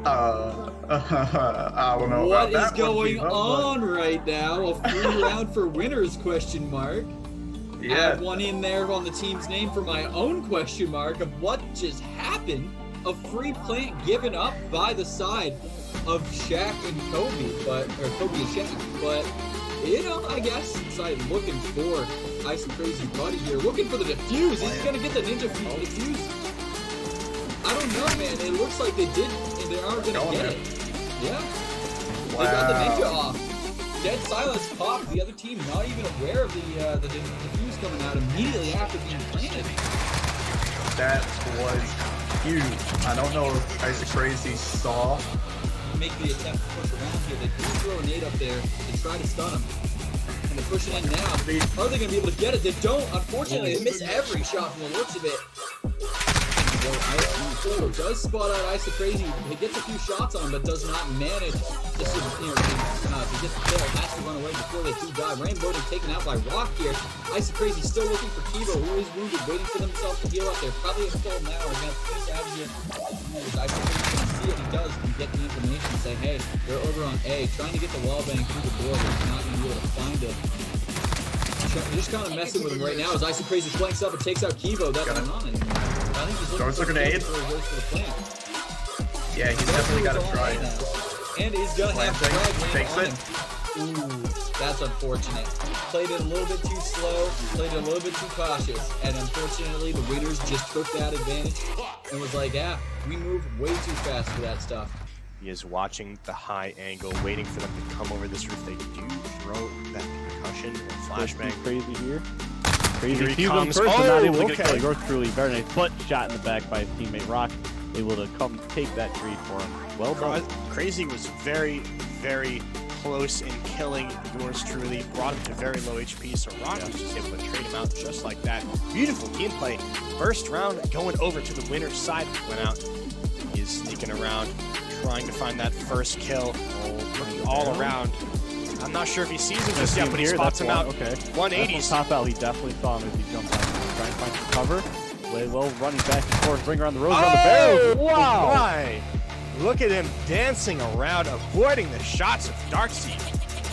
I don't know What about is that one, going Kiva, on right now? A free round for winners, question mark. but yeah. Add one in there on the team's name for my own question mark of what just happened. A free plant given up by the side of Shaq and Kobe, or Kobe and Shaq. But, you know, I guess inside looking for Ice and Crazy Buddy here. Looking for the defuse. Is he going to get the ninja defuse? I don't know, man. It looks like they did, and they are going to get it. Yeah. Wow. They got the ninja off. Dead silence popped. The other team not even aware of the defuse coming out immediately after being planted. That was huge. I don't know if Ice Crazy saw. Make the attempt to push around here. They do throw a nade up there to try to stun him. And they're pushing in now. Are they going to be able to get it? They don't. Unfortunately, they miss every shot from the looks of it. Does spot out Ice Crazy. He gets a few shots on him, but does not manage to get the kill. Has to run away before they do die. Rainbow taken out by Rock here. Ice Crazy still looking for Kivo, who is wounded, waiting for themselves to heal up there. Probably in full now. We're going to piece out here. Ice Crazy can see it. He does. He get the information and say, hey, they're over on A, trying to get the wall bang through the door, but he's not going to be able to find it. They're just kind of messing with him right now as Ice Crazy flanks up and takes out Kivo. That's going on. I think he's looking for a grenade. Yeah, he's definitely got to try it. And he's going to have frag takes on it. him. Ooh, that's unfortunate. Played it a little bit too slow, played it a little bit too cautious, and unfortunately the winners just took that advantage and was like, yeah, we moved way too fast for that stuff. He is watching the high angle, waiting for them to come over this roof. They do throw that concussion or flashbang. Crazy here. Crazy Here he comes. comes. First, not able to Okay. get yours truly. Very nice, but shot in the back by his teammate Rock. Able to come take that trade for him. Well done. Crazy was very, very close in killing yours truly. Brought him to very low HP, so Rock was just able to trade him out just like that. Beautiful gameplay. First round going over to the winner's side. Went out. He is sneaking around, trying to find that first kill. Looking all around. I'm not sure if he sees him just yet, but he spots him out. Okay. 180s. Top out. He definitely saw him as he jumped out. Trying to find some cover. Way well, running back and forth, bring around the rose on the barrel. Wow! My. Look at him dancing around, avoiding the shots of Darkseid.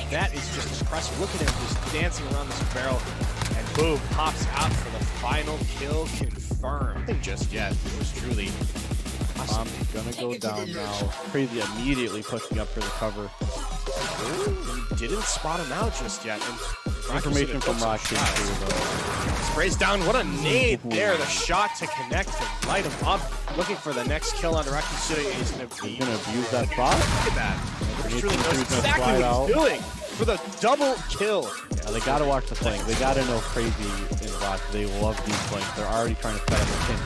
That is just impressive. Look at him just dancing around this barrel, and boom, pops out for the final kill confirmed. Nothing just yet. It was truly. Bomb's gonna go down now. Crazy immediately pushing up for the cover. Ooh, he didn't spot him out just yet. And Information from Rock too, though. Sprays down. What a nade there. The shot to connect and light him up. Looking for the next kill on Rakusuda. He's going to abuse that spot. Look at that. He really knows exactly what out. he's doing for the double kill. Yeah, they got to watch the flank. They got to know Crazy and Rock. They love these flanks. They're already trying to set up a pinch.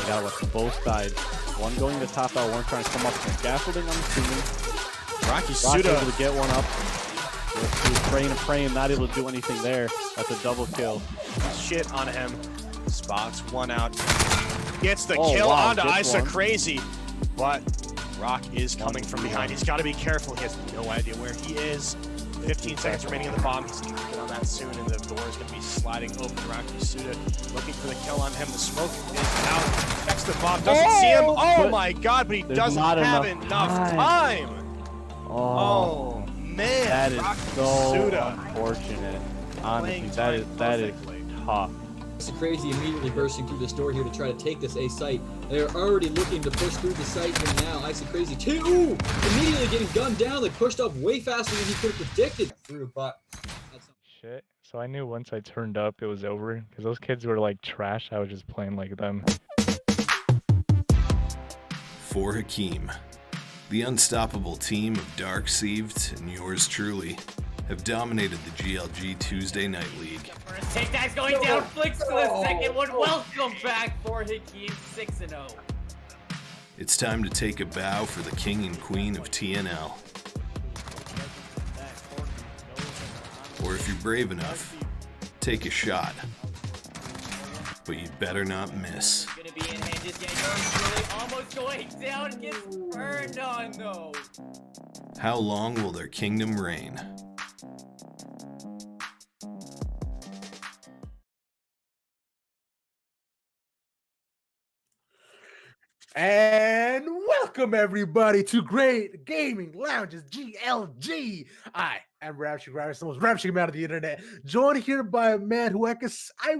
They got to watch both sides. One going to top out, one trying to come up from scaffolding, I'm assuming. Rakusuda able to get one up. Praying and praying, not able to do anything there. That's a double kill. Shit on him. Spots one out. Gets the kill onto Isa Crazy. But Rock is coming from behind. He's got to be careful. He has no idea where he is. 15 seconds remaining in the bomb. He's going to get on that soon, and the door is going to be sliding open. Rakusuda looking for the kill on him. The smoke is out. Checks the bomb. Doesn't see him. Oh my god, but he doesn't have enough time. Oh man, that is so Rakusuda. unfortunate. Honestly, that is tough. Ice Crazy immediately bursting through this door here to try to take this A site. They're already looking to push through the site here now. Ice Crazy too, immediately getting gunned down. They pushed up way faster than he could have predicted. Through, but shit. So I knew once I turned up, it was over because those kids were like trash. I was just playing like them. For Hakeem, the unstoppable team of Darkseid and yours truly have dominated the GLG Tuesday Night League. First takedown's going down, flicks for the second one. Welcome back for Hakeem 6-0. It's time to take a bow for the king and queen of TNL. Or if you're brave enough, take a shot. But you better not miss. Gonna be in hand, just getting really almost going down, gets burned on though. How long will their kingdom reign? And welcome Welcome everybody to Great Gaming Lounges GLG. I am Ravishing Ravish, the most ravishing man of the internet, joined here by a man who I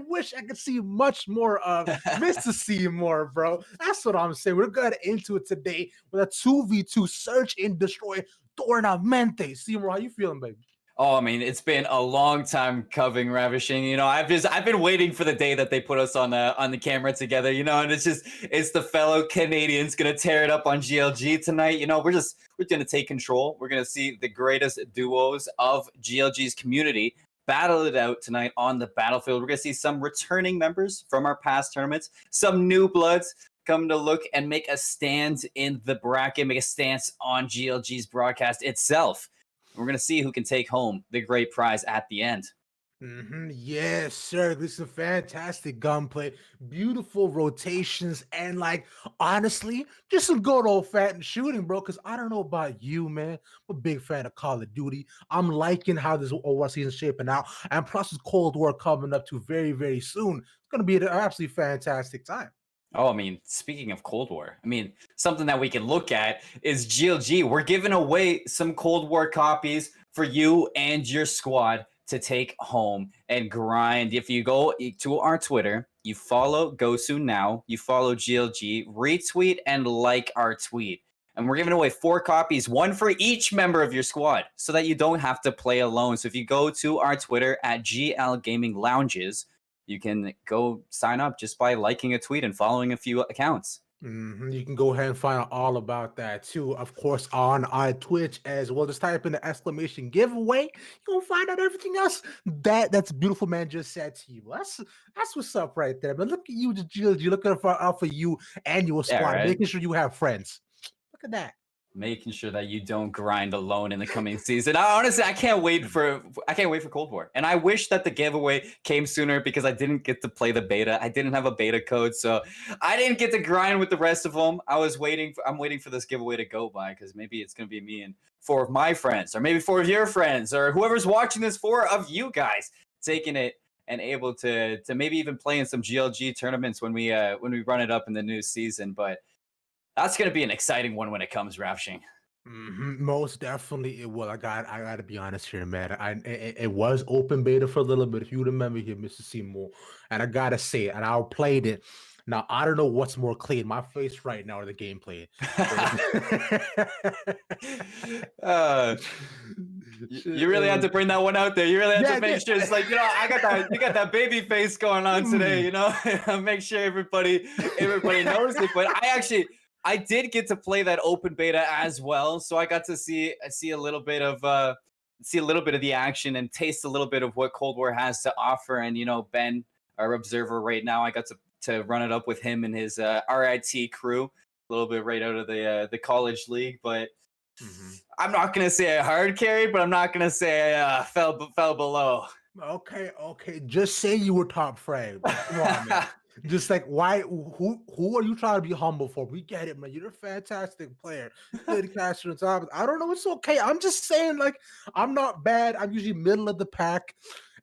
wish I could see much more of, Mr. Seymour, bro. That's what I'm saying. We're going into it today with a 2v2 search and destroy tournament. Seymour, how you feeling, baby? Oh, I mean, it's been a long time coming, Ravishing. You know, I've been waiting for the day that they put us on the camera together. You know, and it's the fellow Canadians gonna tear it up on GLG tonight. You know, we're gonna take control. We're gonna see the greatest duos of GLG's community battle it out tonight on the battlefield. We're gonna see some returning members from our past tournaments, some new bloods come to look and make a stand in the bracket, make a stance on GLG's broadcast itself. We're going to see who can take home the great prize at the end. Yes, sir. This is a fantastic gunplay, beautiful rotations, and like honestly, just some good old fat shooting, bro. Because I don't know about you, man. I'm a big fan of Call of Duty. I'm liking how this overall season's shaping out, and plus, this Cold War coming up to very, very soon. It's going to be an absolutely fantastic time. Oh, I mean, speaking of Cold War, I mean, something that we can look at is GLG. We're giving away some Cold War copies for you and your squad to take home and grind. If you go to our Twitter, you follow Gosu now, you follow GLG, retweet and like our tweet. And we're giving away 4 copies, 1 for each member of your squad, so that you don't have to play alone. So if you go to our Twitter at GL Gaming Lounges, you can go sign up just by liking a tweet and following a few accounts. You can go ahead and find out all about that too, of course, on Twitch as well. Just type in the exclamation giveaway. You'll find out everything else that's beautiful man just said to you. That's what's up right there. But look at you, GLG, looking out for you and your squad, right? making sure you have friends. Look at that. Making sure that you don't grind alone in the coming season. Honestly, I can't wait for Cold War. And I wish that the giveaway came sooner because I didn't get to play the beta. I didn't have a beta code, so I didn't get to grind with the rest of them. I'm waiting for this giveaway to go by because maybe it's gonna be me and 4 of my friends, or maybe 4 of your friends, or whoever's watching this, 4 of you guys taking it and able to maybe even play in some GLG tournaments when we run it up in the new season. But that's going to be an exciting one when it comes, Ravishing. Most definitely it will. I got to be honest here, man. It was open beta for a little bit, if you remember here, Mr. Seymour. And I got to say it, and I played it. Now, I don't know what's more clean, my face right now or the gameplay. You really had to bring that one out there. You really had to make sure it's like, you know, you got that baby face going on today, you know? Make sure everybody knows it. But I did get to play that open beta as well, so I got to see a little bit of the action and taste a little bit of what Cold War has to offer. And you know, Ben, our observer right now, I got to run it up with him and his RIT crew a little bit right out of the college league. But I'm not gonna say I hard carried, but I'm not gonna say I fell below. Okay. Just say you were top frame. Come on, man. Just like, why? Who are you trying to be humble for? We get it, man. You're a fantastic player. Good caster on top. I don't know. It's okay. I'm just saying, like, I'm not bad. I'm usually middle of the pack.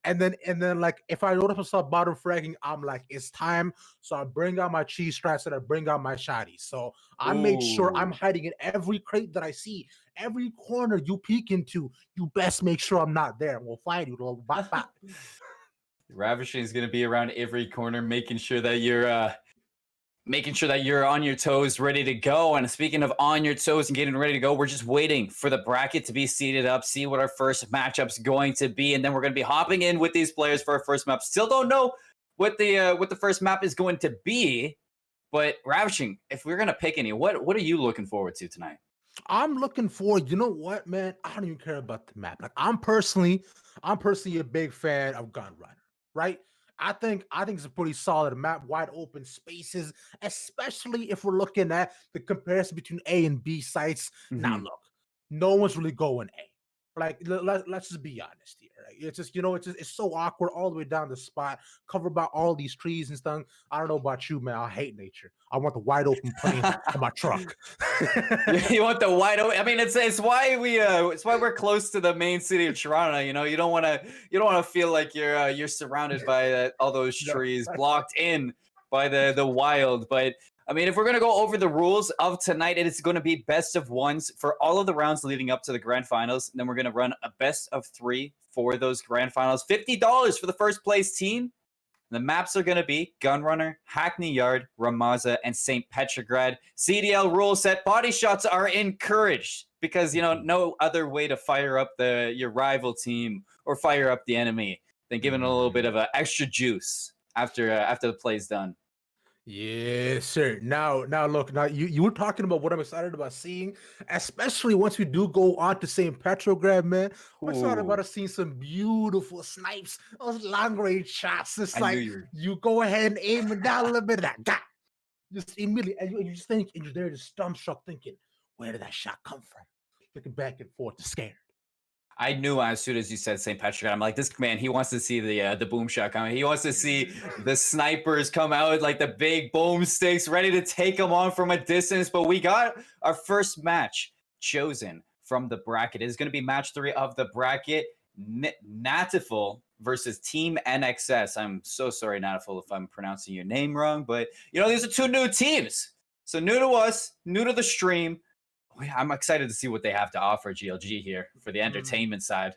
And then, like, if I notice myself bottom fragging, I'm like, it's time. So I bring out my cheese strats and I bring out my shotties. So I make sure I'm hiding in every crate that I see, every corner you peek into. You best make sure I'm not there. We'll find you, little bop. Ravishing is going to be around every corner, making sure that you're on your toes, ready to go. And speaking of on your toes and getting ready to go, we're just waiting for the bracket to be seated up, see what our first matchup's going to be, and then we're going to be hopping in with these players for our first map. Still don't know what the first map is going to be, but Ravishing, if we're going to pick any, what are you looking forward to tonight? I'm looking forward. You know what, man? I don't even care about the map. Like, I'm personally a big fan of Gun Runner. Right? I think it's a pretty solid map, wide open spaces, especially if we're looking at the comparison between A and B sites. Now, look, no one's really going A. Like, let's just be honest here. Right? It's just, you know, it's so awkward all the way down the spot, covered by all these trees and stuff. I don't know about you, man. I hate nature. I want the wide open plain on my truck. You want the wide open. I mean, it's why we're close to the main city of Toronto. You know, you don't want to feel like you're surrounded by all those trees, blocked in by the wild. But I mean, if we're going to go over the rules of tonight, it is going to be best of ones for all of the rounds leading up to the grand finals. And then we're going to run a best of 3 for those grand finals. $50 for the first place team. The maps are going to be Gunrunner, Hackney Yard, Ramaza, and St. Petrograd. CDL rule set: body shots are encouraged because, no other way to fire up your rival team or fire up the enemy than giving it a little bit of extra juice after the play's done. Yes, sir. Now look, you were talking about what I'm excited about seeing, especially once we do go on to St. Petrograd, man. We're excited about seeing some beautiful snipes, those long range shots. It's like you go ahead and aim it down a little bit of that. Gah! Just immediately, and you just think, and you're there just dumbstruck thinking, where did that shot come from? Looking back and forth, scared. I knew as soon as you said St. Petrograd, I'm like, this man, he wants to see the boom shot coming. He wants to see the snipers come out like the big boomsticks, ready to take them on from a distance. But we got our first match chosen from the bracket. It is going to be match 3 of the bracket. Natiful versus Team NXS. I'm so sorry, Natiful, if I'm pronouncing your name wrong. But, these are 2 new teams. So new to us, new to the stream. I'm excited to see what they have to offer GLG here for the entertainment side.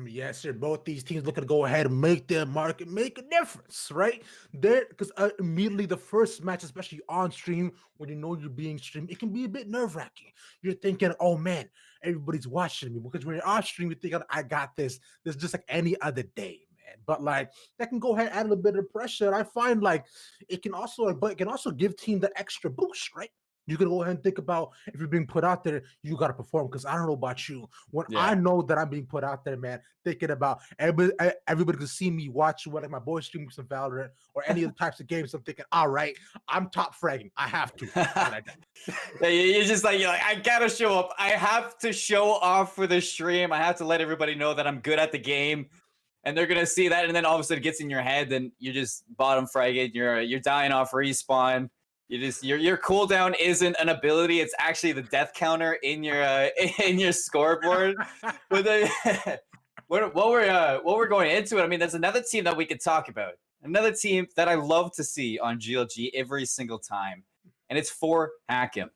Yes, sir. Both these teams looking to go ahead and make their market, make a difference, right? Because immediately the first match, especially on stream, when you're being streamed, it can be a bit nerve-wracking. You're thinking, oh man, everybody's watching me. Because when you're on stream, you're thinking, I got this. This is just like any other day. But that can go ahead and add a little bit of pressure. I find it can also give team the extra boost, right? You can go ahead and think about if you're being put out there, you got to perform. Because I don't know about you. When I know that I'm being put out there, man, thinking about everybody can see me watch like my boys streaming some Valorant or any of the types of games. I'm thinking, all right, I'm top fragging. I have to. You're just like, I got to show up. I have to show off for the stream. I have to let everybody know that I'm good at the game. And they're going to see that. And then all of a sudden it gets in your head. Then you're just bottom fragging. You're dying off respawn. Your cooldown isn't an ability; it's actually the death counter in your scoreboard. But what we're going into it, I mean, there's another team that we could talk about. Another team that I love to see on GLG every single time, and it's for Hack'em.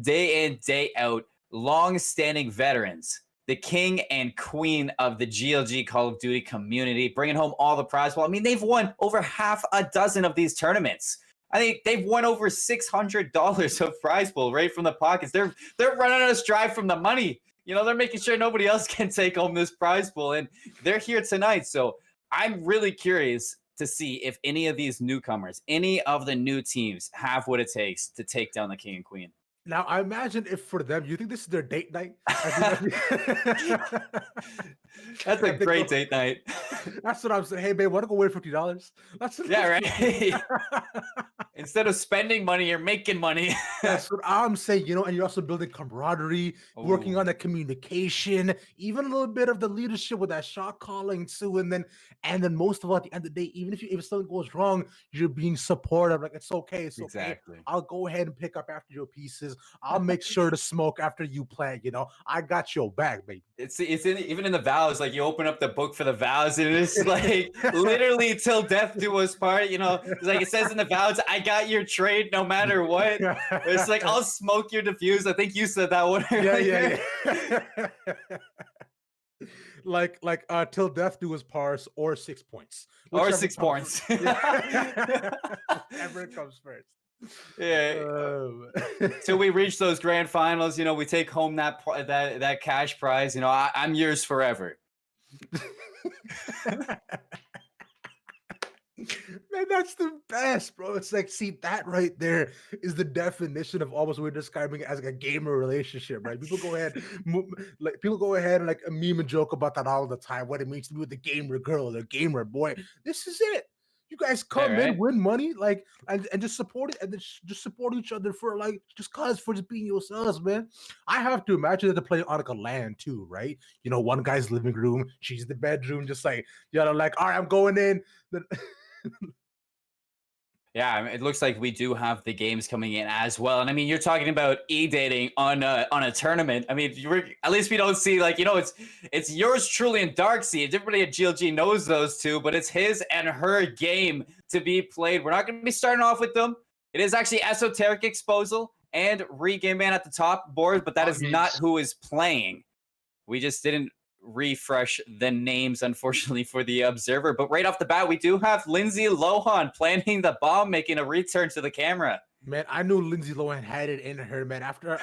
Day in, day out, long-standing veterans, the king and queen of the GLG Call of Duty community, bringing home all the prize. Well, I mean, they've won over half a dozen of these tournaments. I think they've won over $600 of prize pool right from the pockets. They're running us dry from the money. They're making sure nobody else can take home this prize pool, and they're here tonight. So I'm really curious to see if any of these newcomers, any of the new teams, have what it takes to take down the king and queen. Now, I imagine if for them, you think this is their date night? That's a great date night. That's what I'm saying. Hey, babe, want to go win $50? Right. Instead of spending money, you're making money. That's what I'm saying, and you're also building camaraderie, working on the communication, even a little bit of the leadership with that shot calling too. And then most of all, at the end of the day, even if something goes wrong, you're being supportive. Like, it's okay. It's exactly. Okay. I'll go ahead and pick up after your pieces. I'll make sure to smoke after you play. I got your back, baby. It's even in the vows. Like, you open up the book for the vows, and it's like literally till death do us part. It's like it says in the vows, I got your trade no matter what. It's like, I'll smoke your diffuse. I think you said that one. Yeah. like till death do us parse or 6 points. Or 6 points. Whatever comes first. Yeah. Till we reach those grand finals, we take home that cash prize. I'm yours forever. Man, that's the best, bro. It's like, see, that right there is the definition of almost what we're describing as like a gamer relationship, right? People go ahead and like a meme and joke about that all the time. What it means to be with the gamer girl or the gamer boy. This is it. You guys come in, win money, and just support it, and then just support each other for just being yourselves, man. I have to imagine that they're playing on like a LAN too, right? One guy's living room, she's in the bedroom, just like, all right, I'm going in. Yeah, I mean, it looks like we do have the games coming in as well. And I mean, you're talking about e-dating on a tournament. I mean, at least we don't see it's yours truly and Darkseid. Everybody at GLG knows those two, but it's his and her game to be played. We're not going to be starting off with them. It is actually Esoteric Exposal and Regame Man at the top board, but that is not who is playing. We just didn't refresh the names, unfortunately, for the observer. But right off the bat, we do have Lindsay Lohan planting the bomb, making a return to the camera. Man, I knew Lindsay Lohan had it in her, man. After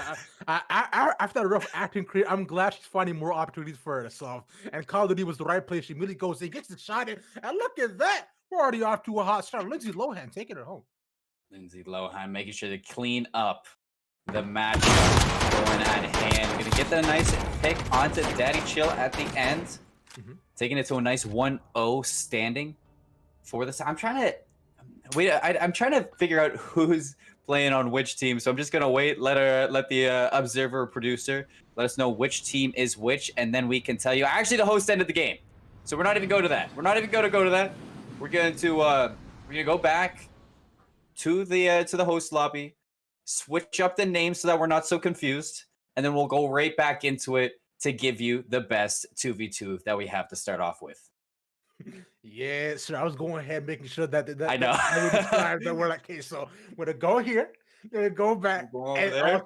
after a rough acting career, I'm glad she's finding more opportunities for herself. And Call of Duty was the right place. She really goes in, gets the shot in, and look at that. We're already off to a hot start. Lindsay Lohan taking her home. Lindsay Lohan making sure to clean up the match going at hand. Gonna get the nice pick onto Daddy Chill at the end. Taking it to a nice 1-0 standing for this. I'm trying to figure out who's playing on which team. So I'm just gonna wait, let the observer producer let us know which team is which, and then we can tell you. Actually, the host ended the game, so we're not even going to that. We're not even going to go to that. We're going to go back to the host lobby, switch up the names so that we're not so confused, and then we'll go right back into it to give you the best 2v2 that we have to start off with. Yeah, sir. I was going ahead making sure that I know. that we're like, okay, so we're gonna go here, we're gonna go back, Go over there.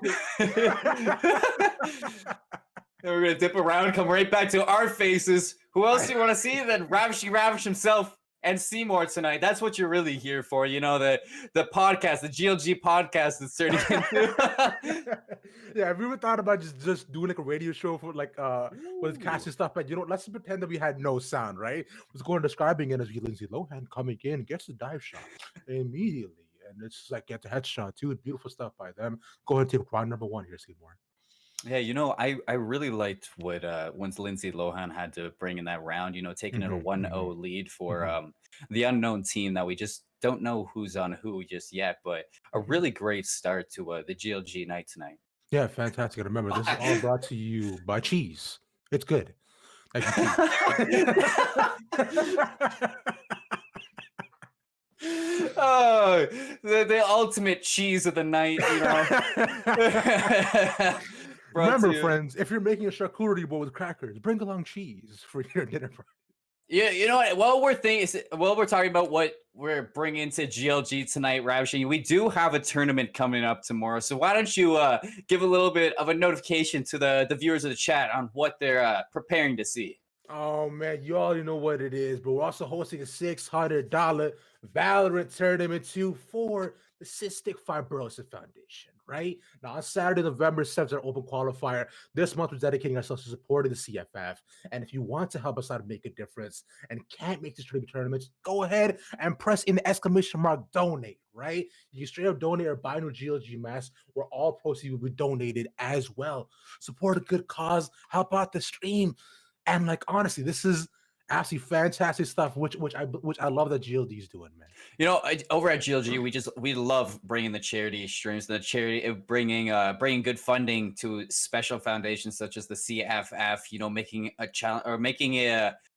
Then we're gonna dip around, come right back to our faces. Who else do you want to see than Ravish himself and Seymour tonight? That's what you're really here for, you know, the podcast, the GLG podcast that's turning into. Yeah, have you ever thought about just doing like a radio show for like with cast and stuff? But you know, let's pretend that we had no sound, right? Let's go and describing it as Lindsay Lohan coming in, gets the dive shot immediately, and it's just like gets a headshot too. Beautiful stuff by them. Go ahead and take round number 1 here, Seymour. Yeah, you know, I really liked what once Lindsay Lohan had to bring in that round, you know, taking it a 1-0 lead for the unknown team that we just don't know who's on who just yet, but a really great start to the GLG night tonight. Yeah, fantastic. And remember, this is all brought to you by cheese. It's good. Thank you, Oh, the ultimate cheese of the night, you know. Remember, friends, if you're making a charcuterie board with crackers, bring along cheese for your dinner party. Yeah, you know what? While we're talking about what we're bringing to GLG tonight, Ravishing, we do have a tournament coming up tomorrow. So why don't you give a little bit of a notification to the viewers of the chat on what they're preparing to see? Oh man, you already know what it is, but we're also hosting a $600 Valorant tournament too for the Cystic Fibrosis Foundation. Right now, on Saturday, November 7th, our open qualifier. This month, we're dedicating ourselves to supporting the CFF. And if you want to help us out and make a difference and can't make this tournament, go ahead and press in the exclamation mark donate. Right, you can straight up donate or buy new GLG mask, where all proceeds will be donated as well. Support a good cause, help out the stream. And like honestly, this is absolutely fantastic stuff, which I love that GLD is doing, man. You know, over at GLG, we love bringing the charity streams, the charity bringing good funding to special foundations such as the CFF. You know, making a challenge or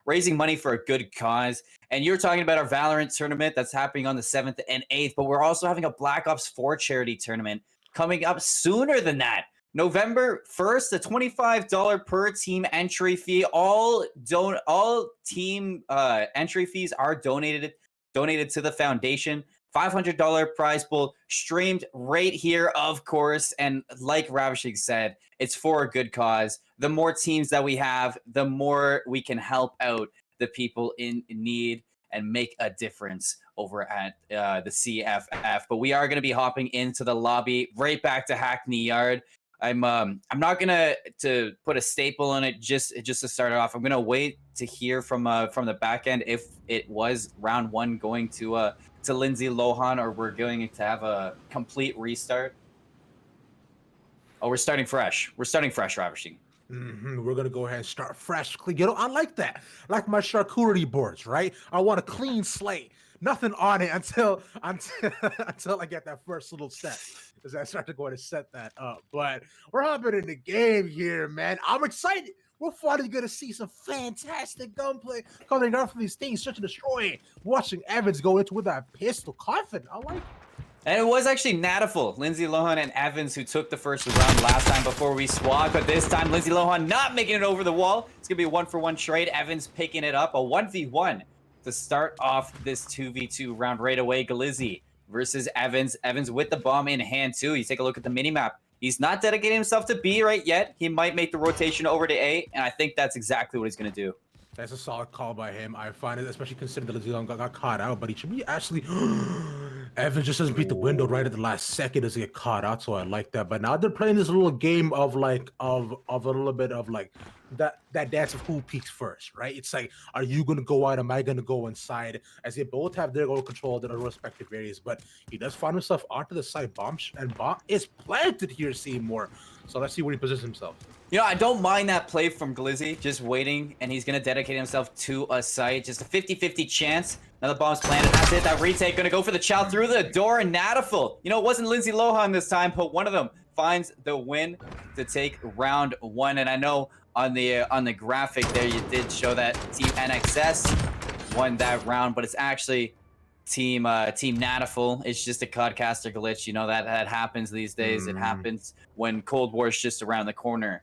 raising money for a good cause. And you're talking about our Valorant tournament that's happening on the 7th and 8th, but we're also having a Black Ops 4 charity tournament coming up sooner than that. November 1st, a $25 per team entry fee. All team entry fees are donated to the foundation. $500 prize pool streamed right here, of course. And like Ravishing said, it's for a good cause. The more teams that we have, the more we can help out the people in need and make a difference over at the CFF. But we are going to be hopping into the lobby right back to Hackney Yard. I'm not gonna put a staple on it just to start it off. I'm gonna wait to hear from the back end if it was round 1 going to Lindsay Lohan, or we're going to have a complete restart. Oh, we're starting fresh. We're starting fresh, Ravishing. We're gonna go ahead and start fresh. You know, I like that. I like my charcuterie boards, right? I want a clean slate. Nothing on it until I get that first little set. As I start to go ahead and set that up. But we're hopping in the game here, man. I'm excited. We're finally going to see some fantastic gunplay coming out from these things, search and destroy. Watching Evans go into with that pistol, confident. I like it. And it was actually Natiful, Lindsay Lohan and Evans, who took the first round last time before we swapped. But this time, Lindsay Lohan not making it over the wall. It's going to be a 1-for-1 trade. Evans picking it up, a 1v1 to start off this 2v2 round right away. Galizzi versus Evans. Evans with the bomb in hand too. You take a look at the minimap. He's not dedicating himself to B right yet. He might make the rotation over to A, and I think that's exactly what he's going to do. That's a solid call by him. I find it, especially considering that Leon got caught out, but he should be actually. Evans just doesn't beat the window right at the last second as he get caught out, so I like that. But now they're playing this little game of like of a little bit of like that dance of who peaks first, right? It's like, are you gonna go out? Am I gonna go inside? As they both have their own control in their respective areas, but he does find himself onto the side. Bomb is planted here, Seymour. So let's see where he positions himself. You know, I don't mind that play from Glizzy, just waiting, and he's going to dedicate himself to a site. Just a 50-50 chance. Now the bomb's planted. That's it. That retake going to go for the chow through the door, and Nataful. You know, it wasn't Lindsay Lohan this time, but one of them finds the win to take round 1. And I know on the graphic there, you did show that Team NXS won that round, but it's actually Team Nataful. It's just a Codcaster glitch. You know, that happens these days. It happens when Cold War's just around the corner.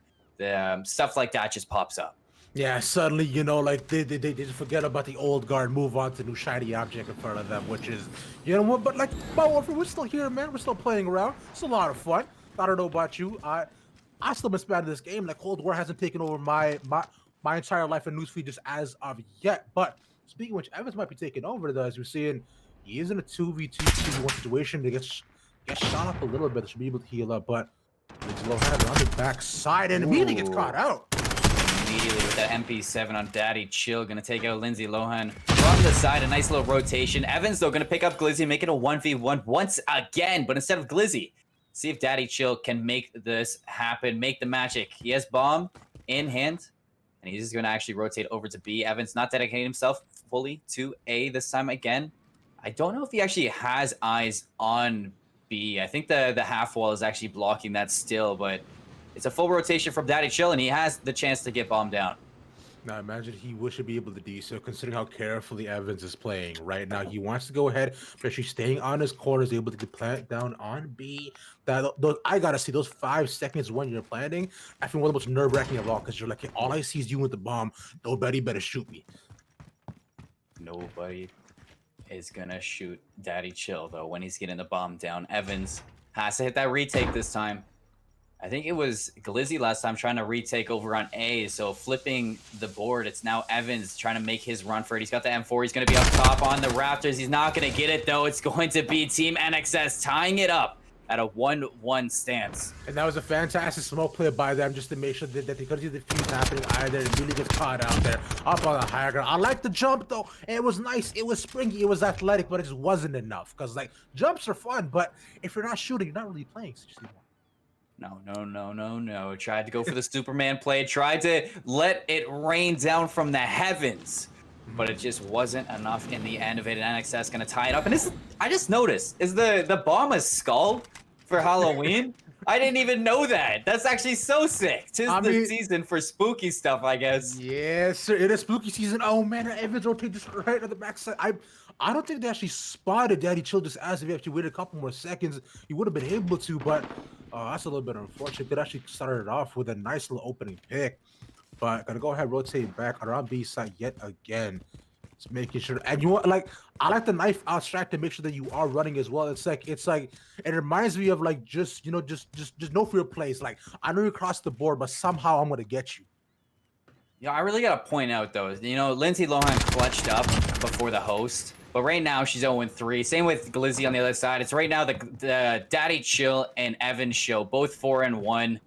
Stuff like that just pops up. Yeah, suddenly, you know, like they just forget about the old guard, move on to new shiny object in front of them, which is, you know what, but like, we're still here, man. We're still playing around. It's a lot of fun. I don't know about you. I still miss bad in this game. Like, Cold War hasn't taken over my entire life in newsfeed just as of yet. But speaking of which, Evans might be taking over though, as we're seeing he is in a 2v2 2v1 situation. They get shot up a little bit. They should be able to heal up, but it's low hand on the backside and immediately gets caught out. Immediately with that MP7 on Daddy Chill, gonna take out Lindsay Lohan from the side. A nice little rotation. Evans though gonna pick up Glizzy, make it a 1v1 once again, but instead of Glizzy, see if Daddy Chill can make this happen, make the magic. He has bomb in hand, and he's just gonna actually rotate over to B. Evans not dedicating himself fully to A this time again. I don't know if he actually has eyes on B. I think the half wall is actually blocking that still, but it's a full rotation from Daddy Chill, and he has the chance to get bombed down. Now imagine he should be able to do so, considering how carefully Evans is playing right now. He wants to go ahead, but actually staying on his corners, able to get plant down on B. I gotta see those 5 seconds when you're planting. I think one of the most nerve-wracking of all, because you're like, hey, all I see is you with the bomb. Nobody better shoot me. Nobody is gonna shoot Daddy Chill though when he's getting the bomb down. Evans has to hit that retake this time. I think it was Glizzy last time trying to retake over on A, so flipping the board. It's now Evans trying to make his run for it. He's got the M4. He's going to be up top on the Raptors. He's not going to get it, though. It's going to be Team NXS tying it up at a 1-1 stance. And that was a fantastic smoke play by them just to make sure that they couldn't see the fuse happening either. It really gets caught out there up on the higher ground. I like the jump, though. It was nice. It was springy. It was athletic, but it just wasn't enough. Because, like, jumps are fun, but if you're not shooting, you're not really playing. No. Tried to go for the Superman play. Tried to let it rain down from the heavens. But it just wasn't enough in the end of it. And NXS going to tie it up. And I just noticed, is the bomb a skull for Halloween? I didn't even know that. That's actually so sick. 'Tis the season for spooky stuff, I guess. Yes, sir. It is spooky season. Oh, man. Evans rotated this right on the backside. I don't think they actually spotted Daddy Chill just as if he actually waited a couple more seconds. He would have been able to, but that's a little bit unfortunate. They actually started off with a nice little opening pick. But gonna go ahead, rotate back around B side yet again. Just making sure, and you want, like, I like the knife abstract to make sure that you are running as well. It's like it reminds me of like just no fear plays. Like, I know you crossed the board, but somehow I'm gonna get you. Yeah, I really gotta point out though, you know, Lindsay Lohan clutched up before the host, but right now she's 0-3. Same with Glizzy on the other side. It's right now the Daddy Chill and Evans show, both 4-1.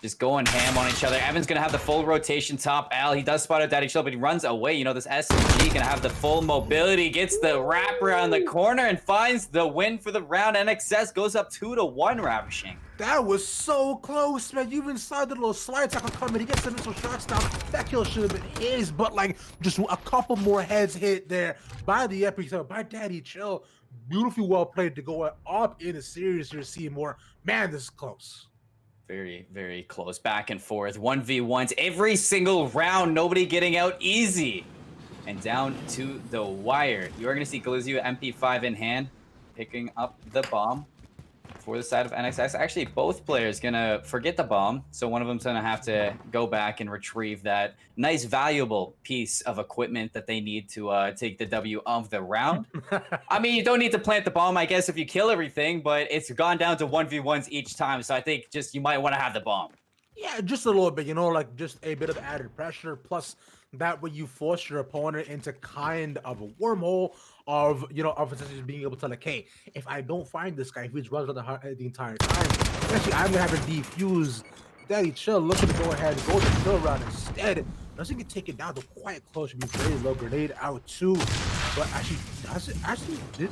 Just going ham on each other. Evan's gonna have the full rotation top L. He does spot out Daddy Chill, but he runs away. You know, this SMG gonna have the full mobility, gets the wrap around the corner and finds the win for the round. NXS goes up 2-1, Ravishing. That was so close, man. You even saw the little slide tackle coming. He gets the initial shots down. That kill should have been his, but like just a couple more heads hit there by the Epic, by Daddy Chill. Beautifully well played to go up in the series here, Seymour. Man, this is close. Very, very close. Back and forth. 1v1s every single round. Nobody getting out easy. And down to the wire. You are going to see Glizzy with MP5 in hand, picking up the bomb. for the side of NXS. Actually, both players gonna forget the bomb, so one of them's gonna have to go back and retrieve that nice, valuable piece of equipment that they need to take the W of the round. I mean, you don't need to plant the bomb, I guess, if you kill everything, but it's gone down to 1v1s each time, so I think just you might want to have the bomb. Yeah, just a little bit, you know, like just a bit of added pressure. Plus, that way you force your opponent into kind of a wormhole of, you know, of essentially being able to like, hey, if I don't find this guy, if he just runs on the entire time, essentially I'm gonna have to defuse. Daddy Chill looking to go ahead and go to the kill round instead. Doesn't get taken down to quite close to be very low. Grenade out too, but actually did.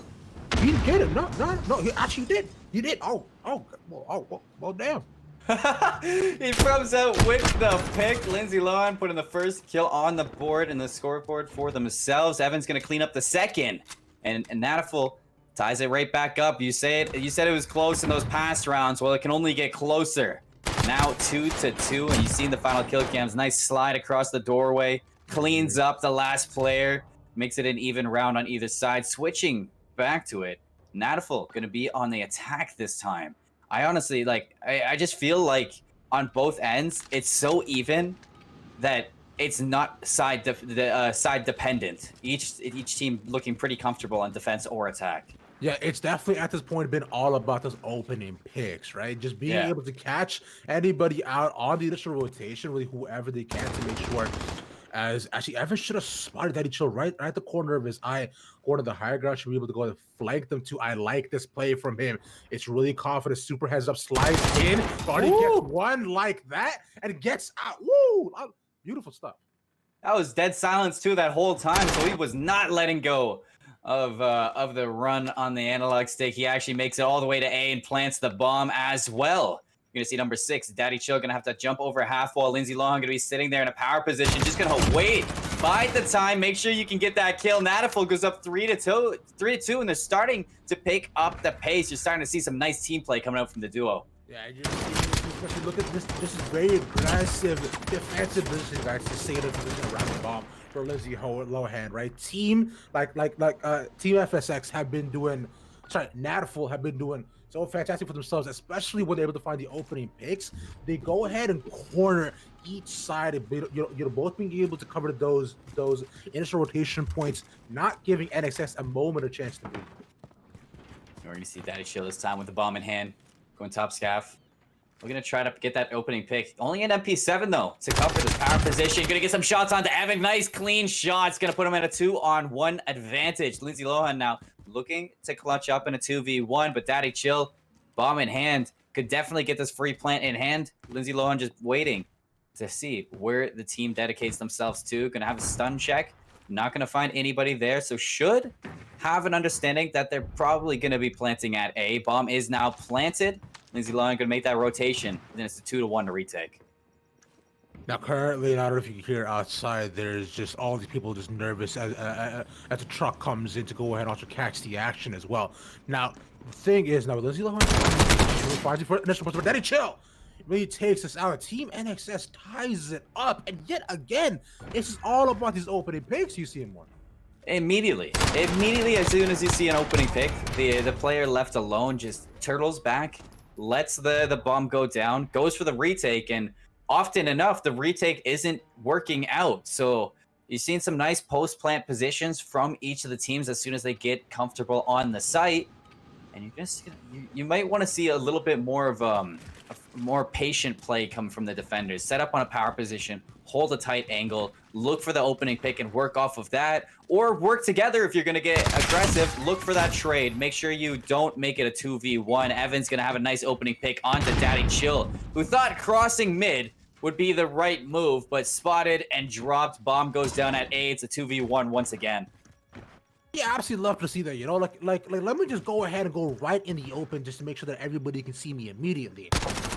He didn't get it. No. He actually did. He did. Well, damn. He comes out with the pick. Lindsay Lohan putting the first kill on the board and the scoreboard for themselves. Evan's gonna clean up the second, and Nataful ties it right back up. You said it was close in those past rounds. Well, it can only get closer. Now 2-2, and you've seen the final kill cams. Nice slide across the doorway, cleans up the last player, makes it an even round on either side. Switching back to it, Nataful gonna be on the attack this time. I honestly, like, I just feel like on both ends, it's so even that it's not side dependent. Each team looking pretty comfortable on defense or attack. Yeah, it's definitely at this point been all about those opening picks, right? Just being able to catch anybody out on the initial rotation, really whoever they can, to make sure. As actually, Evan should have spotted Daddy Chill right at the corner of his eye. Corner of the higher ground, should be able to go and flank them too. I like this play from him. It's really confident. Super heads up, slides in. Already gets one like that and gets out. Woo! Beautiful stuff. That was dead silence too that whole time, so he was not letting go of the run on the analog stick. He actually makes it all the way to A and plants the bomb as well. You're gonna see number 6, Daddy Chill, gonna have to jump over half wall. Lindsay Lohan gonna be sitting there in a power position, just gonna wait, bide the time, make sure you can get that kill. Nataful goes up 3-2, and they're starting to pick up the pace. You're starting to see some nice team play coming out from the duo. Yeah, especially look at this. This is very aggressive defensive position, guys. To say the position around the bomb for Lindsay Lohan, right? Team Team FSX have been doing. Sorry, Nataful have been doing so fantastic for themselves, especially when they're able to find the opening picks. They go ahead and corner each side, you're both being able to cover those initial rotation points, not giving NXS a moment of chance to move. We're gonna see Daddy Chill this time with the bomb in hand, going top scaff. We're gonna try to get that opening pick. Only an MP7 though to cover this power position. Gonna get some shots onto Evan. Nice clean shots. Gonna put him at a 2-on-1 advantage. Lindsay Lohan now looking to clutch up in a 2v1, but Daddy Chill, bomb in hand, could definitely get this free plant in hand. Lindsay Lohan just waiting to see where the team dedicates themselves to. Gonna have a stun check. Not gonna find anybody there, so should have an understanding that they're probably gonna be planting at A. Bomb is now planted. Lindsay Lohan gonna make that rotation. Then it's a 2-1 to retake. Now, currently, I don't know if you can hear outside, there's just all these people just nervous as the truck comes in to go ahead and also catch the action as well. Now, the thing is, now Lindsay Lohan finds it for initial point, but Daddy Chill really takes us out. Team NXS ties it up, and yet again, it's just all about these opening picks you see in one. Immediately, as soon as you see an opening pick, the player left alone just turtles back, lets the bomb go down, goes for the retake, and often enough, the retake isn't working out. So you've seen some nice post-plant positions from each of the teams as soon as they get comfortable on the site. And you might want to see a little bit more of a more patient play come from the defenders. Set up on a power position, hold a tight angle, look for the opening pick and work off of that. Or work together if you're going to get aggressive. Look for that trade. Make sure you don't make it a 2v1. Evan's going to have a nice opening pick onto Daddy Chill, who thought crossing mid would be the right move, but spotted and dropped. Bomb goes down at A. It's a 2v1 once again. Yeah, I absolutely love to see that, you know, like let me just go ahead and go right in the open just to make sure that everybody can see me immediately.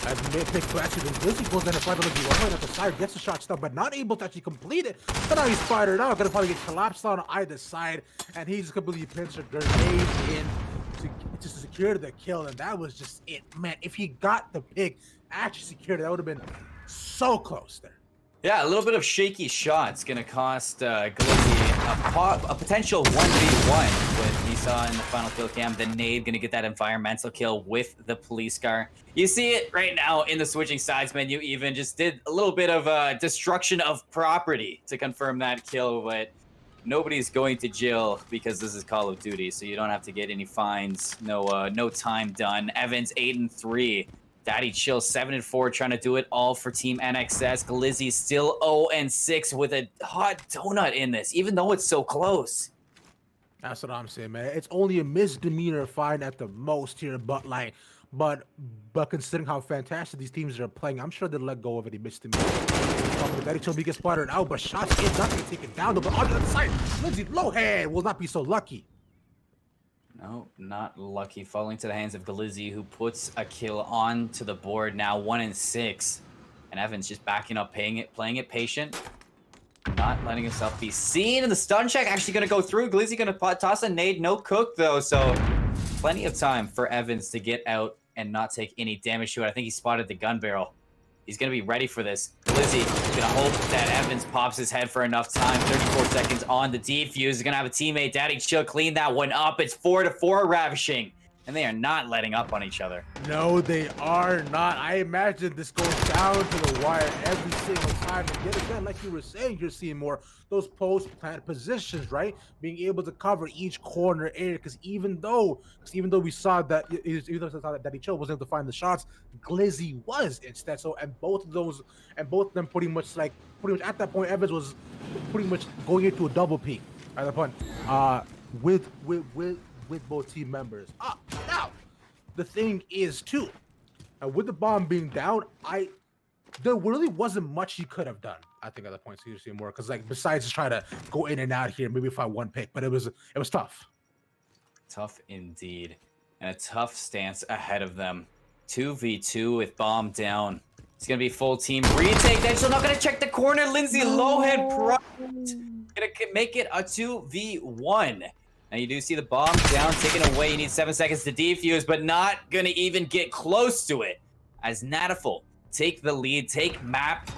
As mid-pick actually, Lizzie goes down and fight at the side, gets the shot stuff, but not able to actually complete it. But now he's fired out, gonna probably get collapsed on either side, and he just completely pinched a grenade in to secure the kill, and that was just it, man. If he got the pick, actually secured it, that would have been so close there. Yeah, a little bit of shaky shots gonna cost Glizzy a potential 1v1 with these saw in the final kill cam, the nade gonna get that environmental kill with the police car. You see it right now in the switching sides menu. Even just did a little bit of destruction of property to confirm that kill, but nobody's going to jail because this is Call of Duty, so you don't have to get any fines. No time done. Evans 8-3. Daddy Chill 7-4, trying to do it all for Team NXS. Glizzy still 0-6 with a hot donut in this, even though it's so close. That's what I'm saying, man. It's only a misdemeanor fine at the most here, but considering how fantastic these teams are playing, I'm sure they'll let go of any misdemeanor. Daddy Chill gets spotted out, but shots in, not gonna take it down. But on the other side, Lindsay Lohan will not be so lucky. No, not lucky. Falling to the hands of Glizzy, who puts a kill onto the board now, 1-6. And Evans just backing up, playing it patient. Not letting himself be seen. And the stun check actually going to go through. Glizzy going to toss a nade. No cook, though. So plenty of time for Evans to get out and not take any damage to it. I think he spotted the gun barrel. He's going to be ready for this. Glizzy going to hope that Evans pops his head for enough time. 34 seconds on the defuse. He's going to have a teammate. Daddy Chill clean that one up. It's 4-4 Ravishing. And they are not letting up on each other. No, they are not. I imagine this goes down to the wire every single time. And yet again, like you were saying, you're seeing more those post-plant positions, right? Being able to cover each corner area. Because even though we saw that, Daddy Chill wasn't able to find the shots, Glizzy was instead. So, and both of them pretty much at that point, Evans was pretty much going into a double peak at that point. With both team members. Now, the thing is too, with the bomb being down, there really wasn't much he could have done. I think at that point, so you see more because besides just trying to go in and out here, maybe find one pick, but it was tough. Tough indeed, and a tough stance ahead of them. 2v2 with bomb down. It's gonna be full team retake. Then still not gonna check the corner. Lindsay Lohan gonna make it a 2v1. Now you do see the bomb down, taken away. You need 7 seconds to defuse, but not gonna even get close to it. As Nataful take the lead, take match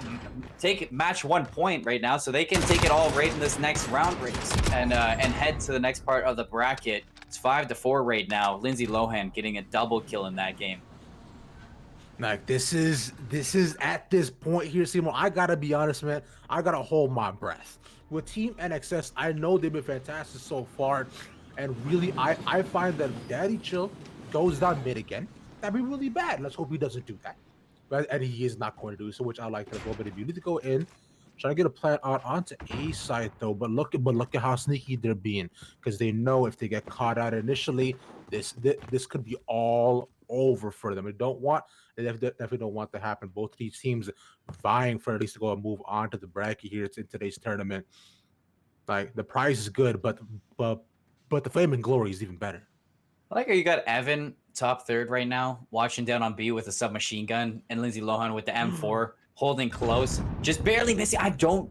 1 point right now, so they can take it all right in this next round race and head to the next part of the bracket. It's 5-4 right now. Lindsay Lohan getting a double kill in that game. This is at this point here, Seymour. I gotta be honest, man. I gotta hold my breath. With Team NXS, I know they've been fantastic so far, and really, I find that if Daddy Chill goes down mid again, that'd be really bad. Let's hope he doesn't do that. But and he is not going to do so, which I like to go. But if you need to go in, try to get a plant out onto A side though. But look at how sneaky they're being, because they know if they get caught out initially, this could be all over for them. They definitely don't want to happen. Both of these teams vying for at least to go and move on to the bracket here in today's tournament. The prize is good, but the fame and glory is even better. I like how you got Evan top third right now, watching down on B with a submachine gun, and Lindsay Lohan with the M4 holding close, just barely missing. I don't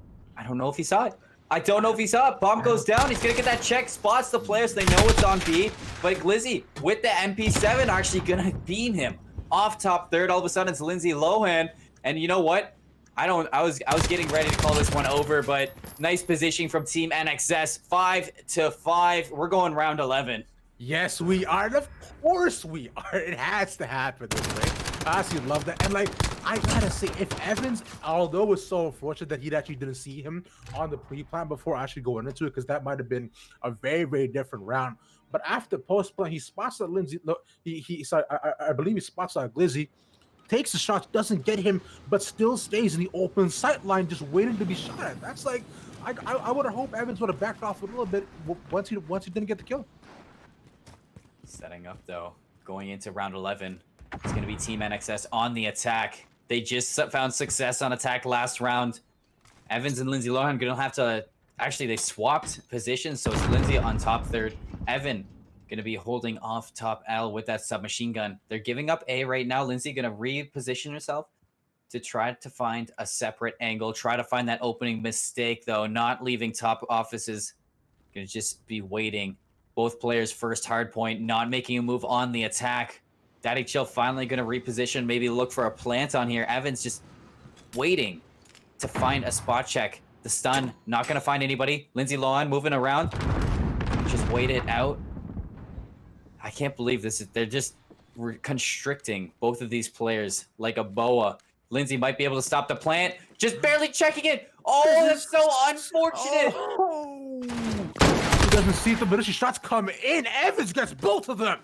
know if he saw it. I don't know if he saw it. Bomb goes down. He's gonna get that check, spots the players. They know it's on B, but Glizzy with the MP7 actually gonna beam him off top third. All of a sudden, it's Lindsay Lohan, and you know what? I was getting ready to call this one over, but nice positioning from Team NXS. 5-5. We're going round 11. Yes, we are. And of course we are. It has to happen this way. I absolutely love that. And I gotta say, if Evans, although it's so unfortunate that he actually didn't see him on the pre-plan before actually going into it, because that might have been a very, very different round. But after post-plan, he spots that Lindsay. I believe he spots that Glizzy, takes the shot, doesn't get him, but still stays in the open sight line, just waiting to be shot at. That's I would have hoped Evans would have backed off a little bit once he didn't get the kill. Setting up though, going into round 11, it's going to be Team NXS on the attack. They just found success on attack last round. Evans and Lindsay Lohan going to have to, actually they swapped positions, so it's Lindsay on top third. Evan going to be holding off top L with that submachine gun. They're giving up A right now. Lindsay going to reposition herself to try to find a separate angle, try to find that opening mistake though, not leaving top offices. Going to just be waiting. Both players first hard point, not making a move on the attack. Daddy Chill finally going to reposition, maybe look for a plant on here. Evans just waiting to find a spot check. The stun, not going to find anybody. Lindsay Lohan moving around. Just wait it out. I can't believe this. They're just constricting both of these players like a boa. Lindsay might be able to stop the plant. Just barely checking it. Oh, that's so unfortunate. Oh. He doesn't see the Medici shots come in. Evans gets both of them.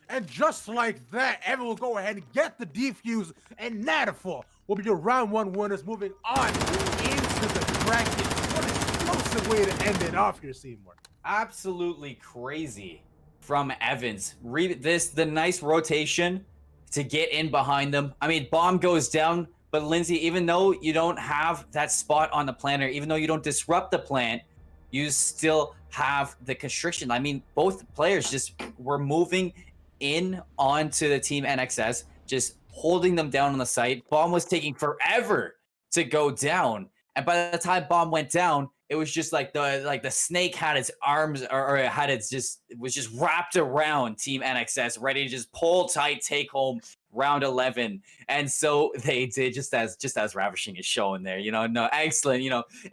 And just like that, Evan will go ahead and get the defuse, and Nataful will be your round 1 winners, moving on into the bracket. What an explosive way to end it off here, Seymour. Absolutely crazy from Evans. The nice rotation to get in behind them. I mean, bomb goes down, but Lindsay, even though you don't have that spot on the planter, even though you don't disrupt the plant, you still have the constriction. I mean, both players just were moving in onto the team NXS, just holding them down on the site. Bomb was taking forever to go down, and by the time Bomb went down, it was just like the snake had its arms or had its it was just wrapped around Team NXS, ready to just pull tight, take home round 11. And so they did, just as Ravishing is showing there. No, excellent.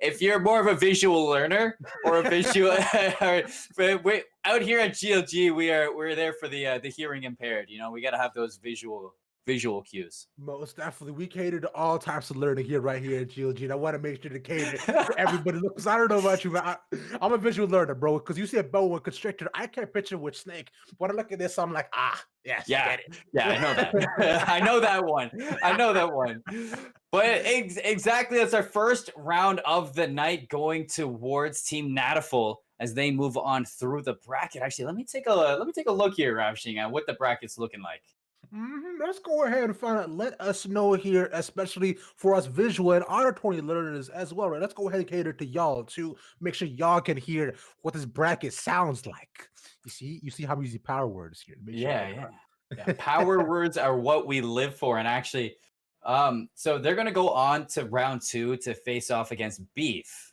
If you're more of a visual learner or a visual out here at GLG, we're there for the hearing impaired. We got to have those visual cues. Most definitely. We cater to all types of learning right here at GLG. And I want to make sure to cater to everybody. Look, because I don't know about you, but I'm a visual learner, bro. Because you see a boa constrictor, I can't picture with snake. When I look at this, I'm like, yes, yeah, get it. Yeah, I know that. I know that one. But exactly, that's our first round of the night, going towards Team Nataful as they move on through the bracket. Actually, let me take a look here, Ravishing, at what the bracket's looking like. Let's go ahead and find out. Let us know here, especially for us visual and auditory learners as well, right? Let's go ahead and cater to y'all to make sure y'all can hear what this bracket sounds like. You see how we use power words here. Yeah. Power words are what we live for. And actually, so they're gonna go on to round 2 to face off against Beef.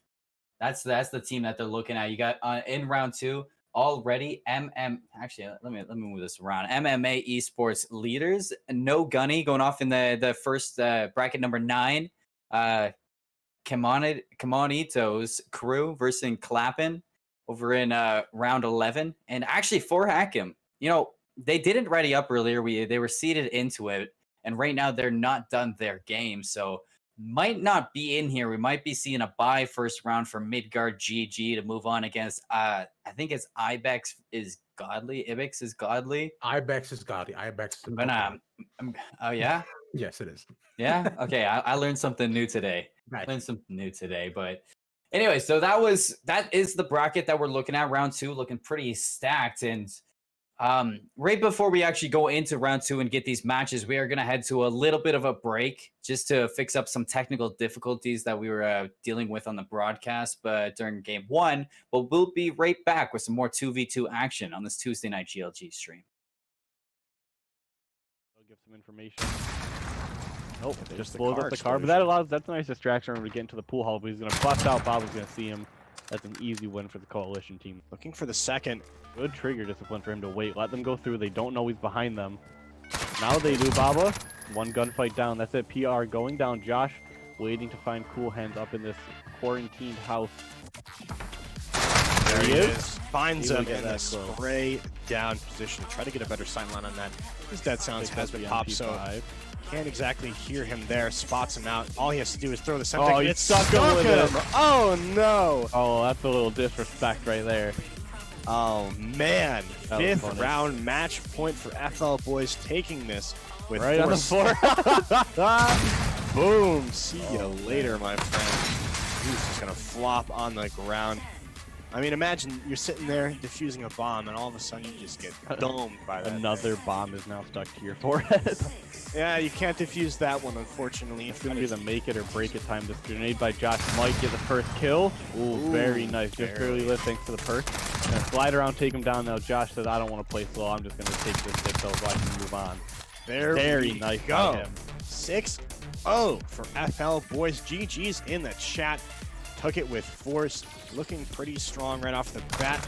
That's the team that they're looking at. You got in round 2. Already, actually, let me move this around. MMA esports leaders, No Gunny going off in the first bracket, number 9. Kamonito's crew versus Clappin over in round 11. And actually, for Hakim, they didn't ready up earlier. They were seeded into it, and right now they're not done their game, so might not be in here. We might be seeing a bye first round for Midgard GG to move on against I think it's Ibex is Godly. Ibex is Godly. Ibex is Godly. Ibex. Oh yeah. Yes, it is. Yeah. Okay. I learned something new today. Right. But anyway, so that is the bracket that we're looking at. Round 2 looking pretty stacked, and right before we actually go into round 2 and get these matches, we are going to head to a little bit of a break just to fix up some technical difficulties that we were dealing with on the broadcast during game 1. But we'll be right back with some more 2v2 action on this Tuesday night GLG stream. I'll give some information. Nope, just blows up the car. But that's a nice distraction for him to get into the pool hall. But he's going to bust out. Bob is going to see him. That's an easy win for the coalition team. Looking for the second. Good trigger discipline for him to wait. Let them go through. They don't know he's behind them. Now they do, Baba. One gunfight down. That's it. PR going down. Josh waiting to find Cool Hands up in this quarantined house. There he is. Finds him in a spray down position. Try to get a better sightline on that. His dead sounds has been popped, so can't exactly hear him there. Spots him out. All he has to do is throw the Semtex. Oh, it's stuck with him. Oh no. Oh, that's a little disrespect right there. Oh man, 5th round match point for FL Boys, taking this with right on the floor. Boom. See you later, my friend. He's just gonna flop on the ground. I mean, imagine you're sitting there defusing a bomb, and all of a sudden you just get domed by that. Another bomb is now stuck to your forehead. Yeah, you can't defuse that one, unfortunately. It's going to be the make it or break it time. This grenade by Josh might get the first kill. Ooh, very nice. Just barely lit thanks to the perk. Gonna slide around, take him down now. Josh says, I don't want to play slow. I'm just going to take this hit so I can move on. Very nice by him. 6-0 for FL Boys. GG's in the chat. Took it with force. Looking pretty strong right off the bat.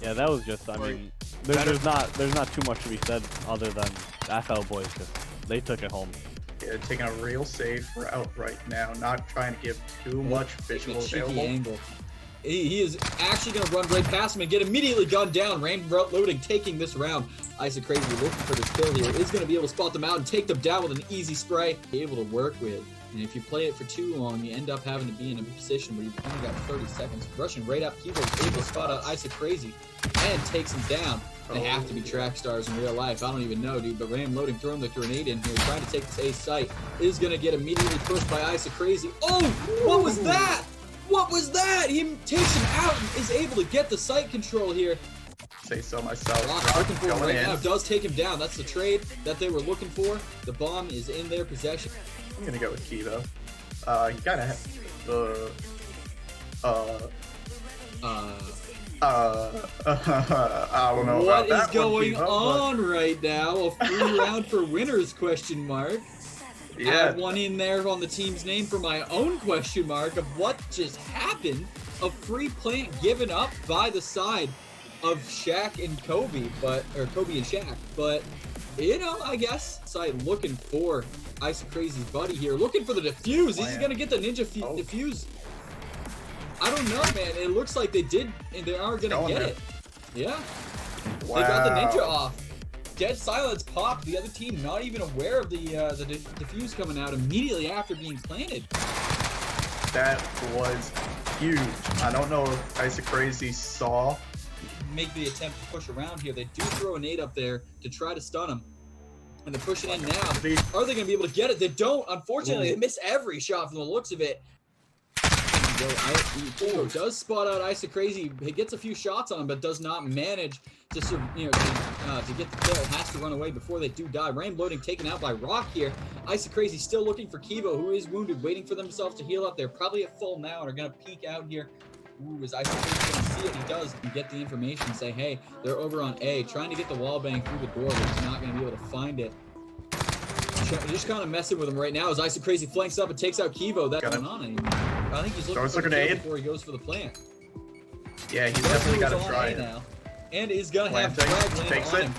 Yeah, that was just, I mean, there's not too much to be said other than FL Boys they took it home. Yeah, taking a real safe route right now, not trying to give too much visual available. He is actually going to run right past him and get immediately gunned down. Rain Loading taking this round. Isaac Crazy looking for this kill here. Is going to be able to spot them out and take them down with an easy spray. Be able to work with. And if you play it for too long, you end up having to be in a position where you've only got 30 seconds. Rushing right up, Kivo is able to spot out Isaac Crazy and takes him down. They have to be track stars in real life. I don't even know, dude. But Ram Loading throwing the grenade in here, trying to take this A site, is going to get immediately pushed by Isaac Crazy. Oh, what was that? What was that? He takes him out and is able to get the site control here. Say so myself. Rock looking for him going right in. now. Does take him down. That's the trade that they were looking for. The bomb is in their possession. I'm gonna go with Kivo. You kind of I don't know What about is that going one, Kivo, on right now? A free round for winners, question mark. but yeah, Add one in there on the team's name for my own question mark of what just happened. A free plant given up by the side of Shaq and Kobe, or Kobe and Shaq. But, you know, I guess side looking for Isaac Crazy's buddy here, looking for the defuse. He's gonna get the ninja defuse. I don't know, man. It looks like they did, and they are gonna get it. Yeah. They got the ninja off. Dead silence popped. The other team not even aware of the defuse coming out immediately after being planted. that was huge. I don't know if Isaac Crazy saw. Make the attempt to push around here. They do throw a nade up there to try to stun him. And they're pushing in now. Are they going to be able to get it? They don't. Unfortunately, they miss every shot from the looks of it. Does spot out Isaac Crazy. He gets a few shots on him, but does not manage to, to get the kill. Has to run away before they do die. Rain Loading taken out by Rock here. Isaac Crazy still looking for Kivo, who is wounded, waiting for themselves to heal up. They're probably at full now and are going to peek out here. Ooh, is Isaac Crazy going to see it? He does. And get the information, say, hey, they're over on A, trying to get the wall bang through the door, but he's not going to be able to find it. Just kind of messing with him right now as Isaac Crazy flanks up and takes out Kivo. That's going on anymore. I think he's looking for the kill before he goes for the plant. Yeah, he's definitely got to try it. Now. And is going to have frag land on him.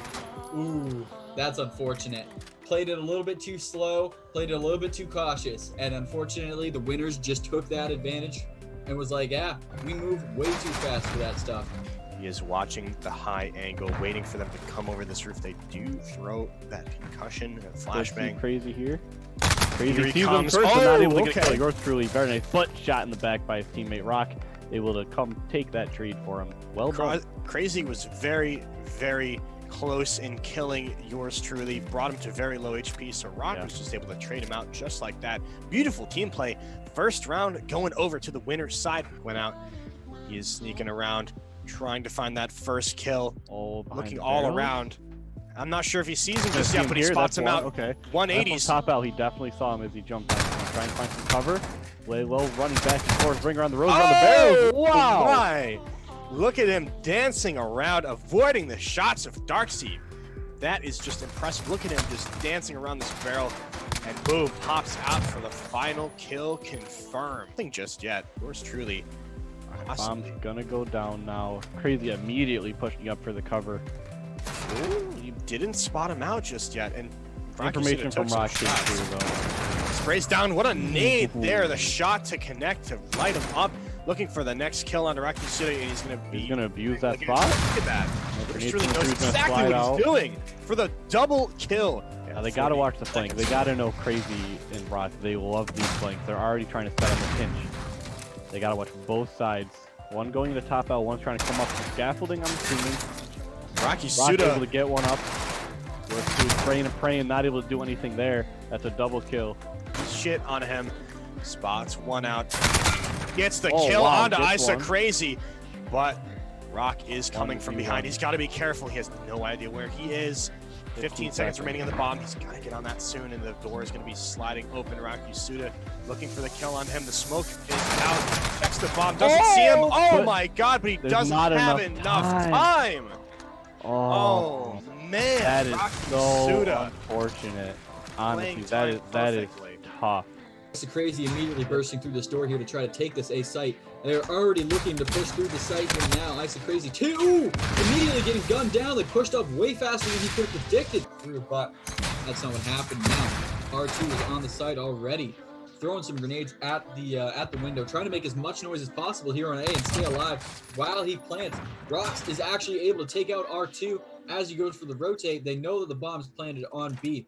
Ooh, that's unfortunate. Played it a little bit too slow, played it a little bit too cautious, and unfortunately the winners just took that advantage and was like, yeah, we move way too fast for that stuff. He is watching the high angle, waiting for them to come over this roof. They do throw that concussion and flashbang. Crazy here. Crazy Here he sees him comes. first, but not able to Okay. get a kill. Yours truly, very nice foot shot in the back by his teammate Rock. Able to come take that trade for him. Well done. Crazy was very, very close in killing yours truly. Brought him to very low HP, so Rock was just able to trade him out just like that. Beautiful team play. First round going over to the winner's side. Went out. He is sneaking around, trying to find that first kill. Looking all around. I'm not sure if he sees him just yet, but he spots him out. Okay. 180s. Top out, he definitely saw him as he jumped down. Trying to find some cover. Lay low, running back and forth, bring around the road, around the barrel. Wow! My. Look at him dancing around, avoiding the shots of Darkseid. That is just impressive. Look at him just dancing around this barrel, and boom, pops out for the final kill confirmed. Nothing just yet. Yours truly. Bomb's gonna go down now. Crazy immediately pushing up for the cover. Ooh, you didn't spot him out just yet, and Information from Rock too, though. Sprays down. What a nade there. The shot to connect to light him up. Looking for the next kill on Rocky City, and he's gonna abuse that spot. Look at that. Yours truly knows exactly what he's doing for the double kill. Yeah, they gotta watch the flank. They gotta know Crazy and Rock. They love these flanks. They're already trying to set up a pinch. They gotta watch both sides. One going to top L, one's trying to come up to scaffolding, I'm assuming. Rocky Rock able to get one up. We're praying and praying, not able to do anything there. That's a double kill. Shit on him. Spots one out. Gets the kill onto Isaac Crazy, but Rock is coming from behind. He's got to be careful. He has no idea where he is. 15 seconds remaining on the bomb. He's got to get on that soon, and the door is going to be sliding open. Rocky Suda looking for the kill on him. The smoke is out. Checks the bomb. Doesn't see him. Oh my god, but he doesn't have enough time. Oh man. That is Rocky so Suda unfortunate. Honestly, that is tough. Isaac Crazy immediately bursting through this door here to try to take this A site. They're already looking to push through the site here now. Isaac Crazy immediately getting gunned down. They pushed up way faster than he could have predicted through, but that's not what happened now. R2 is on the site already. throwing some grenades at the window, trying to make as much noise as possible here on A and stay alive while he plants. Rox is actually able to take out R2 as he goes for the rotate. They know that the bomb's planted on B,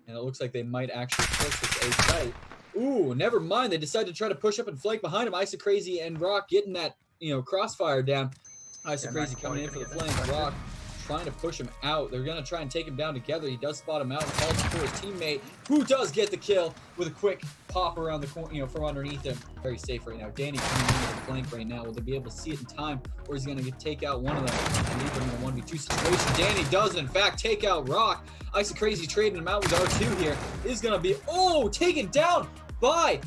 and it looks like they might actually push this A site. Ooh, never mind. They decide to try to push up and flank behind him. Isa Crazy and Rock getting that, crossfire down. Isa Crazy coming in for the flank. Rock trying to push him out. They're going to try and take him down together. He does spot him out and calls for his teammate, who does get the kill with a quick pop around the corner, from underneath him. Very safe right now. Danny coming in with the flank right now. Will they be able to see it in time, or is he going to take out one of them and leave them in a 1v2 situation? Danny does, in fact, take out Rock. Isa Crazy trading him out with R2 here. Is going to be, taken down by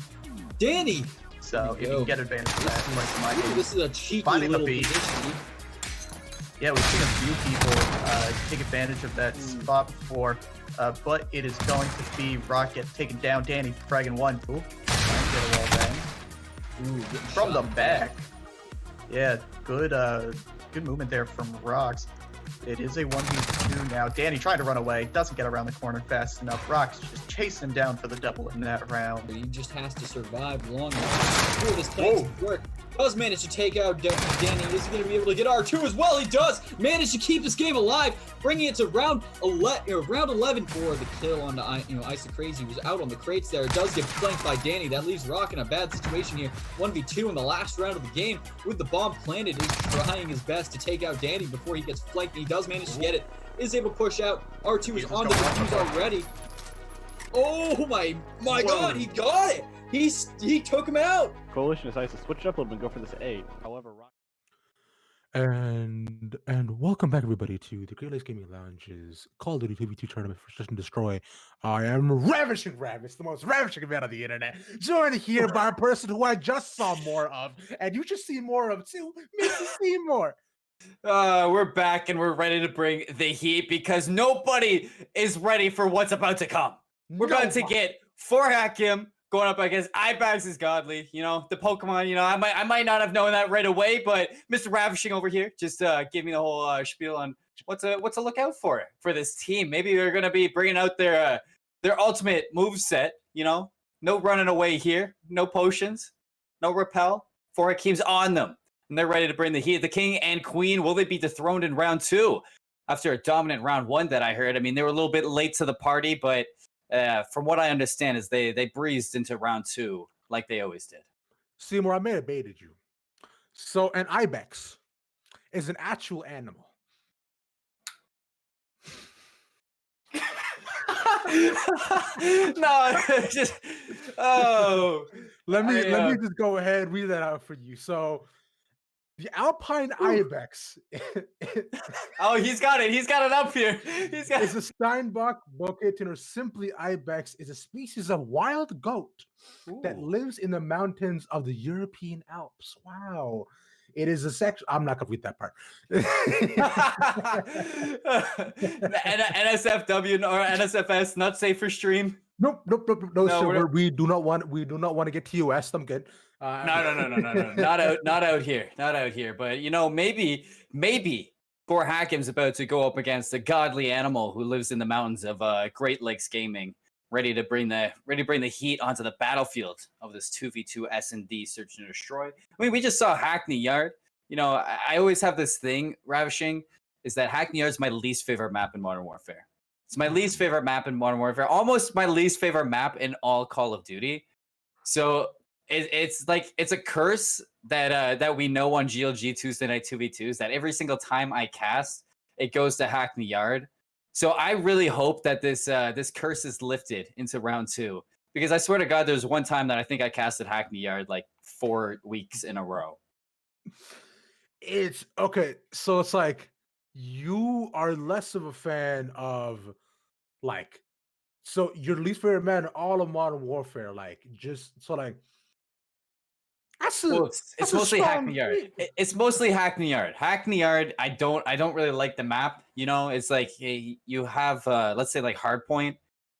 Danny. So if you can get advantage of that, This is a cheeky finding the little beat. position. Yeah, we've seen a few people take advantage of that spot before, but it is going to be Rock get taken down. Danny fragging one. Ooh, trying to get a wall bang. Ooh, from the back. Yeah, good movement there from Rox. It is a 1v2 now. Danny trying to run away, doesn't get around the corner fast enough. Rox just chasing him down for the double in that round. He just has to survive long enough for this plan to work. Does manage to take out Danny. Is he going to be able to get R2 as well? He does manage to keep this game alive, bringing it to round 11 for the kill on Isa Crazy, who's out on the crates there. It does get flanked by Danny. That leaves Rock in a bad situation here. 1v2 in the last round of the game with the bomb planted. Is trying his best to take out Danny before he gets flanked. He does manage to get it. Is able to push out. R2 is on the defuse already. Oh my God, he got it. He took him out. Coalition decides to switch it up a little bit and go for this A. However, Rock. And welcome back, everybody, to the Great Lakes Gaming Lounge's Call of Duty 2v2 tournament for Search and Destroy. I am Ravishing Ravis, the most ravishing man on the internet, joined here by a person who I just saw more of, and you should see more of too, Mr. Seymour. We're back and we're ready to bring the heat because nobody is ready for what's about to come. We're about to get for Hakim going up against Ibex is Godly. The Pokemon, I might not have known that right away, but Mr. Ravishing over here just gave me the whole spiel on what's to look out for this team. Maybe they're gonna be bringing out their ultimate move set. No running away here, no potions, no repel. For Hakim's on them, and they're ready to bring the heat. The king and queen, will they be dethroned in round 2 after a dominant round 1 that I heard? I mean, they were a little bit late to the party, but from what I understand is they breezed into round 2 like they always did. Seymour, I may have baited you. So an ibex is an actual animal. No, just let me just go ahead and read that out for you. So the Alpine ibex. He's got it. He's got it up here. It's a Steinbach Boketin, or simply ibex, is a species of wild goat that lives in the mountains of the European Alps. Wow. It is a sex. I'm not gonna read that part. NSFW or NSFS not safe for stream. Nope. No, sir. We do not want to get TOS. I'm good. No. Not out here. But maybe Gore Hakim's about to go up against a godly animal who lives in the mountains of Great Lakes Gaming, ready to bring the heat onto the battlefield of this 2v2 S&D Search and Destroy. I mean, we just saw Hackney Yard. I always have this thing, Ravishing, is that Hackney Yard is my least favorite map in Modern Warfare. It's my least favorite map in Modern Warfare, almost my least favorite map in all Call of Duty. So it's a curse that we know on GLG Tuesday Night 2v2s that every single time I cast, it goes to Hackney Yard. So I really hope that this curse is lifted into round 2, because I swear to God, there's one time that I think I casted Hackney Yard like 4 weeks in a row. It's okay. So it's like you are less of a fan of so your least favorite man in all of Modern Warfare, it's mostly Hackney Yard. It's mostly Hackney Yard. Hackney Yard, I don't really like the map. It's like you have let's say like Hardpoint.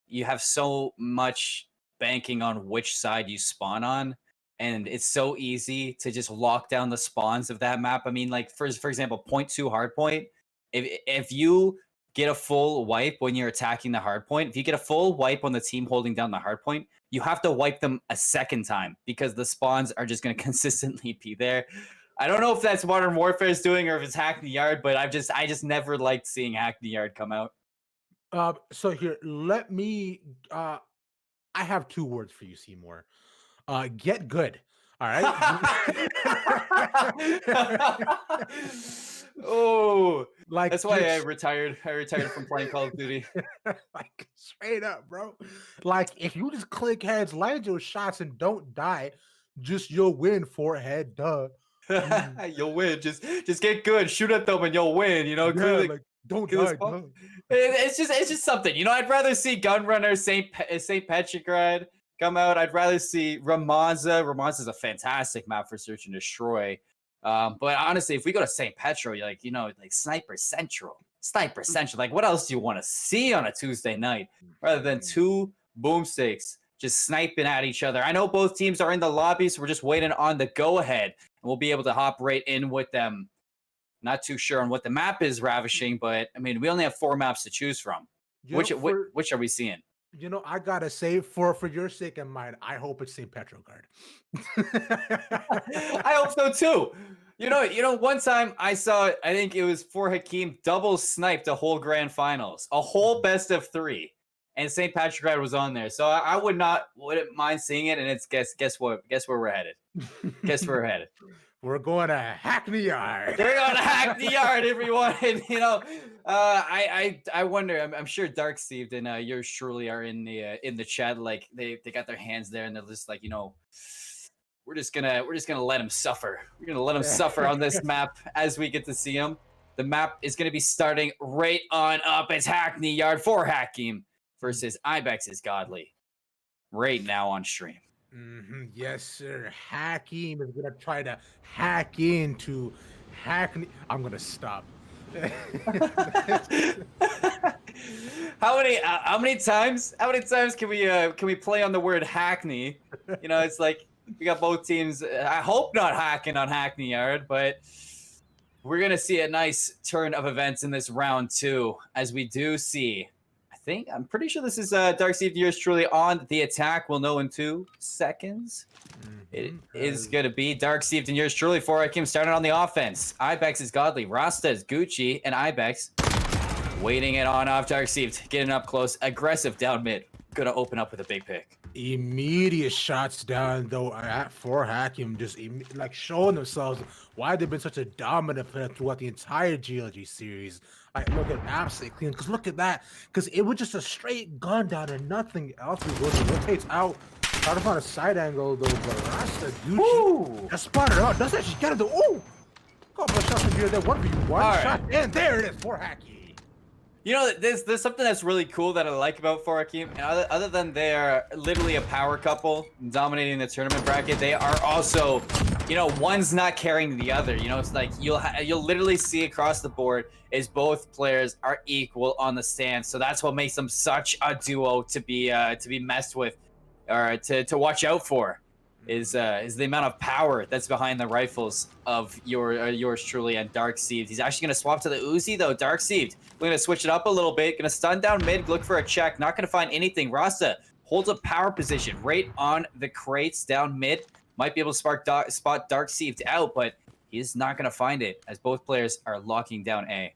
You have so much banking on which side you spawn on, and it's so easy to just lock down the spawns of that map. I mean, like for example, Point 2 Hardpoint. If you get a full wipe when you're attacking the hard point. If you get a full wipe on the team holding down the hard point, you have to wipe them a second time because the spawns are just going to consistently be there. I don't know if that's Modern Warfare is doing or if it's Hackney Yard, but I just never liked seeing Hackney Yard come out. So here, let me. I have 2 words for you, Seymour. Get good. All right. Oh, like that's why I retired. I retired from playing Call of Duty. Like straight up, bro. Like if you just click heads, land your shots, and don't die, just you'll win forehead. Duh. You'll win. Just get good. Shoot at them and you'll win. You know, Yeah, like, don't die. Duh. It's just something. You know, I'd rather see Gunrunner, Saint Petrograd come out. I'd rather see Ramaza. Ramaza is a fantastic map for search and destroy. But honestly, if we go to St. Petro, you're like, you know, like Sniper Central. Like, what else do you want to see on a Tuesday night rather than 2 boomsticks just sniping at each other? I know both teams are in the lobby, so we're just waiting on the go-ahead, and we'll be able to hop right in with them. Not too sure on what the map is, Ravishing, but I mean, we only have 4 maps to choose from. Which are we seeing? You know, I gotta say, for your sake and mine, I hope it's St. Petrograd. I hope so too. You know, one time I saw, I think it was for Hakeem, double sniped a whole grand finals, a whole best of 3, and St. Petrograd was on there. So I wouldn't mind seeing it. And it's guess what? Guess where we're headed? Guess where we're headed? We're going to Hackney Yard. We're going to Hackney Yard, everyone. And, you know, I wonder. I'm sure Dark Steve and yours truly are in the chat. Like they got their hands there, and they're just like, you know, we're just gonna let him suffer. We're gonna let him suffer on this map as we get to see him. The map is gonna be starting right on up. It's Hackney Yard for Hakeem versus Ibex is Godly right now on stream. Yes, sir. Hakeem is gonna try to hack into Hackney. I'm gonna stop. How many times can we play on the word Hackney? You know, it's like we got both teams. I hope not hacking on Hackney Yard, but we're gonna see a nice turn of events in this round 2, as we do see. I'm pretty sure this is Dark Steve, yours truly on the attack. We'll know in 2 seconds. It is going to be Dark Steve and yours truly for Hakeem starting on the offense. Ibex is Godly, Rasta is Gucci, and Ibex waiting it on off. Dark Steve getting up close, aggressive down mid. Going to open up with a big pick. Immediate shots down though for Hakeem, just like showing themselves why they've been such a dominant player throughout the entire GLG series. I look at absolutely clean because look at that, because it was just a straight gun down and nothing else. It rotates out, try to find a side angle though, but Rasta Gucci just spotted out. Doesn't actually get it though. Oh, couple of shots from here. There 1v1 shot, and there it is for Hakeem. You know, there's something that's really cool that I like about Hakeem. And other than they're literally a power couple dominating the tournament bracket, they are also, you know, one's not carrying the other. You know, it's like you'll literally see across the board is both players are equal on the stand. So that's what makes them such a duo to be messed with, or to watch out for. Is the amount of power that's behind the rifles of yours truly and Dark Steve. He's actually going to swap to the Uzi though. Dark Steve, we're going to switch it up a little bit. Going to stun down mid, look for a check. Not going to find anything. Rasta holds a power position right on the crates down mid. Might be able to spot Dark Steve out, but he's not going to find it as both players are locking down A.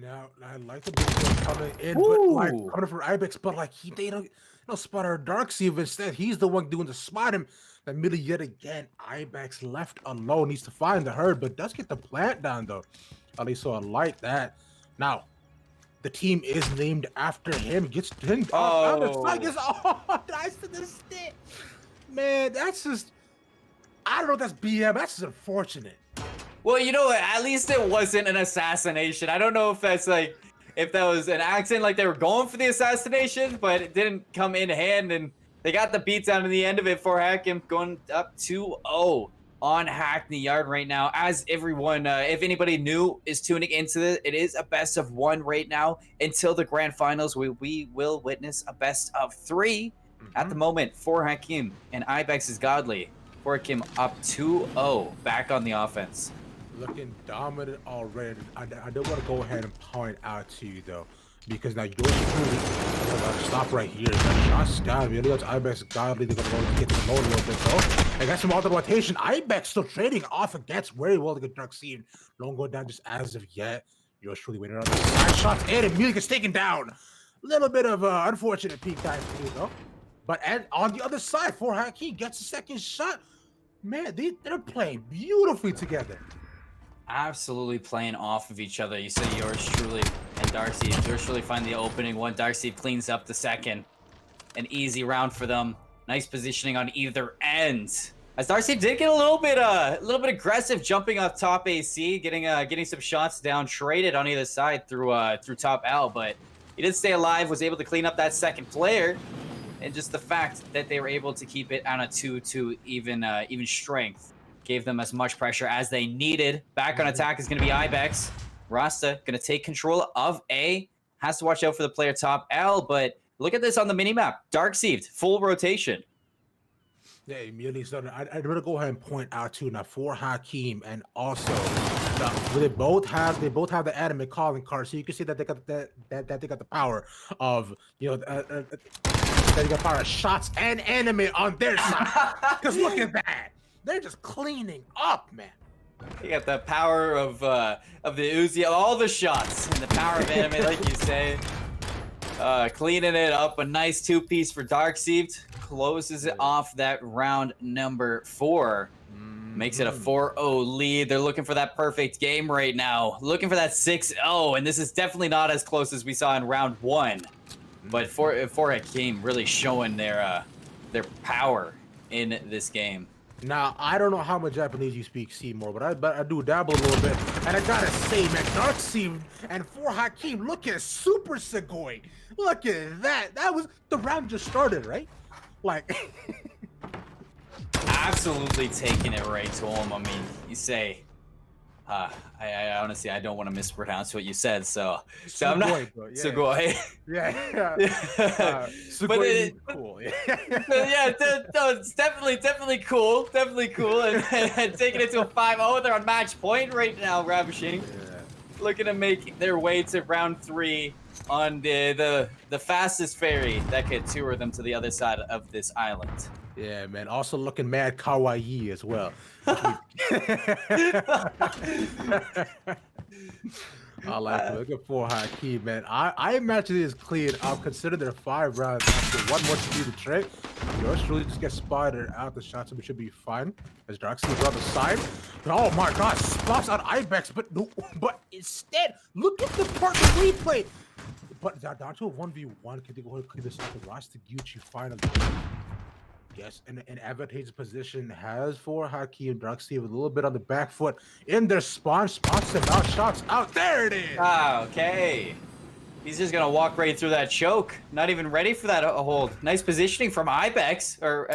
No, I like the big one coming in, but like coming for Ibex, but like they don't spot our Dark Steve. Instead, he's the one doing the spot him. That middle yet again, Ibex left alone, needs to find the herd, but does get the plant down though. At least so I like that. Now, the team is named after him. Gets pinned off. Nice to the stick. Man, that's just, I don't know if that's BM. That's just unfortunate. Well, you know what? At least it wasn't an assassination. I don't know if that's like, if that was an accident, like they were going for the assassination, but it didn't come in hand, and they got the beatdown in the end of it for Hakeem, going up 2-0 on Hackney Yard right now. As everyone, if anybody new is tuning into this, it is a best of 1 right now until the grand finals. We will witness a best of 3 at the moment for Hakeem, and Ibex is Godly. For Hakeem up 2-0 back on the offense. looking dominant already. I do want to go ahead and point out to you though, because now yours truly stop right here. That shot's down. Really, it's Ibex godly. They're gonna go get the load a little bit though. And that's some auto rotation. Ibex still trading off against very well to get Dark Seed. Don't go down just as of yet. Yours truly waiting on the side shots and immediately gets taken down. A little bit of unfortunate peak time for you though. But on the other side, For Hakeem gets a second shot. Man, they're playing beautifully together. Absolutely playing off of each other. You say yours truly and Darcy. Yours truly find the opening one. Darcy cleans up the second. An easy round for them. Nice positioning on either end. As Darcy did get a little bit aggressive, jumping up top AC, getting some shots down, traded on either side through top L, but he did stay alive, was able to clean up that second player. And just the fact that they were able to keep it on a 2-2 even strength gave them as much pressure as they needed. Back on attack is going to be Ibex. Rasta going to take control of A. Has to watch out for the player top L, but look at this on the minimap. Dark Sieved, full rotation. Yeah, immediately started. I'd rather go ahead and point out too now For Hakeem and also they both have the anime calling card, so you can see that they got they got the power of they got power of shots and anime on their side. Because look at that, they're just cleaning up, man. You got the power of the Uzi, all the shots, and the power of anime, like you say. Cleaning it up, a nice two-piece for Dark Sieved. Closes it off that round number 4. Makes it a 4-0 lead. They're looking for that perfect game right now. Looking for that 6-0, and this is definitely not as close as we saw in round 1. But For Hakeem really showing their power in this game. Now, I don't know how much Japanese you speak, Seymour, but I do dabble a little bit. And I gotta say, man, Dark Sieved and For Hakeem looking super Segoy. Look at that. That was, the round just started, right? Like... Absolutely taking it right to him. I mean, you say... I honestly, I don't want to mispronounce what you said, so I'm not... Sugoi. Yeah. Sugoi cool. Yeah, no, it's definitely cool. Definitely cool. And taking it to a 5-0. They're on match point right now, Ravishing. Yeah. Looking to make their way to round 3 on the fastest ferry that could tour them to the other side of this island. Yeah, man. Also looking mad kawaii as well. I like looking For Hakeem, man. I imagine it's clean. I'll consider their 5 rounds after one more to do the trick. Yours really just get spotted out. The shots should be fine. As Dark Sieved on the side. Oh my god, spots on Ibex, but instead, look at the partner replay. But down to a 1v1, can they go ahead and clear this up? The Rasta Gucci finally. Yes, and an advantageous position has For Hakeem. Dark Sieved a little bit on the back foot in their spawn. Spots them out, shots out. There it is. Okay. He's just gonna walk right through that choke. Not even ready for that hold. Nice positioning from Ibex or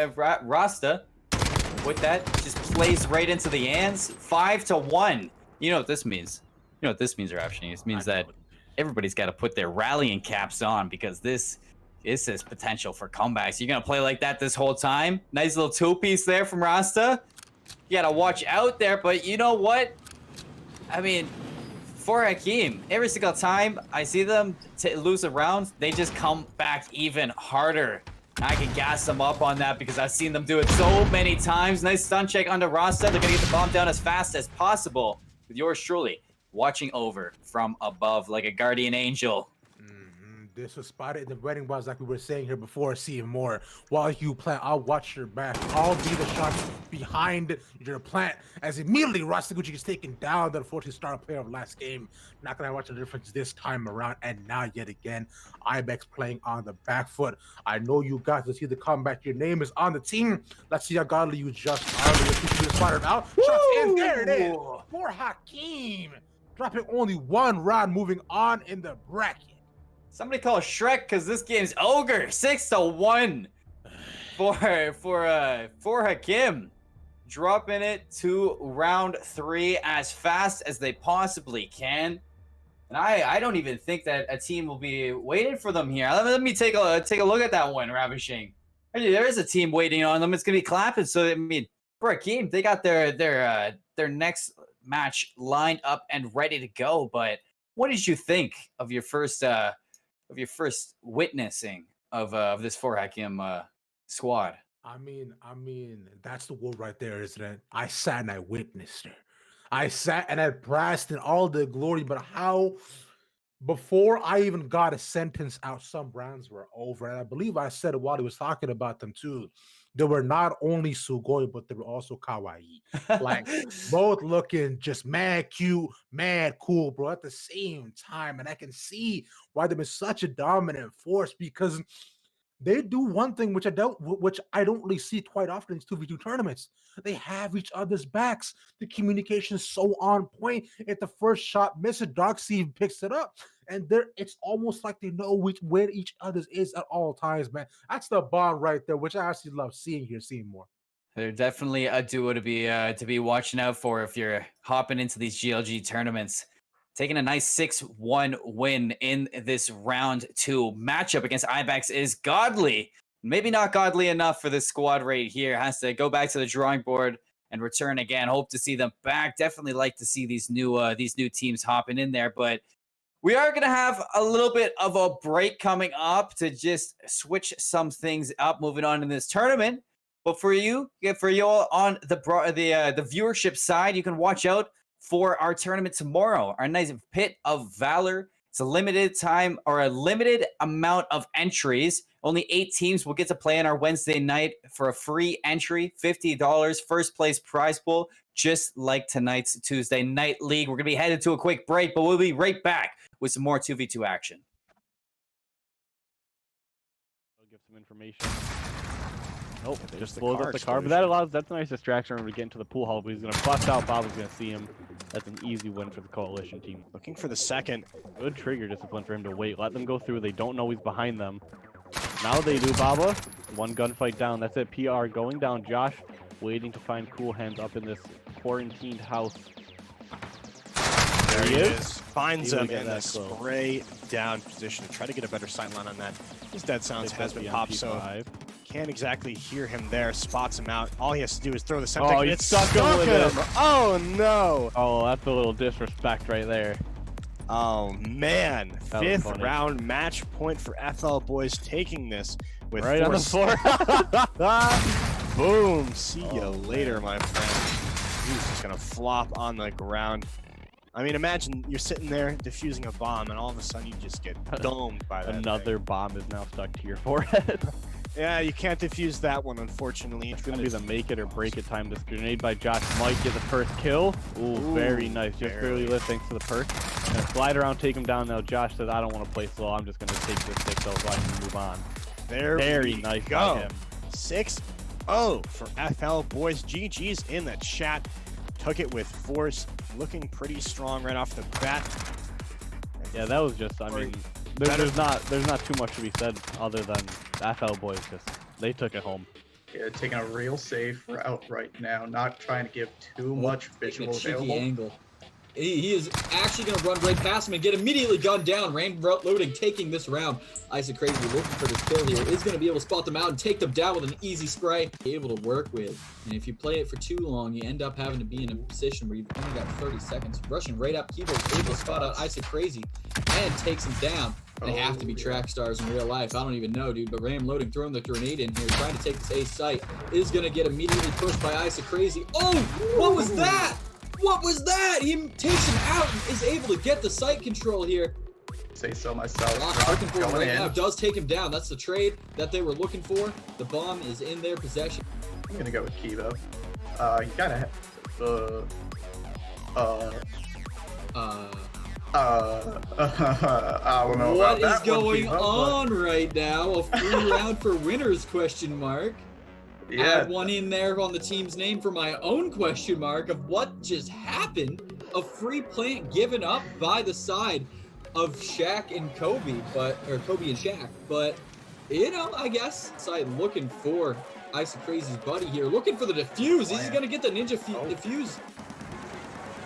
Rasta. With that, just plays right into the hands. 5-1. You know what this means? You know what this means, Raption? It means that everybody's got to put their rallying caps on because this is potential for comebacks. You're gonna play like that this whole time. Nice little 2-piece there from Rasta. You gotta watch out there, but you know what? I mean, For Hakeem, every single time I see them lose a round, they just come back even harder. I can gas them up on that because I've seen them do it so many times. Nice stun check onto Rasta. They're gonna get the bomb down as fast as possible. With yours truly watching over from above like a guardian angel. This was spotted in the wedding bars like we were saying here before. See more while you plant. I'll watch your back. I'll be the shots behind your plant as immediately Rastaguchi gets taken down. The unfortunate star player of last game. Not gonna watch the difference this time around. And now yet again, Ibex playing on the back foot. I know you guys will see the comeback. Your name is on the team. Let's see how godly you just are. You spotted out. Shots in. There it is. For Hakeem dropping only 1 round. Moving on in the bracket. Somebody call Shrek because this game's ogre. 6-1 for Hakim. Dropping it to round 3 as fast as they possibly can. And I don't even think that a team will be waiting for them here. Let me take a look at that one, Ravishing. There is a team waiting on them. It's gonna be clapping. So I mean, for Hakim, they got their next match lined up and ready to go. But what did you think of your first witnessing of this 4Hakim squad? I mean, that's the word right there, isn't it? I sat and I witnessed her. I sat and I basked in all the glory, but how before I even got a sentence out, some rounds were over. And I believe I said it while he was talking about them too. They were not only Sugoi, but they were also kawaii. Like both looking just mad cute, mad cool, bro, at the same time. And I can see why they've been such a dominant force, because they do one thing which I don't really see quite often in 2v2 tournaments. They have each other's backs. The communication is so on point. If the first shot misses, Darkseid picks it up, and it's almost like they know where each other's is at all times, man. That's the bond right there, which I actually love seeing more. They're definitely a duo to be watching out for if you're hopping into these GLG tournaments. Taking a nice 6-1 win in this round 2 matchup against Ibex is godly. Maybe not godly enough for this squad right here. Has to go back to the drawing board and return again. Hope to see them back. Definitely like to see these new teams hopping in there. But we are going to have a little bit of a break coming up to just switch some things up moving on in this tournament. But for you all on the viewership side, you can watch out for our tournament tomorrow, our nice Pit of Valor. It's a limited time or a limited amount of entries. Only 8 teams will get to play on our Wednesday night for a free entry, $50, first place prize pool, just like tonight's Tuesday Night League. We're going to be headed to a quick break, but we'll be right back with some more 2v2 action. I'll give some information. Nope, just blows up the car, but that's a nice distraction to get into the pool hall. But he's going to bust out. Baba's going to see him. That's an easy win for the coalition team. Looking for the second. Good trigger discipline for him to wait. Let them go through. They don't know he's behind them. Now they do, Baba. One gunfight down. That's it. PR going down. Josh waiting to find Cool Hands up in this quarantined house. There he is. Finds him in the spray down position. Try to get a better sightline on that. His dead silence has been popped, so can't exactly hear him there. Spots him out. All he has to do is throw the Semtex. Oh, it's stuck him with him. Oh, no. Oh, that's a little disrespect right there. Oh, man. 5th round match point for FL Boys, taking this with right on the floor. Boom. See you later, my friend. He's just going to flop on the ground. I mean, imagine you're sitting there defusing a bomb, and all of a sudden you just get domed by that. Another bomb is now stuck to your forehead. Yeah, you can't defuse that one, unfortunately. It's going to be the make it or break it time. This grenade by Josh might get the first kill. Ooh, very nice. Just barely lit thanks to the perk. Gonna slide around, take him down. Now Josh says, I don't want to play slow. I'm just going to take this 6-0 so I can move on. Very nice by him. 6-0 for FL Boys. GG's in the chat. Took it with force. Looking pretty strong right off the bat. Yeah, that was just, I mean, there's not too much to be said other than FL Boys they took it home. Yeah, taking a real safe route right now, not trying to give too much visual available. Angle. He is actually going to run right past him and get immediately gunned down. Rand loading, taking this round. Isaac Crazy looking for this kill here. Is going to be able to spot them out and take them down with an easy spray. Able to work with. And if you play it for too long, you end up having to be in a position where you've only got 30 seconds. Rushing right up, Kibo is able to spot out Isaac Crazy and takes him down. They have to be track stars in real life. I don't even know, dude. But Ram loading, throwing the grenade in here, trying to take this A site. Is going to get immediately pushed by Isaac Crazy. Oh, what was that? What was that? He takes him out and is able to get the site control here. Say so myself. Rock looking for him right now. Does take him down. That's the trade that they were looking for. The bomb is in their possession. I'm going to go with Kibo. You got to have... I don't know what is going on right now? A free round for winners, question mark. Yeah. Add one in there on the team's name for my own question mark of what just happened. A free plant given up by the side of Shaq and Kobe, or Kobe and Shaq. But, you know, I guess side looking for Isaac Crazy's buddy here. Looking for the defuse. He's going to get the ninja defuse.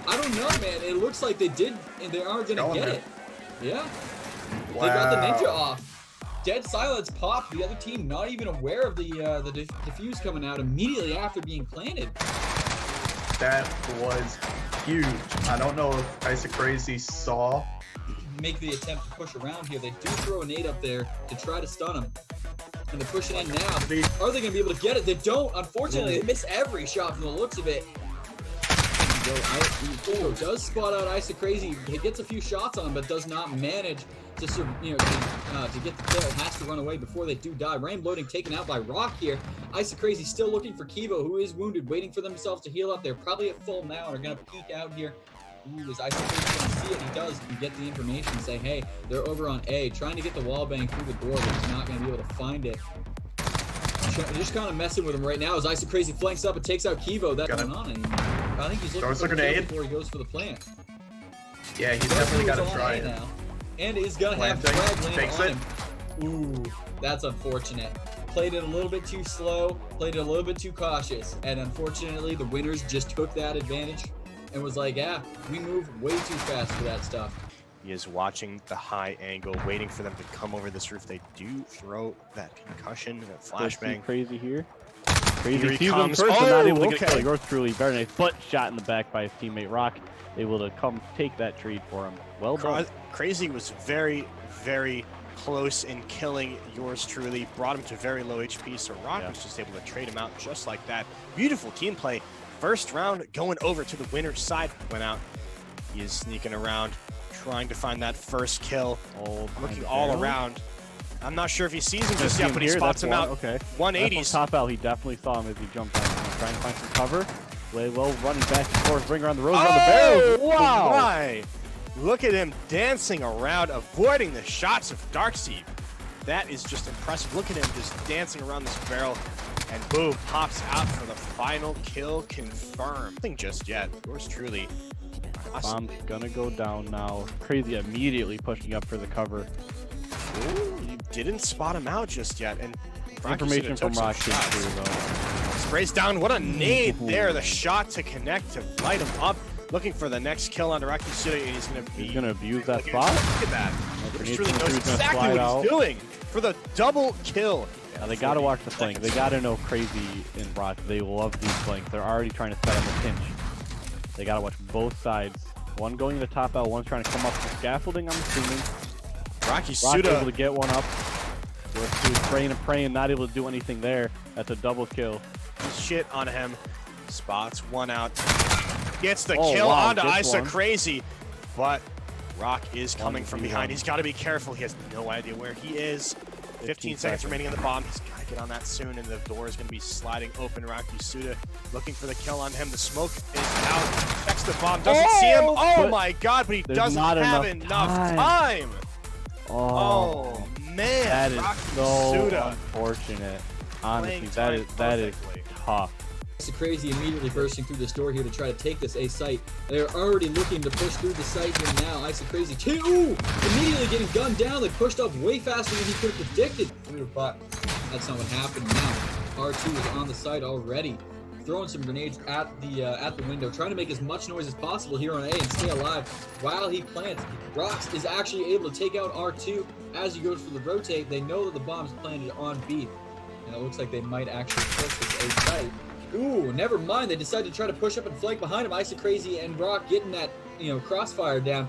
I don't know, man. It looks like they did, and they are going to get it. Yeah. Wow. They got the ninja off. Dead silence popped. The other team not even aware of the defuse coming out immediately after being planted. That was huge. I don't know if Ice Crazy saw. Make the attempt to push around here. They do throw a nade up there to try to stun him. And they're pushing in now. Are they going to be able to get it? They don't. Unfortunately, they miss every shot from the looks of it. Does spot out Ice Crazy. He gets a few shots on him, but does not manage to to get the kill. Has to run away before they do die. Ram loading taken out by Rock here. Ice Crazy still looking for Kivo, who is wounded, waiting for themselves to heal up. They're probably at full now and are going to peek out here. Ooh, is Ice Crazy going to see it? He does. He get the information and say, hey, they're over on A, trying to get the wall bang through the door, but he's not going to be able to find it. Just kind of messing with him right now as Ice Crazy flanks up and takes out Kivo. That's going on. And I think he's looking for the kill before he goes for the plant. Yeah, he's definitely got to try it now. And is going to have Frag land on him. Ooh, that's unfortunate. Played it a little bit too slow, played it a little bit too cautious, and unfortunately the winners just took that advantage and was like, yeah, we move way too fast for that stuff. He is watching the high angle, waiting for them to come over this roof. They do throw that concussion and a flashbang. Crazy here. Crazy Here he sees him comes. first, but not able to Okay. get kill. Yours truly, very nice butt shot in the back by his teammate Rock. Able to come take that trade for him. Well done. Crazy was very, very close in killing yours truly. Brought him to very low HP, so Rock was just able to trade him out just like that. Beautiful team play. First round going over to the winner's side. Went out. He is sneaking around, trying to find that first kill. Looking all around. I'm not sure if he sees him just yet, but he spots him out. Okay. 180s. Top out, he definitely saw him as he jumped out. Trying to find some cover. Way well running back and forth, bring around the road, around the barrel. Wow! My. Look at him dancing around, avoiding the shots of Darkseed. That is just impressive. Look at him just dancing around this barrel, and boom, pops out for the final kill confirmed. Nothing just yet. Yours truly. Bomb's gonna go down now. Crazy immediately pushing up for the cover. Ooh, you didn't spot him out just yet, and information from Rock too, though. Sprays down. What a nade there. The shot to connect to light him up. Looking for the next kill on Rocky City, and he's gonna abuse that spot. Look at that. Yours truly knows exactly what he's doing for the double kill. Now they gotta watch the flank. They gotta know Crazy and Rock. They love these flanks. They're already trying to set up a pinch. They gotta watch both sides. One going to top out, one's trying to come up the scaffolding, I'm assuming. Rock able to get one up. He was praying, not able to do anything there. That's a double kill. Shit on him. Spots one out. Gets the kill onto Isa Crazy. But Rock is coming from behind. He's got to be careful. He has no idea where he is. 15 seconds remaining on the bomb. He's got to get on that soon, and the door is going to be sliding open. Rocky Suda looking for the kill on him. The smoke is out. Checks the bomb. Doesn't see him. Oh my god, but he doesn't have enough time. Oh man. That is Rocky so Suda unfortunate. Honestly, that is tough. Ice Crazy immediately bursting through this door here to try to take this A site. They're already looking to push through the site here now. Ice Crazy immediately getting gunned down. They pushed up way faster than he could have predicted. But that's not what happened now. R2 is on the site already, throwing some grenades at the window, trying to make as much noise as possible here on A and stay alive while he plants. Rox is actually able to take out R2 as he goes for the rotate. They know that the bomb's planted on B, and it looks like they might actually push this A site. Ooh, never mind. They decide to try to push up and flank behind him. Ice Crazy and Rock getting that, crossfire down.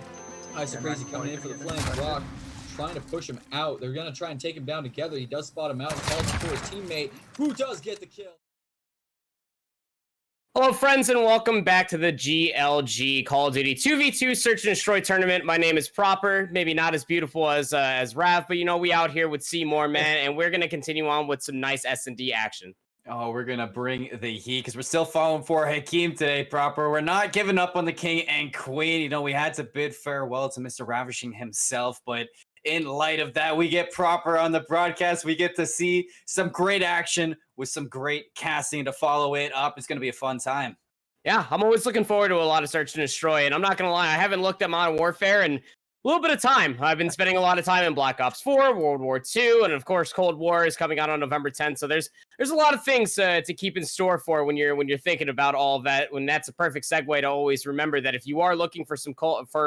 Ice Crazy coming in for the flank. Rock trying to push him out. They're going to try and take him down together. He does spot him out and calls for his teammate, who does get the kill. Hello, friends, and welcome back to the GLG Call of Duty 2v2 Search and Destroy tournament. My name is Proper. Maybe not as beautiful as Rav, but we out here with Seymour, man, and we're going to continue on with some nice S&D action. Oh, we're going to bring the heat because we're still falling for Hakeem today, Proper. We're not giving up on the king and queen. We had to bid farewell to Mr. Ravishing himself, but in light of that, we get Proper on the broadcast. We get to see some great action with some great casting to follow it up. It's going to be a fun time. Yeah, I'm always looking forward to a lot of Search and Destroy, and I'm not going to lie, I haven't looked at Modern Warfare in a little bit of time. I've been spending a lot of time in Black Ops 4, World War II, and of course Cold War is coming out on November 10th. So there's a lot of things to keep in store for when you're thinking about all of that. When that's a perfect segue to always remember that if you are looking for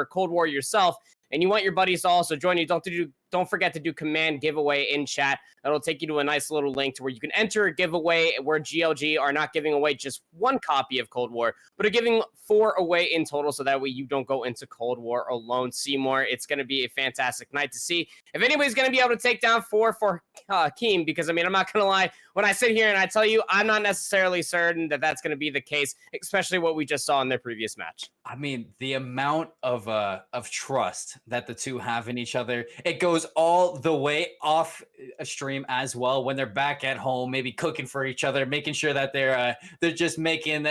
Cold War yourself and you want your buddies to also join you, don't don't forget to do command giveaway in chat. That'll take you to a nice little link to where you can enter a giveaway where GLG are not giving away just one copy of Cold War, but are giving 4 away in total, so that way you don't go into Cold War alone. Seymour, it's going to be a fantastic night to see if anybody's going to be able to take down 4 for Keem, because, I mean, I'm not going to lie. When I sit here and I tell you, I'm not necessarily certain that that's going to be the case, especially what we just saw in their previous match. I mean, the amount of trust that the two have in each other, it goes all the way off a stream as well when they're back at home, maybe cooking for each other, making sure that they're just making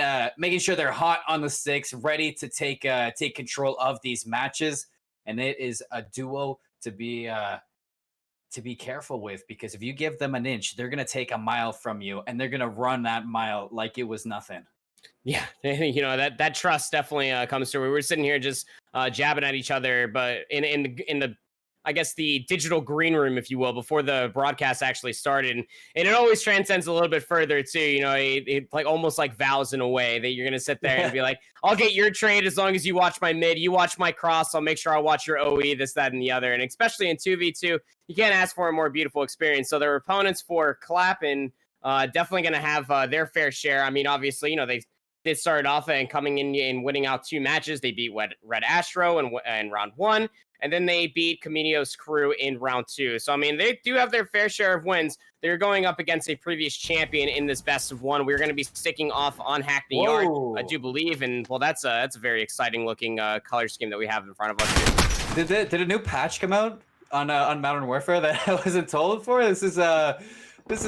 sure they're hot on the sticks, ready to take control of these matches. And it is a duo to be careful with, because if you give them an inch, they're gonna take a mile from you, and they're gonna run that mile like it was nothing. Yeah, you know, that trust definitely comes through. We were sitting here just jabbing at each other, but in the I guess the digital green room, if you will, before the broadcast actually started, and it always transcends a little bit further too. You know, it like almost like vows in a way that you're gonna sit there and be like, "I'll get your trade as long as you watch my mid, you watch my cross. I'll make sure I'll watch your OE, this, that, and the other." And especially in 2v2, you can't ask for a more beautiful experience. So their opponents for Clap and definitely gonna have their fair share. I mean, obviously, you know, they started off and coming in and winning out 2 matches. They beat Red Astro in round 1, and then they beat Caminio's crew in round 2. So, I mean, they do have their fair share of wins. They're going up against a previous champion in this best of 1. We're going to be sticking off on Hackney Yard, I do believe. And, well, that's a very exciting looking color scheme that we have in front of us here. Did a new patch come out on Modern Warfare that I wasn't told for? This is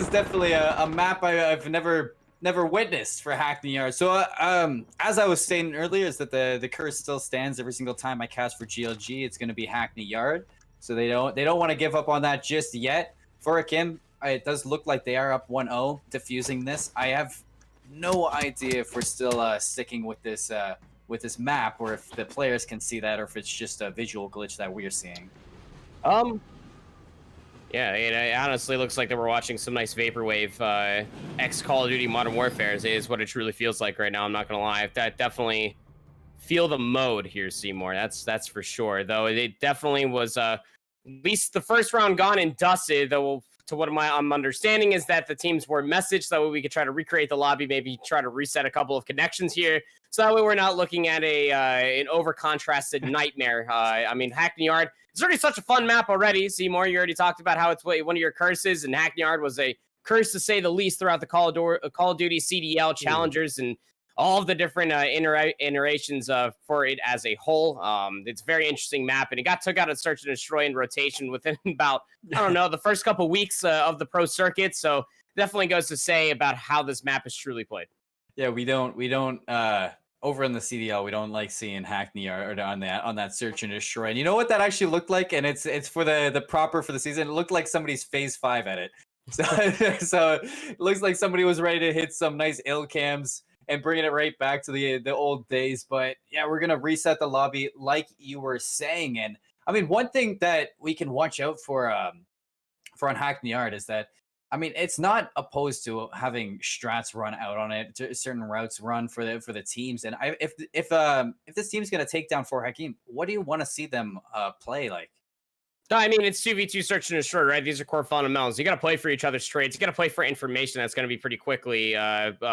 definitely a map I've never witnessed for Hackney Yard. So as I was saying earlier, is that the curse still stands every single time I cast for GLG. It's going to be Hackney Yard. So they don't want to give up on that just yet. For Akim, it does look like they are up 1-0, diffusing this. I have no idea if we're still sticking with this map, or if the players can see that, or if it's just a visual glitch that we're seeing. Yeah, it honestly looks like that we're watching some nice vaporwave X Call of Duty Modern Warfare is what it truly feels like right now. I'm not gonna lie, I definitely feel the mode here, Seymour. That's for sure. Though it definitely was at least the first round gone and dusted. Though, to what I'm understanding is that the teams were messaged so that way we could try to recreate the lobby, maybe try to reset a couple of connections here, so that way we're not looking at an over contrasted nightmare. I mean, Hackney Yard. It's already such a fun map already. Seymour, you already talked about how it's one of your curses, and Hackney Yard was a curse to say the least throughout the Call of Duty CDL challengers and all of the different iterations for it as a whole. It's a very interesting map, and it got took out of Search and Destroy in rotation within about, I don't know, the first couple weeks of the pro circuit. So definitely goes to say about how this map is truly played. Yeah, we don't over in the CDL, we don't like seeing Hackney or on that Search and Destroy. And you know what that actually looked like? And it's for the proper for the season. It looked like somebody's phase 5 edit. So it looks like somebody was ready to hit some nice ill cams and bringing it right back to the old days. But yeah, we're gonna reset the lobby like you were saying. And I mean, one thing that we can watch out for on Hackney Yard is that, I mean, it's not opposed to having strats run out on it, certain routes run for the teams. And if this team's gonna take down for Hakeem, what do you want to see them play like? No, I mean, it's 2v2 Search and Destroy, right? These are core fundamentals. You got to play for each other's trades. You got to play for information that's going to be pretty quickly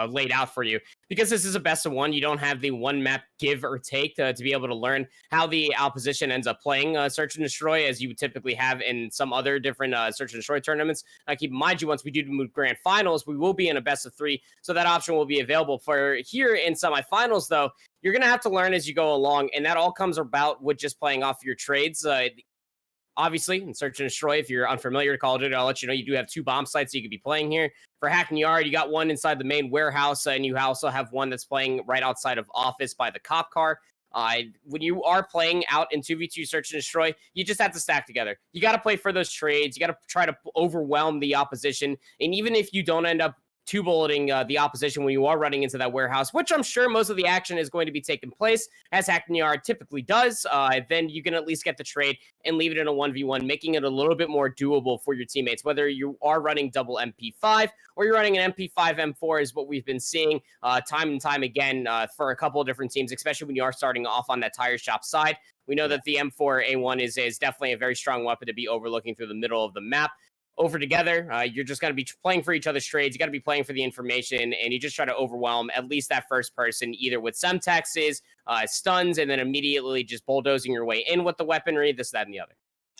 laid out for you. Because this is a best of 1, you don't have the one map give or take to be able to learn how the opposition ends up playing Search and Destroy, as you would typically have in some other different Search and Destroy tournaments. Keep in mind, once we do move grand finals, we will be in a best of 3, so that option will be available. For here in semifinals, though, you're going to have to learn as you go along, and that all comes about with just playing off your trades. Obviously, in Search and Destroy, if you're unfamiliar to Call of Duty, I'll let you know you do have 2 bomb sites you could be playing here. For Hackney Yard, you got one inside the main warehouse, and you also have one that's playing right outside of office by the cop car. When you are playing out in 2v2 Search and Destroy, you just have to stack together. You got to play for those trades. You got to try to overwhelm the opposition. And even if you don't end up two bulleting the opposition when you are running into that warehouse, which I'm sure most of the action is going to be taking place, as Hackney Yard typically does, then you can at least get the trade and leave it in a 1v1, making it a little bit more doable for your teammates. Whether you are running double MP5 or you're running an MP5 M4 is what we've been seeing time and time again for a couple of different teams, especially when you are starting off on that tire shop side. We know that the M4A1 is definitely a very strong weapon to be overlooking through the middle of the map. Over together, you're just going to be playing for each other's trades. You got to be playing for the information, and you just try to overwhelm at least that first person, either with semtexes, stuns, and then immediately just bulldozing your way in with the weaponry, this, that, and the other.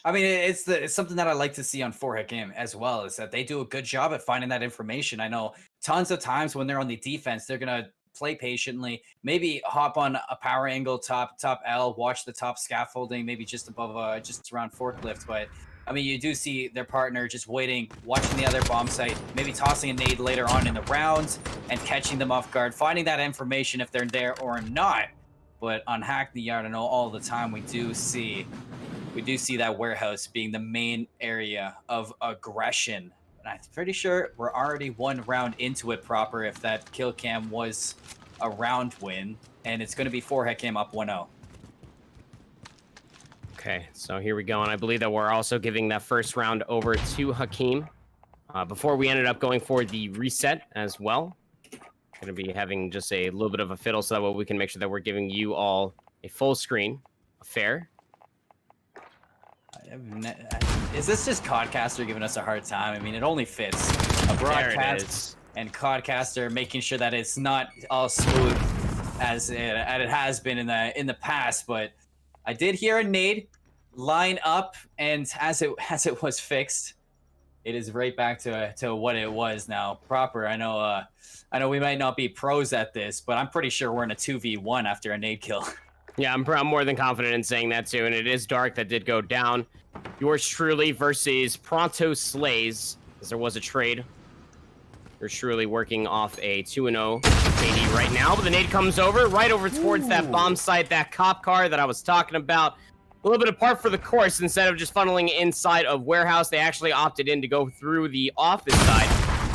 I mean, it's something that I like to see on 4Hit Game as well, is that they do a good job at finding that information. I know tons of times when they're on the defense, they're going to play patiently, maybe hop on a power angle, top L, watch the top scaffolding, maybe just above, just around forklift, but I mean, you do see their partner just waiting, watching the other bomb site, maybe tossing a nade later on in the rounds and catching them off guard, finding that information if they're there or not. But on Hackney Yard, I know all the time we do see that warehouse being the main area of aggression. And I'm pretty sure we're already one round into it proper if that kill cam was a round win. And it's going to be 4Hit Game up 1-0. Okay, so here we go, and I believe that we're also giving that first round over to Hakeem. Before we ended up going for the reset as well. Going to be having just a little bit of a fiddle so that way we can make sure that we're giving you all a full screen. Fair. Is this just Codcaster giving us a hard time? I mean, it only fits. A broadcast and Codcaster making sure that it's not all smooth as it has been in the past, but I did hear a nade line up, and as it was fixed, it is right back to what it was now proper. I know we might not be pros at this, but I'm pretty sure we're in a 2v1 after a nade kill. Yeah, I'm more than confident in saying that too, and it is Dark that did go down. Yours truly versus Pronto Slays, as there was a trade. Yours truly working off a 2-0 KD right now, but the nade comes right over towards that bomb site, that cop car that I was talking about. A little bit apart for the course, instead of just funneling inside of warehouse, they actually opted in to go through the office side.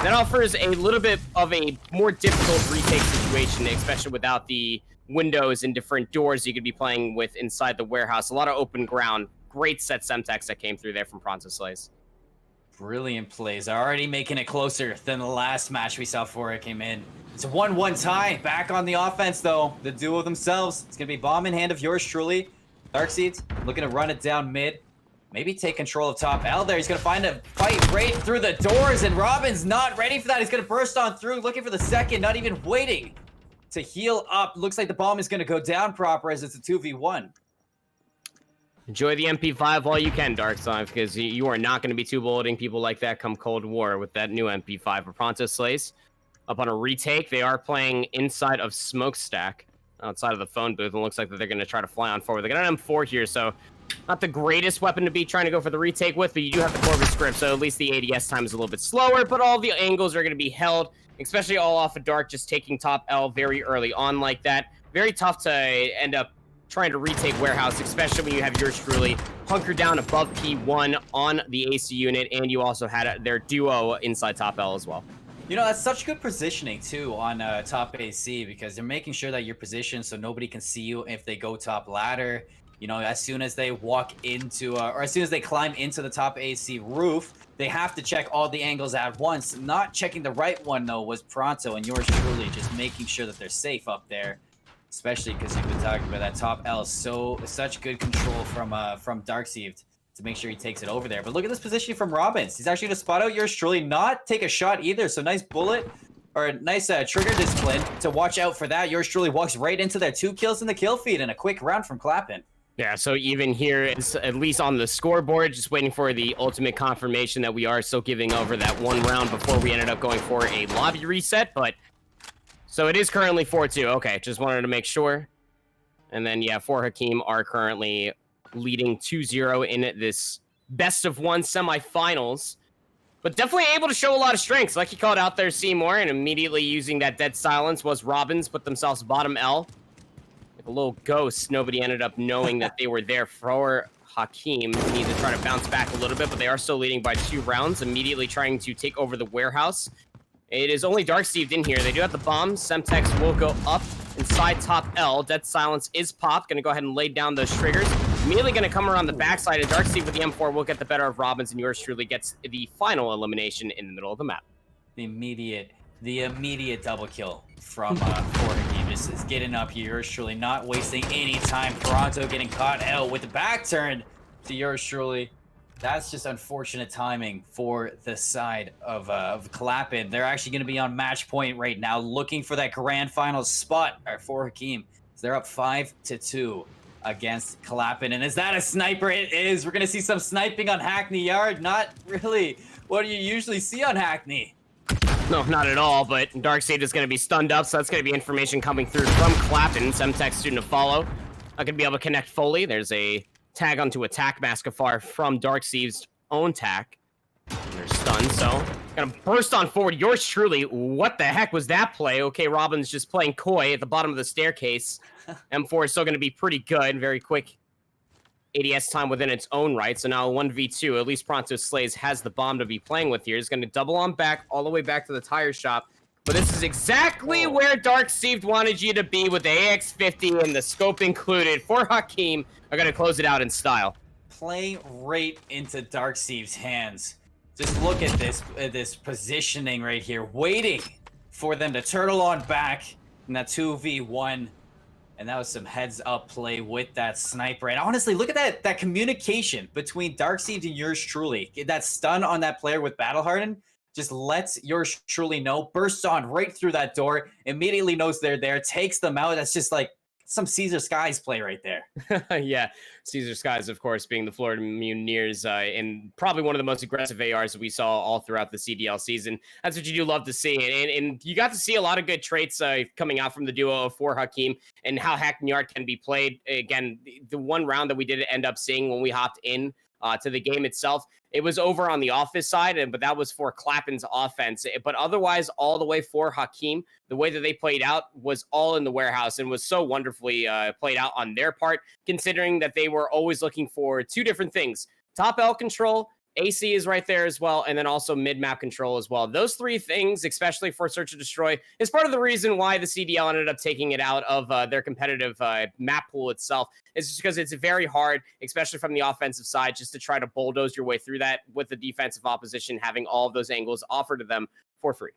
That offers a little bit of a more difficult retake situation, especially without the windows and different doors you could be playing with inside the warehouse. A lot of open ground. Great set semtex that came through there from Pronto Slays. Brilliant plays. Already making it closer than the last match we saw before it came in. It's a 1-1 tie. Back on the offense, though. The duo themselves. It's going to be bomb in hand of yours truly. Darkseeds looking to run it down mid. Maybe take control of top L there. He's going to find a fight right through the doors, and Robin's not ready for that. He's going to burst on through, looking for the second, not even waiting to heal up. Looks like the bomb is going to go down proper as it's a 2v1. Enjoy the MP5 while you can, Darkside, because you are not going to be two bulleting people like that come Cold War with that new MP5. For Pronto Slays, up on a retake, they are playing inside of Smokestack, outside of the phone booth, and it looks like that they're going to try to fly on forward. They got an M4 here, so not the greatest weapon to be trying to go for the retake with, but you do have the Corvus script, so at least the ADS time is a little bit slower, but all the angles are going to be held, especially all off of Dark, just taking top L very early on like that. Very tough to end up trying to retake warehouse, especially when you have yours truly hunkered down above P1 on the AC unit, and you also had their duo inside top L as well. You know, that's such good positioning too on top AC, because they're making sure that you're positioned so nobody can see you if they go top ladder. You know, as soon as they walk into, or as soon as they climb into the top AC roof, they have to check all the angles at once. Not checking the right one though was Pronto, and yours truly just making sure that they're safe up there. Especially because you've been talking about that top L, such good control from Darkseed to make sure he takes it over there. But look at this positioning from Robbins. He's actually going to spot out yours truly, not take a shot either. So nice bullet, or nice trigger discipline to watch out for that. Yours truly walks right into their 2 kills in the kill feed and a quick round from Clappin. Yeah, so even here, it's at least on the scoreboard, just waiting for the ultimate confirmation that we are still giving over that 1 round before we ended up going for a lobby reset, but so it is currently 4-2. Okay, just wanted to make sure. And then, yeah, 4Hakeem are currently leading 2-0 in this best-of-1 semifinals. But definitely able to show a lot of strengths. Like he called out there Seymour, and immediately using that dead silence was Robbins, put themselves bottom L. Like a little ghost. Nobody ended up knowing that they were there for Hakeem. Need to try to bounce back a little bit, but they are still leading by 2 rounds. Immediately trying to take over the warehouse. It is only Dark Steve in here. They do have the bomb. Semtex will go up inside top L. Dead Silence is popped. Going to go ahead and lay down those triggers. Immediately going to come around the backside, and Dark Steve with the M4 will get the better of Robbins, and yours truly gets the final elimination in the middle of the map. The immediate double kill from Forhakeem. Just is getting up here. Yours truly not wasting any time. Pronto getting caught out with the back turn to yours truly. That's just unfortunate timing for the side of Kalapin. They're actually going to be on match point right now, looking for that grand final spot for Hakeem. So they're up 5-2 against Kalapin. And is that a sniper? It is. We're going to see some sniping on Hackney Yard. Not really what do you usually see on Hackney. No, not at all, but Darkseid is going to be stunned up, so that's going to be information coming through from Clapton. Semtex student to follow. Not going to be able to connect fully. There's a tag onto attack Mascafar from Darkseid's own tack. They're stunned, so gonna burst on forward. Yours truly, what the heck was that play? Okay, Robin's just playing coy at the bottom of the staircase. M4 is still going to be pretty good. Very quick ADS time within its own right. So now 1v2. At least Pronto Slays has the bomb to be playing with here. He's going to double on back all the way back to the tire shop. But this is exactly where Darkseid wanted you to be with the AX50 and the scope included for Hakeem. Are going to close it out in style. Playing right into Darkseid's hands. Just look at this positioning right here. Waiting for them to turtle on back in that 2v1. And that was some heads-up play with that sniper. And honestly, look at that communication between Darkseid and yours truly. That stun on that player with Battle Harden just lets yours truly know. Bursts on right through that door. Immediately knows they're there. Takes them out. That's just like some Caesar Skies play right there. Yeah, Caesar Skies, of course, being the Florida Mutineers and probably one of the most aggressive ARs that we saw all throughout the CDL season. That's what you do love to see. And you got to see a lot of good traits coming out from the duo of for Hakeem and how Hackney Yard can be played. Again, the one round that we did end up seeing when we hopped in to the game itself, it was over on the office side, but that was for Clapton's offense. But otherwise, all the way for Hakeem, the way that they played out was all in the warehouse and was so wonderfully played out on their part, considering that they were always looking for two different things. Top L control, AC is right there as well, and then also mid-map control as well. Those three things, especially for Search and Destroy, is part of the reason why the CDL ended up taking it out of their competitive map pool itself. It's just because it's very hard, especially from the offensive side, just to try to bulldoze your way through that with the defensive opposition having all of those angles offered to them for free.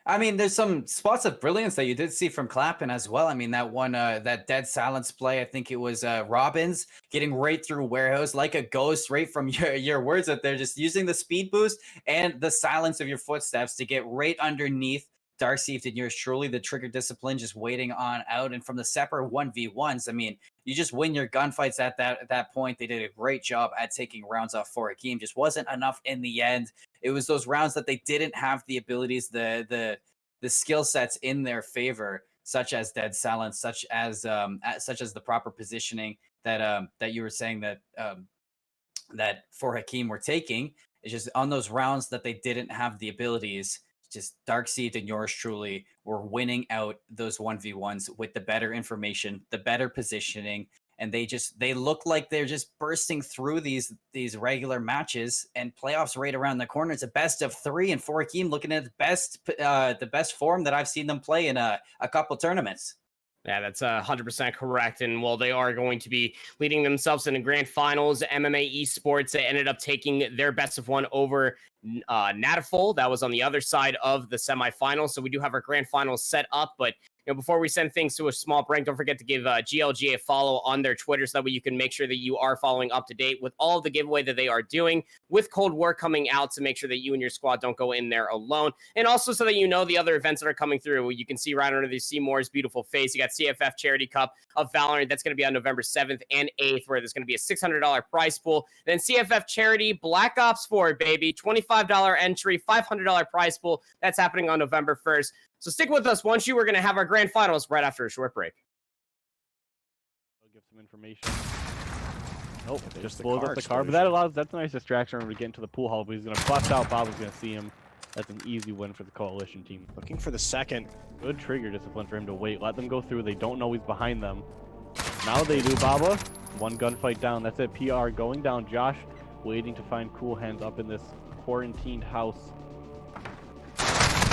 I mean, there's some spots of brilliance that you did see from Clapton as well. I mean, that one, that Dead Silence play, I think it was Robbins getting right through warehouse like a ghost, right from your words out there, just using the speed boost and the silence of your footsteps to get right underneath Darkseid and yours truly, the trigger discipline just waiting on out. And from the separate 1v1s, I mean, you just win your gunfights at that point. They did a great job at taking rounds off for Hakeem. Just wasn't enough in the end. It was those rounds that they didn't have the abilities, the skill sets in their favor, such as Dead Silence, such as the proper positioning that you were saying that for Hakeem were taking. It's just on those rounds that they didn't have the abilities. Just Darkseid and yours truly were winning out those 1v1s with the better information, the better positioning, and they look like they're just bursting through these regular matches and playoffs right around the corner. It's a best of 3, and for Hakeem looking at the best form that I've seen them play in a couple tournaments. Yeah, that's 100% correct. And while they are going to be leading themselves in the grand finals, MMA Esports ended up taking their best of 1 over Nataful. That was on the other side of the semifinals. So we do have our grand finals set up. But before we send things to a small break, don't forget to give GLG a follow on their Twitter so that way you can make sure that you are following up to date with all of the giveaway that they are doing with Cold War coming out to make sure that you and your squad don't go in there alone. And also so that you know the other events that are coming through. You can see right under the Seymour's beautiful face. You got CFF Charity Cup of Valorant. That's going to be on November 7th and 8th, where there's going to be a $600 prize pool. Then CFF Charity Black Ops 4, baby. $25 entry, $500 prize pool. That's happening on November 1st. So stick with us. Once we're going to have our grand finals right after a short break. I'll give some information. Nope, just the blows car up the car. But that's a nice distraction for him to get into the pool hall. But he's going to bust out. Bob is going to see him. That's an easy win for the coalition team. Looking for the second. Good trigger discipline for him to wait. Let them go through. They don't know he's behind them. Now they do, Baba. One gunfight down. That's it. PR going down. Josh waiting to find cool hands up in this quarantined house.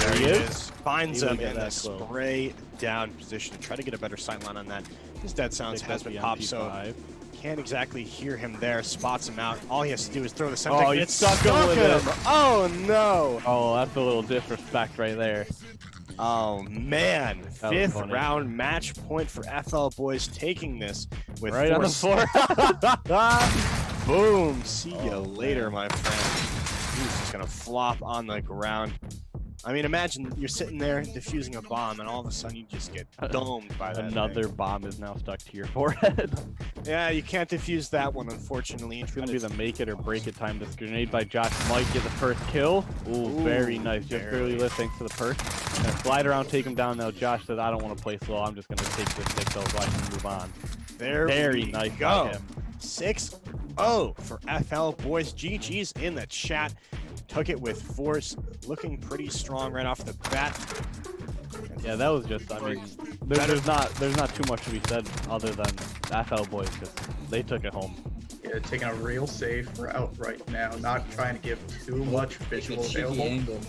There he is. Finds He will him get in the that close. spray down position. Try to get a better sight line on that. His dead sounds Picked has up been the popped, so MP5. can't exactly hear him there. Spots him out. All he has to do is throw the Oh, Semtex. you It's stuck him with him. him. Oh no. Oh, that's a little disrespect right there. Oh man. That was 5th funny. round match point for FL Boys, taking this with Right on the floor. Boom. See you Oh, later, man. my friend. He's just gonna flop on the ground. I mean, imagine you're sitting there defusing a bomb, and all of a sudden you just get domed by that. Another thing. bomb is now stuck to your forehead. Yeah, you can't defuse that one, unfortunately. It's gonna be the make it or break it time. This grenade by Josh might get the first kill. Ooh, very nice. Just barely lit thanks to the perk. Gonna slide around, take him down now. Josh says, I don't want to play slow. I'm just gonna take this 6-0 so I can move on. Very nice go. by him. 6-0 for FL Boys. GG's in the chat. Took it with force, looking pretty strong right off the bat. Yeah, that was just, I mean, there's not too much to be said other than FL Boys, because they took it home. Yeah, taking a real safe route right now, not trying to give too much visual Cheeky available. angle.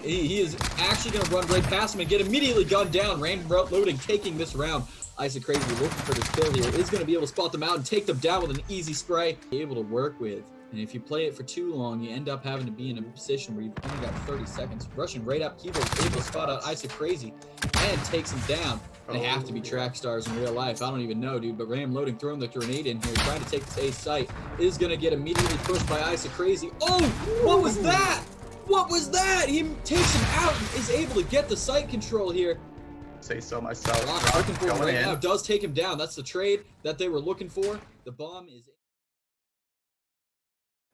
He is actually going to run right past him and get immediately gunned down. Random loading, taking this round. Isaac Crazy looking for this kill here. Is going to be able to spot them out and take them down with an easy spray. Be able to work with. And if you play it for too long, you end up having to be in a position where you've only got 30 seconds. Rushing right up, Kivo is able to spot out Isaac Crazy and takes him down. They have to be track stars in real life. I don't even know, dude. But Ram loading, throwing the grenade in here, trying to take this A site, is going to get immediately pushed by Isaac Crazy. Oh, what was that? What was that? He takes him out and is able to get the site control here. Say so myself. Rock looking for him going right in. now. Does take him down. That's the trade that they were looking for. The bomb is...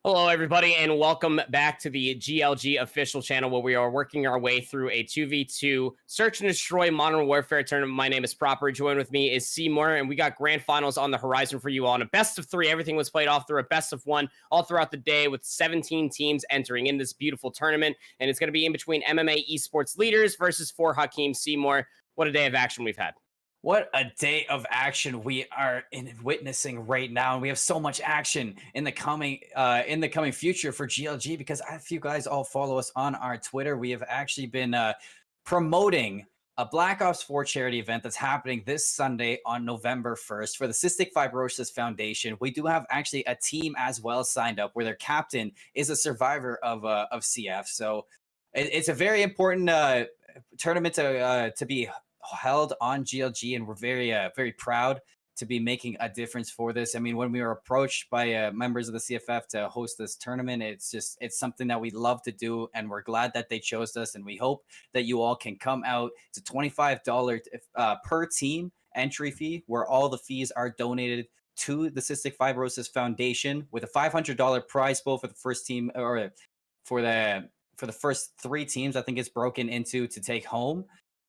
Hello, everybody, and welcome back to the GLG official channel where we are working our way through a 2v2 Search and Destroy Modern Warfare tournament. My name is Proper. Joined with me is Seymour, and we got grand finals on the horizon for you all. On a best of 3, everything was played off through a best of 1 all throughout the day with 17 teams entering in this beautiful tournament, and it's going to be in between MMA esports leaders versus 4 Hakeem. Seymour, what a day of action we've had. What a day of action we are witnessing right now, and we have so much action in the coming future for GLG. Because if you guys all follow us on our Twitter, we have actually been promoting a Black Ops 4 charity event that's happening this Sunday on November 1st for the Cystic Fibrosis Foundation. We do have actually a team as well signed up, where their captain is a survivor of CF. So it's a very important tournament to be held on GLG, and we're very proud to be making a difference for this. I mean, when we were approached by members of the CFF to host this tournament, it's something that we love to do, and we're glad that they chose us, and we hope that you all can come out. It's a $25 per team entry fee, where all the fees are donated to the Cystic Fibrosis Foundation, with a $500 prize pool for the first team, or for the first 3 teams. I think it's broken into to take home.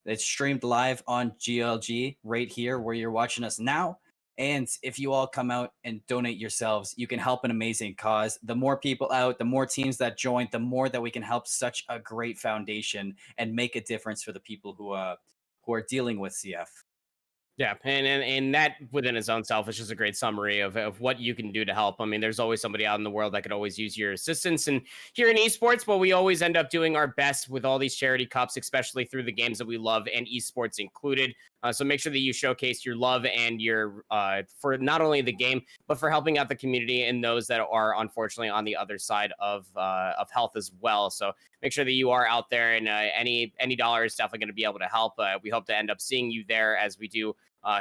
It's streamed live on GLG right here where you're watching us now. And if you all come out and donate yourselves, you can help an amazing cause. The more people out, the more teams that join, the more that we can help such a great foundation and make a difference for the people who are dealing with CF. Yeah, and that within its own self is just a great summary of what you can do to help. I mean, there's always somebody out in the world that could always use your assistance. And here in esports, well, we always end up doing our best with all these charity cups, especially through the games that we love, and esports included. So make sure that you showcase your love and your for not only the game, but for helping out the community and those that are unfortunately on the other side of health as well. So make sure that you are out there, and any dollar is definitely going to be able to help. We hope to end up seeing you there as we do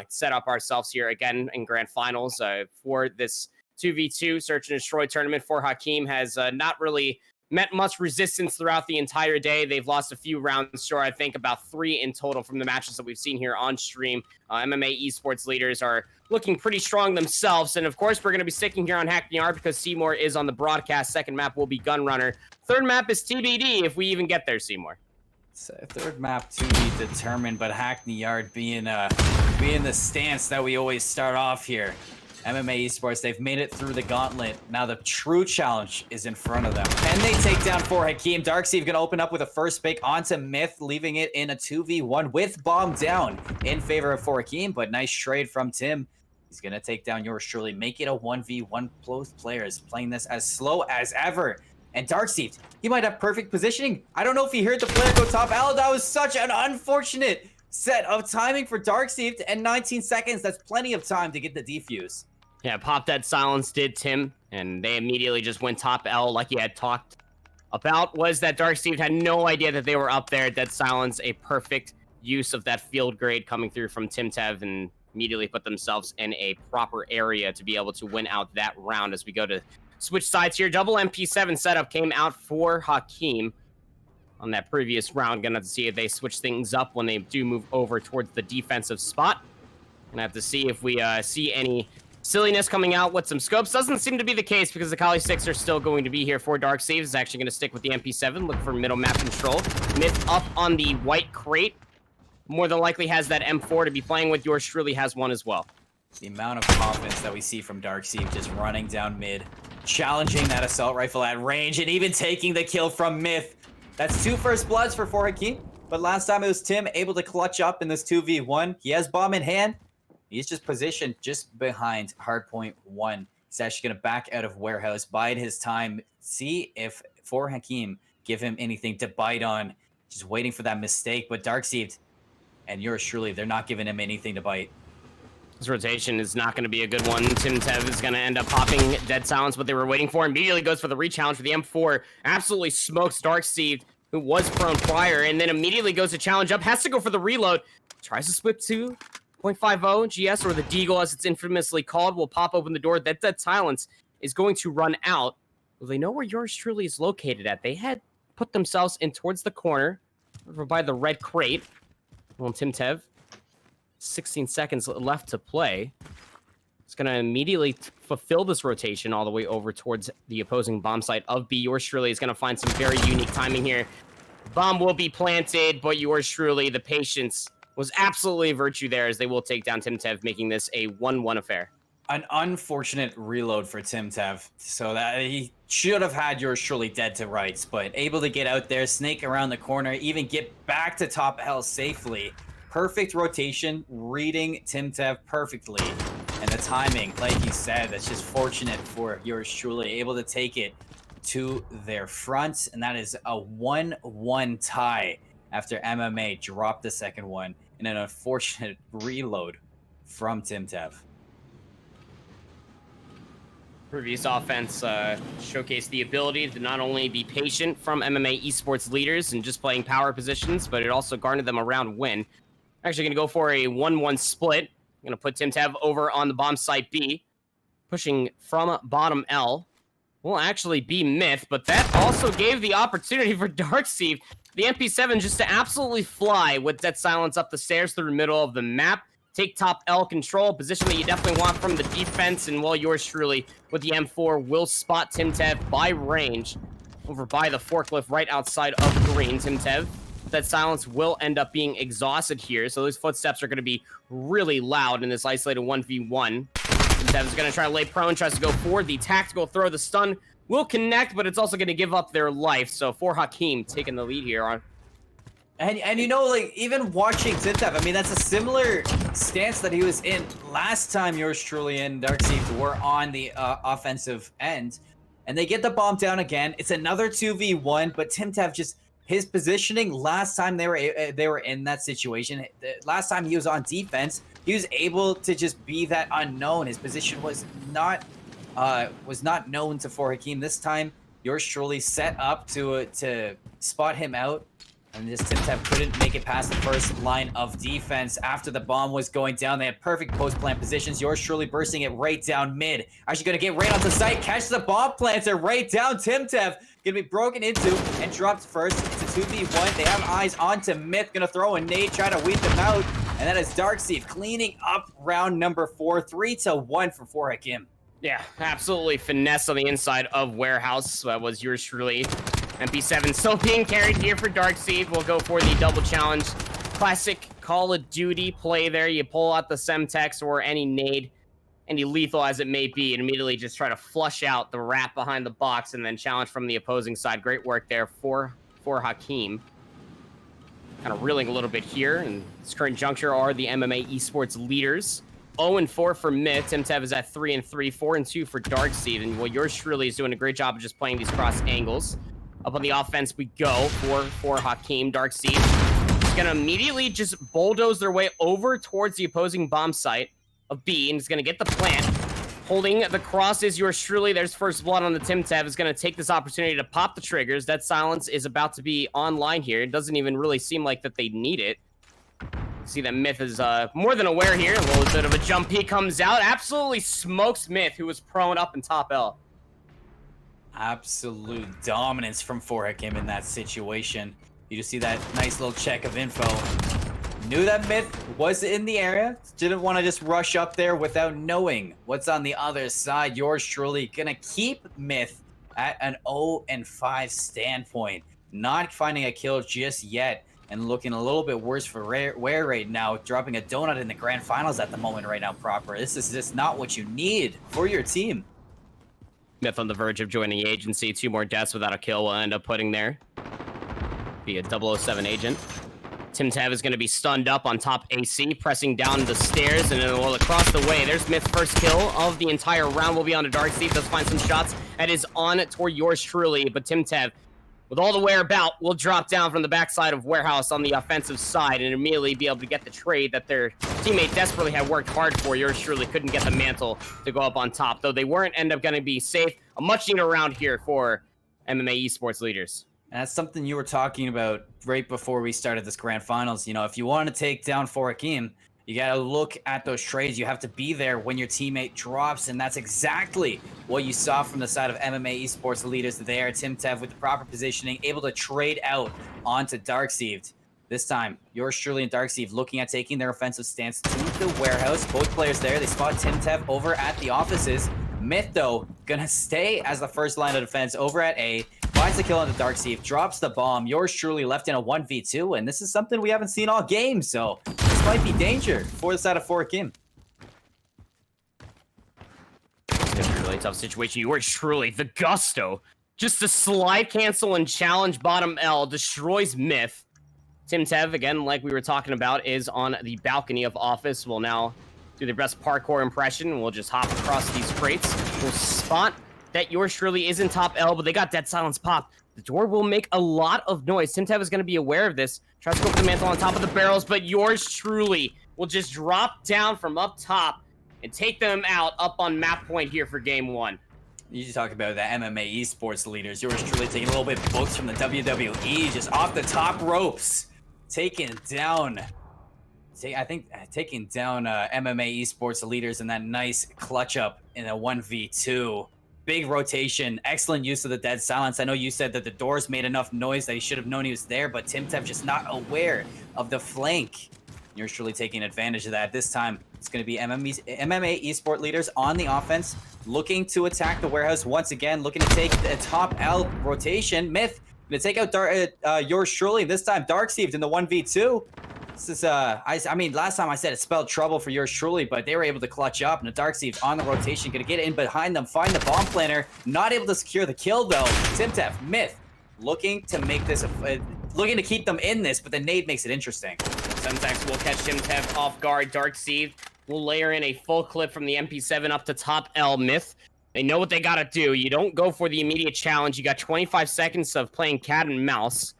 set up ourselves here again in grand finals for this 2v2 Search and Destroy tournament. For Hakeem has not really met much resistance throughout the entire day. They've lost a few rounds, sure. I think about 3 in total from the matches that we've seen here on stream. MMA esports leaders are looking pretty strong themselves. And of course, we're going to be sticking here on Hackney Yard because Seymour is on the broadcast. Second map will be Gunrunner. Third map is TBD if we even get there, Seymour. So third map to be determined, but Hackney Yard being the stance that we always start off here. MMA esports, they've made it through the gauntlet. Now the true challenge is in front of them. Can they take down 4 Hakeem? Darkseid gonna open up with a first pick onto Myth, leaving it in a 2v1 with bomb down in favor of 4 Hakeem, but nice trade from Tim. He's gonna take down yours truly, make it a 1v1. Both players playing this as slow as ever. And Darkseed, he might have perfect positioning. I don't know if he heard the player go top L. That was such an unfortunate set of timing for Darkseed, and 19 seconds, that's plenty of time to get the defuse. Yeah, Pop Dead Silence did Tim, and they immediately just went top L like he had talked about, was that Darkseed had no idea that they were up there. Dead Silence, a perfect use of that field grade coming through from TimTev, and immediately put themselves in a proper area to be able to win out that round as we go to switch sides here. Double MP7 setup came out for Hakeem on that previous round. Gonna have to see if they switch things up when they do move over towards the defensive spot. Gonna have to see if we see any silliness coming out with some scopes. Doesn't seem to be the case because the Kali 6 are still going to be here for Darkseed. Is actually going to stick with the MP7. Look for middle map control. Myth up on the white crate. More than likely has that M4 to be playing with. Yours truly has one as well. The amount of confidence that we see from Darkseed just running down mid, challenging that assault rifle at range, and even taking the kill from Myth. That's 2 first bloods for Hakeem, but last time it was Tim able to clutch up in this 2v1. He has bomb in hand. He's just positioned just behind hardpoint 1. He's actually going to back out of warehouse, bide his time, see if for Hakeem give him anything to bite on. Just waiting for that mistake, but Darkseed and yours truly, they're not giving him anything to bite. This rotation is not going to be a good one. TimTev is going to end up popping Dead Silence, what they were waiting for. Immediately goes for the re-challenge for the M4. Absolutely smokes Darkseed, who was prone prior, and then immediately goes to challenge up. Has to go for the reload. Tries to split to 0.50 GS, or the Deagle as it's infamously called, will pop open the door. That Dead Silence is going to run out. Well, they know where yours truly is located at. They had put themselves in towards the corner over by the red crate. Well, TimTev, 16 seconds left to play. It's going to immediately fulfill this rotation all the way over towards the opposing bomb site of B. Yours truly is going to find some very unique timing here. Bomb will be planted, but yours truly, the patience was absolutely a virtue there as they will take down TimTev, making this a 1-1 affair. An unfortunate reload for TimTev, so that he should have had yours truly dead to rights, but able to get out there, snake around the corner, even get back to top L safely. Perfect rotation, reading TimTev perfectly. And the timing, like you said, that's just fortunate for yours truly, able to take it to their front, and that is a 1-1 tie after MMA dropped the second one in an unfortunate reload from TimTev. Previous offense showcased the ability to not only be patient from MMA esports leaders and just playing power positions, but it also garnered them a round win. Actually going to go for a 1-1 split. I'm going to put TimTev over on the bomb site B. Pushing from bottom L will actually be Myth, but that also gave the opportunity for Darkseed, the MP7, just to absolutely fly with Dead Silence up the stairs through the middle of the map. Take top L control, position that you definitely want from the defense, and while yours truly with the M4 will spot TimTev by range over by the forklift right outside of green. TimTev, Dead Silence will end up being exhausted here, so those footsteps are going to be really loud in this isolated 1v1. TimTev is going to try to lay prone, tries to go for the tactical throw. The stun will connect, but it's also going to give up their life, so for Hakeem taking the lead here on. And you know, like, even watching TimTev, I mean, that's a similar stance that he was in last time yours truly and Darkseed were on the offensive end. And they get the bomb down again. It's another 2v1, but TimTev just, his positioning last time they were in that situation, last time he was on defense, he was able to just be that unknown. His position was not known to for Hakeem. This time, yours truly set up to spot him out. And this TimTev couldn't make it past the first line of defense after the bomb was going down. They had perfect post-plant positions. Yours truly bursting it right down mid. Actually going to get right onto site, catch the bomb planter right down. TimTev going to be broken into and dropped first. It's a 2v1. They have eyes onto Myth. Going to throw a nade, try to weed them out. And that is Darkseed cleaning up round number 4. 3-1 for Hakeem. Yeah, absolutely finesse on the inside of Warehouse. That was yours truly. MP7 still being carried here for Darkseed. We'll go for the double challenge. Classic Call of Duty play there. You pull out the Semtex or any nade, any lethal as it may be, and immediately just try to flush out the wrap behind the box and then challenge from the opposing side. Great work there for Hakeem. Kind of reeling a little bit here, and this current juncture are the MMA esports leaders. 0-4 for Myth. Timtev is at 3-3, 4-2 for Darkseed. And well, yours truly is doing a great job of just playing these cross angles. Up on the offense we go for Hakeem. Darkseed is going to immediately just bulldoze their way over towards the opposing bomb site of B, and is going to get the plant. Holding the cross is yours truly. There's first blood on the Timtev. Is going to take this opportunity to pop the triggers. That silence is about to be online here. It doesn't even really seem like that they need it. See that Myth is more than aware here. A little bit of a jump peek comes out. Absolutely smokes Myth, who was prone up in top L. Absolute dominance from Forhakim in that situation. You just see that nice little check of info. Knew that Myth was in the area. Didn't want to just rush up there without knowing what's on the other side. Yours truly gonna keep Myth at an 0-5 standpoint. Not finding a kill just yet. And looking a little bit worse for Ware right now. Dropping a donut in the grand finals at the moment right now, Proper. This is just not what you need for your team. Myth on the verge of joining the agency. 2 more deaths without a kill will end up putting there. Be a 007 agent. Timtev is going to be stunned up on top AC, pressing down the stairs, and then well, across the way, there's Myth's first kill of the entire round. Will be on to Darkseed. Does find some shots. That is on toward yours truly, but Timtev, with all the whereabout, will drop down from the backside of Warehouse on the offensive side and immediately be able to get the trade that their teammate desperately had worked hard for. Yours truly couldn't get the mantle to go up on top, though they weren't end up going to be safe. A much needed round here for MMA esports leaders. And that's something you were talking about right before we started this grand finals. You know, if you want to take down Forhakim, you got to look at those trades. You have to be there when your teammate drops, and that's exactly what you saw from the side of MMA esports leaders there. Timtev with the proper positioning, able to trade out onto Darkseed. This time, yours truly and Darkseed looking at taking their offensive stance to the Warehouse. Both players there. They spot Timtev over at the offices. Myth, though, gonna stay as the first line of defense over at A. Finds the kill on the Darkseed, drops the bomb. Yours truly left in a 1v2, and this is something we haven't seen all game, so this might be danger for the side of Forhakim. It's gonna be a really tough situation. Yours truly, the Gusto, just a slide cancel and challenge bottom L, destroys Myth. Timtev, again, like we were talking about, is on the balcony of office. Will now do their best parkour impression. We'll just hop across these crates. We'll spot that yours truly is in top L, but they got Dead Silence pop. The door will make a lot of noise. Timtev is going to be aware of this. Tries to go for the mantle on top of the barrels, but yours truly will just drop down from up top and take them out up on map point here for game 1. You talk about the MMA esports leaders. Yours truly taking a little bit books from the WWE, just off the top ropes. Taking down MMA esports leaders in that nice clutch up in a 1v2. Big rotation, excellent use of the Dead Silence. I know you said that the doors made enough noise that he should have known he was there, but Timtev just not aware of the flank. You're truly taking advantage of that. This time, it's going to be MMA esport leaders on the offense, looking to attack the Warehouse once again, looking to take the top L rotation. Myth going to take out yours truly. This time, Darkseed in the 1v2. This is, I mean, last time I said it spelled trouble for yours truly, but they were able to clutch up, and the Darkseed on the rotation, going to get in behind them, find the bomb planter, not able to secure the kill, though. Timtev, Myth, looking to make this, looking to keep them in this, but the nade makes it interesting. Semtex will catch Timtev off guard. Darkseed will layer in a full clip from the MP7 up to top L. Myth, they know what they got to do. You don't go for the immediate challenge. You got 25 seconds of playing cat and mouse.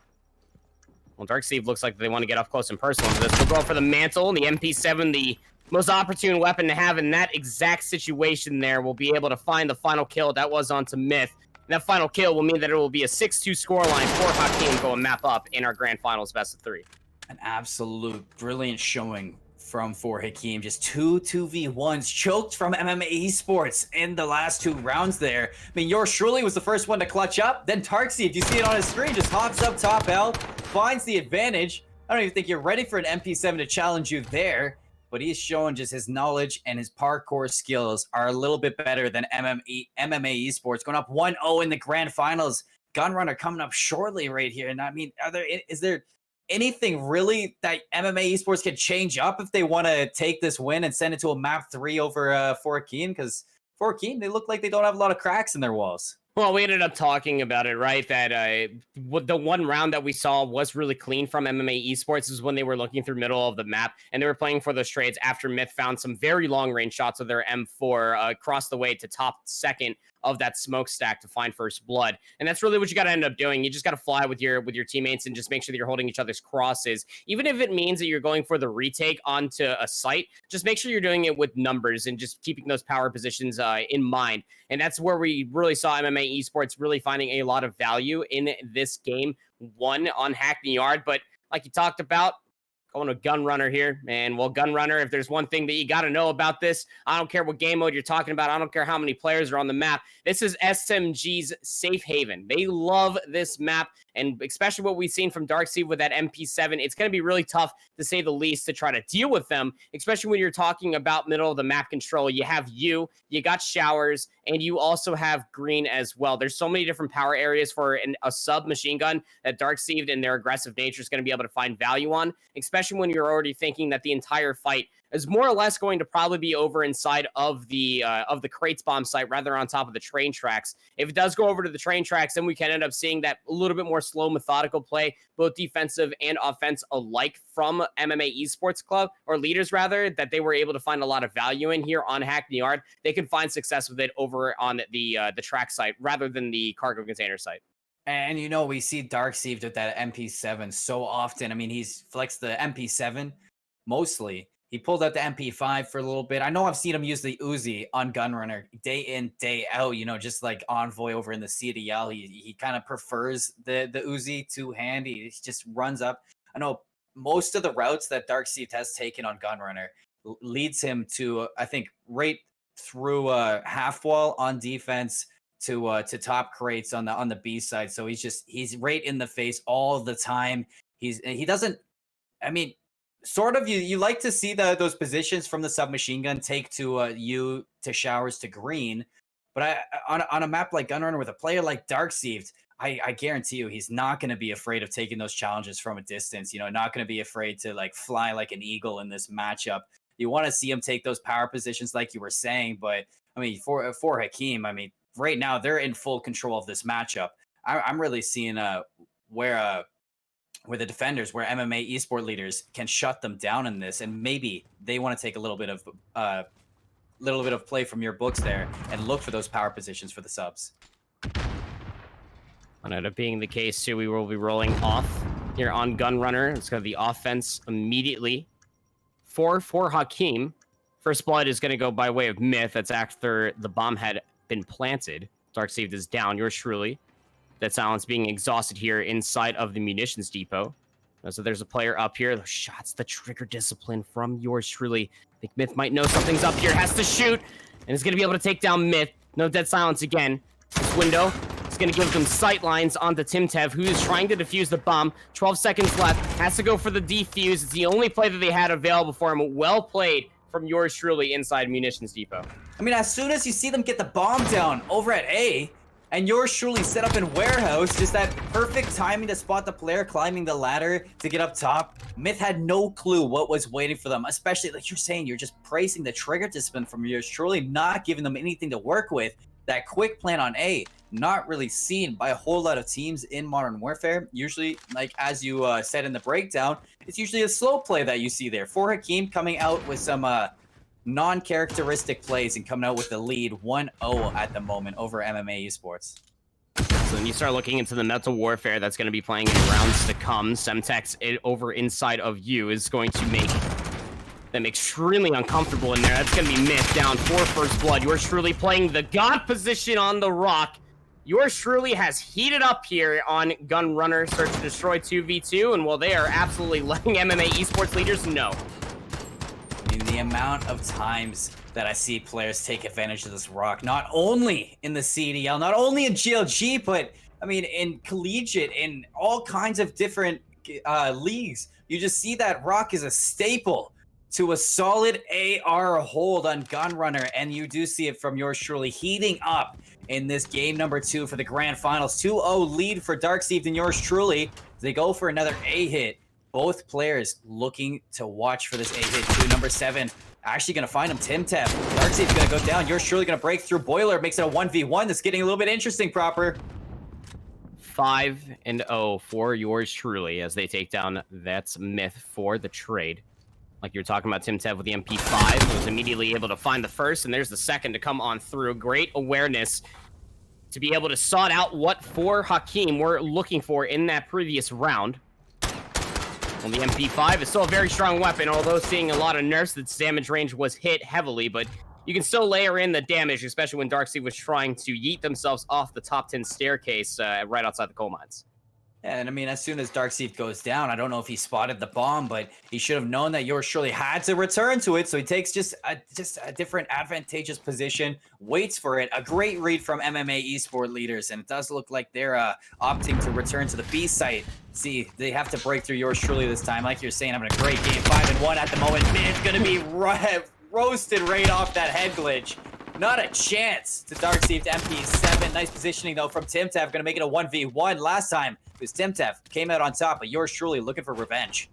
Well, Darkseed looks like they want to get up close and personal to this. We'll go for the mantle. The MP7, the most opportune weapon to have in that exact situation there, will be able to find the final kill. That was onto Myth. And that final kill will mean that it will be a 6-2 scoreline for Hakeem going map up in our grand finals best of 3. An absolute brilliant showing from Forhakim. Just 2 2v1s choked from MMA esports in the last 2 rounds there. I mean, yours truly was the first one to clutch up. Then Darkseed, you see it on his screen, just hops up top L, finds the advantage. I don't even think you're ready for an MP7 to challenge you there, but he's showing just his knowledge and his parkour skills are a little bit better than MMA esports. Going up 1-0 in the grand finals. Gunrunner coming up shortly right here. And I mean, is there anything really that MMA esports can change up if they want to take this win and send it to a map 3 over Forhakim? Because Forhakim, they look like they don't have a lot of cracks in their walls. Well, we ended up talking about it, right? That the one round that we saw was really clean from MMA Esports is when they were looking through middle of the map and they were playing for those trades after Myth found some very long range shots of their M4 across the way to top second of that smokestack to find first blood. And that's really what you got to end up doing. You just got to fly with your teammates and just make sure that you're holding each other's crosses. Even if it means that you're going for the retake onto a site, just make sure you're doing it with numbers and just keeping those power positions in mind. And that's where we really saw MMA Esports really finding a lot of value in this game, one on Hackney Yard. But like you talked about, going to Gunrunner here, man. Well, Gunrunner, if there's one thing that you got to know about this, I don't care what game mode you're talking about. I don't care how many players are on the map. This is SMG's safe haven. They love this map, and especially what we've seen from Darkseid with that MP7, it's going to be really tough, to say the least, to try to deal with them, especially when you're talking about middle of the map control. You have you got Showers, and you also have Green as well. There's so many different power areas for a submachine gun that Darkseid and their aggressive nature is going to be able to find value on, especially when you're already thinking that the entire fight is more or less going to probably be over inside of the crates bomb site rather than on top of the train tracks. If it does go over to the train tracks, then we can end up seeing that a little bit more slow, methodical play, both defensive and offense alike from MMA Esports Club, or leaders rather, that they were able to find a lot of value in here on Hackney Yard. They can find success with it over on the track site rather than the cargo container site. And we see Darkseid with that MP7 so often. I mean, he's flexed the MP7 mostly. He pulled out the MP5 for a little bit. I know I've seen him use the Uzi on Gunrunner day in, day out, just like Envoy over in the CDL. He kind of prefers the Uzi two-hand. He just runs up. I know most of the routes that Darkseid has taken on Gunrunner leads him to, I think, right through half wall on defense to top crates on the B side. So he's right in the face all the time. He doesn't, I mean, sort of you like to see those positions from the submachine gun take to you to Showers to Green, but on a map like Gunrunner with a player like Darkseid, I guarantee you he's not going to be afraid of taking those challenges from a distance. Not going to be afraid to like fly like an eagle in this matchup. You want to see him take those power positions like you were saying, but I mean for Hakeem, I mean right now they're in full control of this matchup. I'm really seeing where the defenders, where MMA esport leaders can shut them down in this, and maybe they want to take a little bit of play from your books there and look for those power positions for the subs. And end up being the case too. We will be rolling off here on Gunrunner. It's going to be offense immediately for Hakeem. First blood is going to go by way of Myth. That's after the bomb had been planted. Darkseid is down. Yours truly. That silence being exhausted here inside of the munitions depot. So there's a player up here. Those shots, the trigger discipline from yours truly. I think Myth might know something's up here. Has to shoot, and is going to be able to take down Myth. No dead silence again. This window is going to give them sight lines onto Timtev, who is trying to defuse the bomb. 12 seconds left. Has to go for the defuse. It's the only play that they had available for him. Well played from yours truly inside munitions depot. I mean, as soon as you see them get the bomb down over at A, and yours truly set up in warehouse, just that perfect timing to spot the player climbing the ladder to get up top. Myth had no clue what was waiting for them, especially like you're saying, you're just praising the trigger discipline from yours truly, not giving them anything to work with. That quick plan on A, not really seen by a whole lot of teams in Modern Warfare. Usually, like as you said in the breakdown, it's usually a slow play that you see there. For Hakeem coming out with some non-characteristic plays and coming out with the lead 1-0 at the moment over MMA Esports. So then you start looking into the Mental Warfare that's going to be playing in rounds to come. Semtex over inside of you is going to make them extremely uncomfortable in there. That's going to be Myth down for first blood. Yours truly playing the God position on the rock. Yours truly has heated up here on Gunrunner. Search to destroy 2v2, and well, they are absolutely letting MMA Esports leaders know. I mean, the amount of times that I see players take advantage of this rock, not only in the CDL, not only in GLG, but I mean, in collegiate, in all kinds of different leagues, you just see that rock is a staple to a solid AR hold on Gunrunner, and you do see it from yours truly heating up in this game number 2 for the grand finals. 2-0 lead for Darkseid and yours truly. They go for another A hit. both players looking to watch for this 8-hit too. Number 7 actually going to find him. TimTev. Darkseid's going to go down. You're surely going to break through. Boiler makes it a 1v1. That's getting a little bit interesting, Proper. 5-0 for yours truly as they take down That's Myth for the trade. Like you were talking about, TimTev with the MP5 was immediately able to find the first, and there's the second to come on through. Great awareness to be able to sort out what for Hakeem we're looking for in that previous round. Well, the MP5 is still a very strong weapon, although seeing a lot of nerfs, its damage range was hit heavily, but you can still layer in the damage, especially when Darkseid was trying to yeet themselves off the top 10 staircase right outside the coal mines. Yeah, and I mean, as soon as Darkseid goes down, I don't know if he spotted the bomb, but he should have known that Yours Surely had to return to it, so he takes just a different advantageous position, waits for it. A great read from MMA Esport leaders, and it does look like they're opting to return to the B site. See, they have to break through Yours Surely this time. Like you're saying, having a great game, 5-1 at the moment. Man, it's going to be roasted right off that head glitch. Not a chance to Darkseid MP7. Nice positioning, though, from TimTev. Going to make it a 1v1. Last time, it was TimTev. Came out on top, but Yours Truly looking for revenge.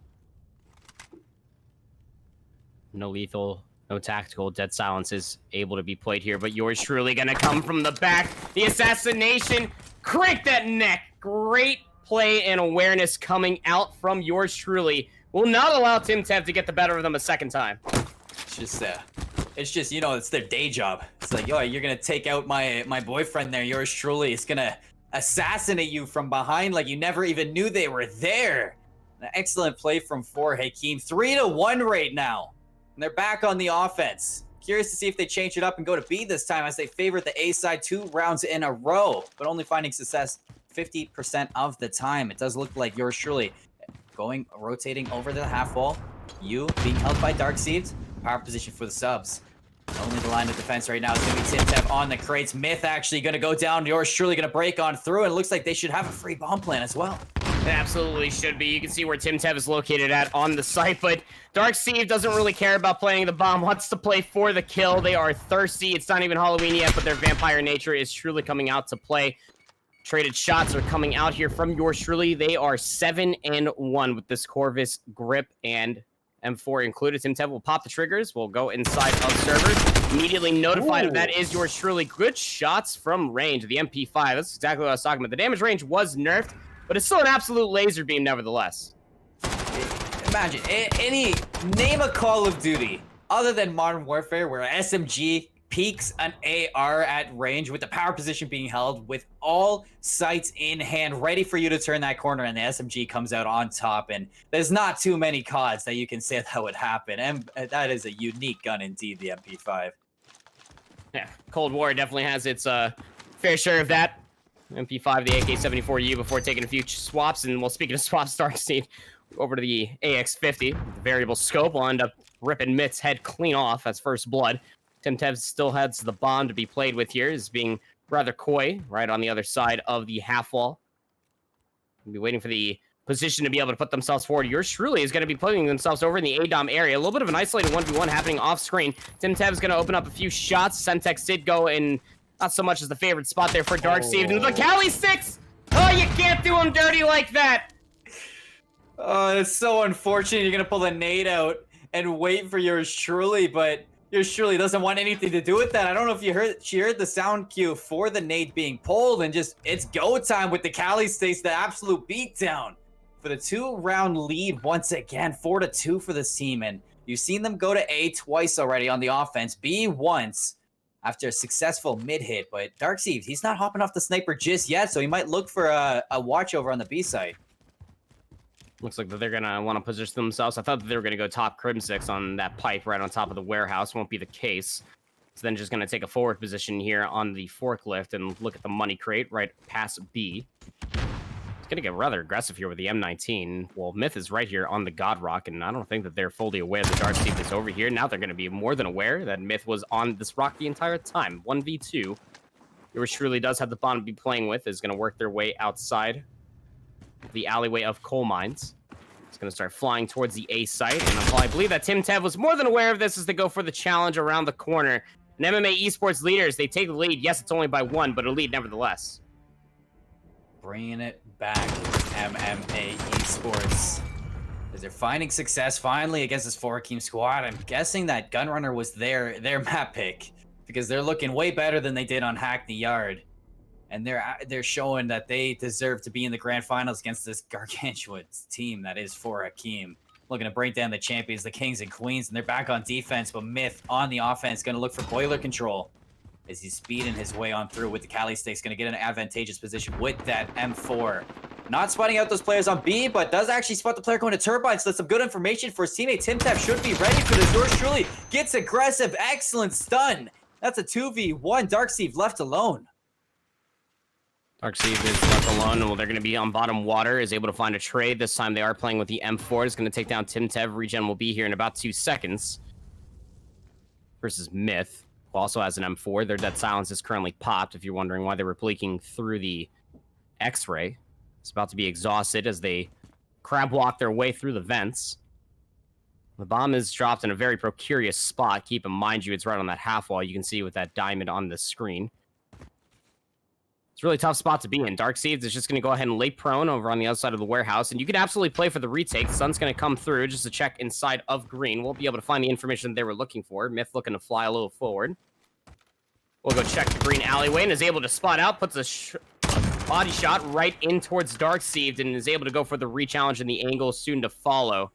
No lethal, no tactical. Dead Silence is able to be played here, but Yours Truly going to come from the back. The assassination. Crank that neck. Great play and awareness coming out from Yours Truly. Will not allow TimTev to get the better of them a second time. It's just, you know, it's their day job. It's like, yo, you're gonna take out my boyfriend there, Yours Truly. It's gonna assassinate you from behind like you never even knew they were there. An excellent play from Hakeem. 3-1 right now. And they're back on the offense. Curious to see if they change it up and go to B this time as they favorite the A side 2 rounds in a row, but only finding success 50% of the time. It does look like Yours Truly rotating over the half wall. You being held by Darkseid. Power position for the subs. Only the line of defense right now is going to be TimTev on the crates. Myth actually going to go down. Yours Truly going to break on through, and it looks like they should have a free bomb plan as well. It absolutely should be. You can see where TimTev is located at on the site, but Darkseid doesn't really care about playing the bomb, wants to play for the kill. They are thirsty. It's not even Halloween yet, but their vampire nature is truly coming out to play. Traded shots are coming out here from Yours Truly. They are 7-1 with this Corvus grip and M4 included. TimTev will pop the triggers. We'll go inside of servers. Immediately notified of that is Yours Truly. Good shots from range. The MP5. That's exactly what I was talking about. The damage range was nerfed, but it's still an absolute laser beam nevertheless. Imagine, name a Call of Duty other than Modern Warfare where SMG peaks an AR at range with the power position being held with all sights in hand, ready for you to turn that corner, and the SMG comes out on top. And there's not too many CODs that you can say that would happen. And that is a unique gun indeed, the MP5. Yeah, Cold War definitely has its fair share of that. MP5, the AK-74U before taking a few swaps. And well, speaking of swaps, Darkseid over to the AX-50. The variable scope will end up ripping Myth's head clean off as first blood. TimTev still has the bomb to be played with here, is being rather coy right on the other side of the half wall. We'll be waiting for the position to be able to put themselves forward. Yours Truly is going to be putting themselves over in the ADOM area. A little bit of an isolated 1v1 happening off screen. TimTev is going to open up a few shots. Sentex did go in not so much as the favorite spot there for Darkseid. And the Cali 6! Oh, you can't do him dirty like that! Oh, it's so unfortunate. You're going to pull the nade out and wait for Yours Truly, but Yours Truly doesn't want anything to do with that. I don't know if she heard the sound cue for the nade being pulled, and just, it's go time with the Cali States, the absolute beatdown for the 2-round lead once again. 4-2 for this team, and you've seen them go to A twice already on the offense, B once after a successful mid-hit, but Darkseid, he's not hopping off the sniper just yet, so he might look for a watch over on the B side. Looks like that they're going to want to position themselves. I thought that they were going to go top Crimsix on that pipe right on top of the warehouse. Won't be the case. So then just going to take a forward position here on the forklift and look at the money crate right past B. It's going to get rather aggressive here with the M19. Well, Myth is right here on the God Rock, and I don't think that they're fully aware that Darkseid is over here. Now they're going to be more than aware that Myth was on this rock the entire time. 1v2. Yours Truly does have the bomb to be playing with. Is going to work their way outside the alleyway of coal mines. It's going to start flying towards the A site, and I believe that TimTev was more than aware of this as they go for the challenge around the corner. And MMA Esports leaders, they take the lead. Yes, it's only by 1, but a lead nevertheless. Bringing it back, MMA Esports. because they're finding success finally against this 4-team squad. I'm guessing that Gunrunner was their map pick because they're looking way better than they did on Hackney Yard. And they're showing that they deserve to be in the grand finals against this gargantuan team that is 4-Hakeem. Looking to break down the champions, the Kings and Queens, and they're back on defense, but Myth on the offense, going to look for boiler control as he's speeding his way on through with the Cali Sticks, going to get an advantageous position with that M4. Not spotting out those players on B, but does actually spot the player going to Turbine, so that's some good information for his teammate. TimTap should be ready for this. Yours truly gets aggressive, excellent stun. That's a 2v1, Darkseed left alone. Darkseed is left alone, and they're going to be on bottom water, is able to find a trade. This time they are playing with the M4. It's going to take down TimTev. Regen will be here in about 2 seconds. Versus Myth, who also has an M4. Their dead silence is currently popped, if you're wondering why they were blinking through the X-ray. It's about to be exhausted as they crab walk their way through the vents. The bomb is dropped in a very precarious spot. Keep in mind you, it's right on that half wall. You can see with that diamond on the screen. It's a really tough spot to be in. Darkseeds is just going to go ahead and lay prone over on the outside of the warehouse, and you can absolutely play for the retake. The sun's going to come through just to check inside of green. We'll be able to find the information they were looking for. Myth looking to fly a little forward. We'll go check the green alleyway and is able to spot out, puts a body shot right in towards Darkseed and is able to go for the re-challenge and the angle soon to follow.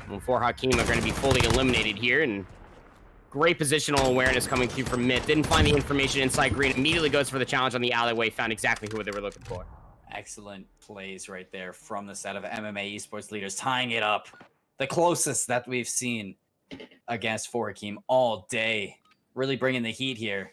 And 4-Hakeem are going to be fully eliminated here, and great positional awareness coming through from Myth. Didn't find the information inside green. Immediately goes for the challenge on the alleyway. Found exactly who they were looking for. Excellent plays right there from the set of MMA esports leaders, tying it up. The closest that we've seen against 4-Hakeem all day. Really bringing the heat here.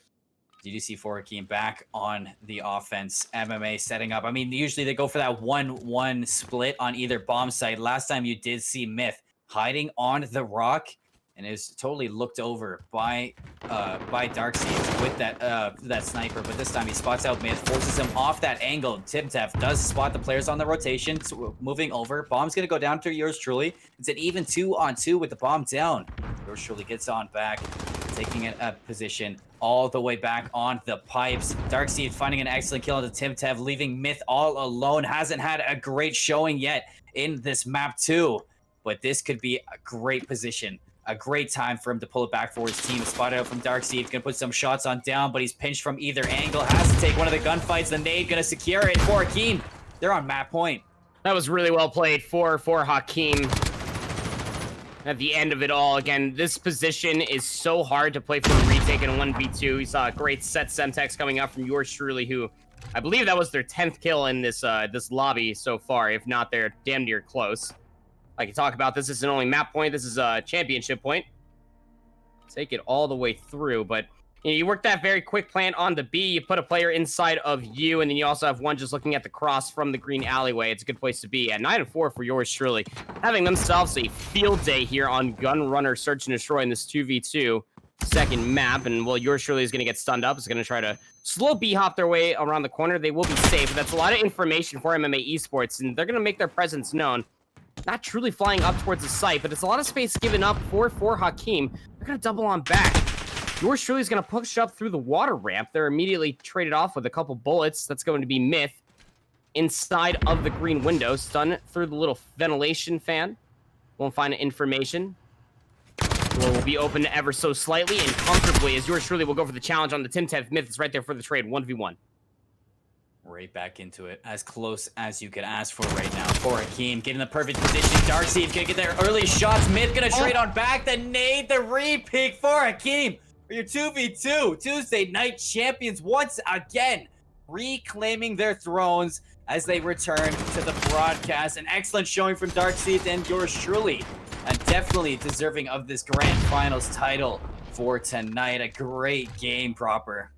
Did you see 4-Hakeem back on the offense? MMA setting up. I mean, usually they go for that 1-1 split on either bomb site. Last time you did see Myth hiding on the rock, and is totally looked over by Darkseed with that sniper. But this time he spots out Myth, forces him off that angle. TimTap does spot the players on the rotation, so moving over. Bomb's gonna go down to yours truly. It's an even 2-on-2 with the bomb down. Yours truly gets on back, taking a position all the way back on the pipes. Darkseed finding an excellent kill onto TimTap, leaving Myth all alone. Hasn't had a great showing yet in this map too, but this could be a great position. A great time for him to pull it back for his team. Spotted out from Darkseed. Gonna put some shots on down, but he's pinched from either angle. Has to take one of the gunfights. The nade gonna secure it for Hakeem. They're on map point. That was really well played for Hakeem. At the end of it all, again, this position is so hard to play for a retake in a 1v2. We saw a great set Semtex coming out from yours truly, who I believe that was their 10th kill in this this lobby so far. If not, they're damn near close. I can talk about this isn't only map point, this is a championship point. Take it all the way through, but you know, you work that very quick plan on the B, you put a player inside of you, and then you also have one just looking at the cross from the green alleyway. It's a good place to be. At 9-4 for yours truly, having themselves a field day here on Gunrunner Search and Destroy in this 2v2 second map, and well, yours truly is going to get stunned up. It's going to try to slow B-hop their way around the corner. They will be safe, but that's a lot of information for MMA Esports, and they're going to make their presence known. Not truly flying up towards the site, but it's a lot of space given up for Hakeem. They're going to double on back. Yours truly is going to push up through the water ramp. They're immediately traded off with a couple bullets. That's going to be Myth inside of the green window. Stun through the little ventilation fan. Won't find information. Door will be open ever so slightly and comfortably as yours truly will go for the challenge on the TimTap. Myth is right there for the trade. 1v1. Right back into it, as close as you could ask for right now. For Hakeem, getting the perfect position. Darkseed gonna get their early shots. Myth gonna trade on back. The nade, the re-peek for Hakeem. For your 2v2 Tuesday night champions once again, reclaiming their thrones as they return to the broadcast. An excellent showing from Darkseed and yours truly, and definitely deserving of this grand finals title for tonight. A great game proper.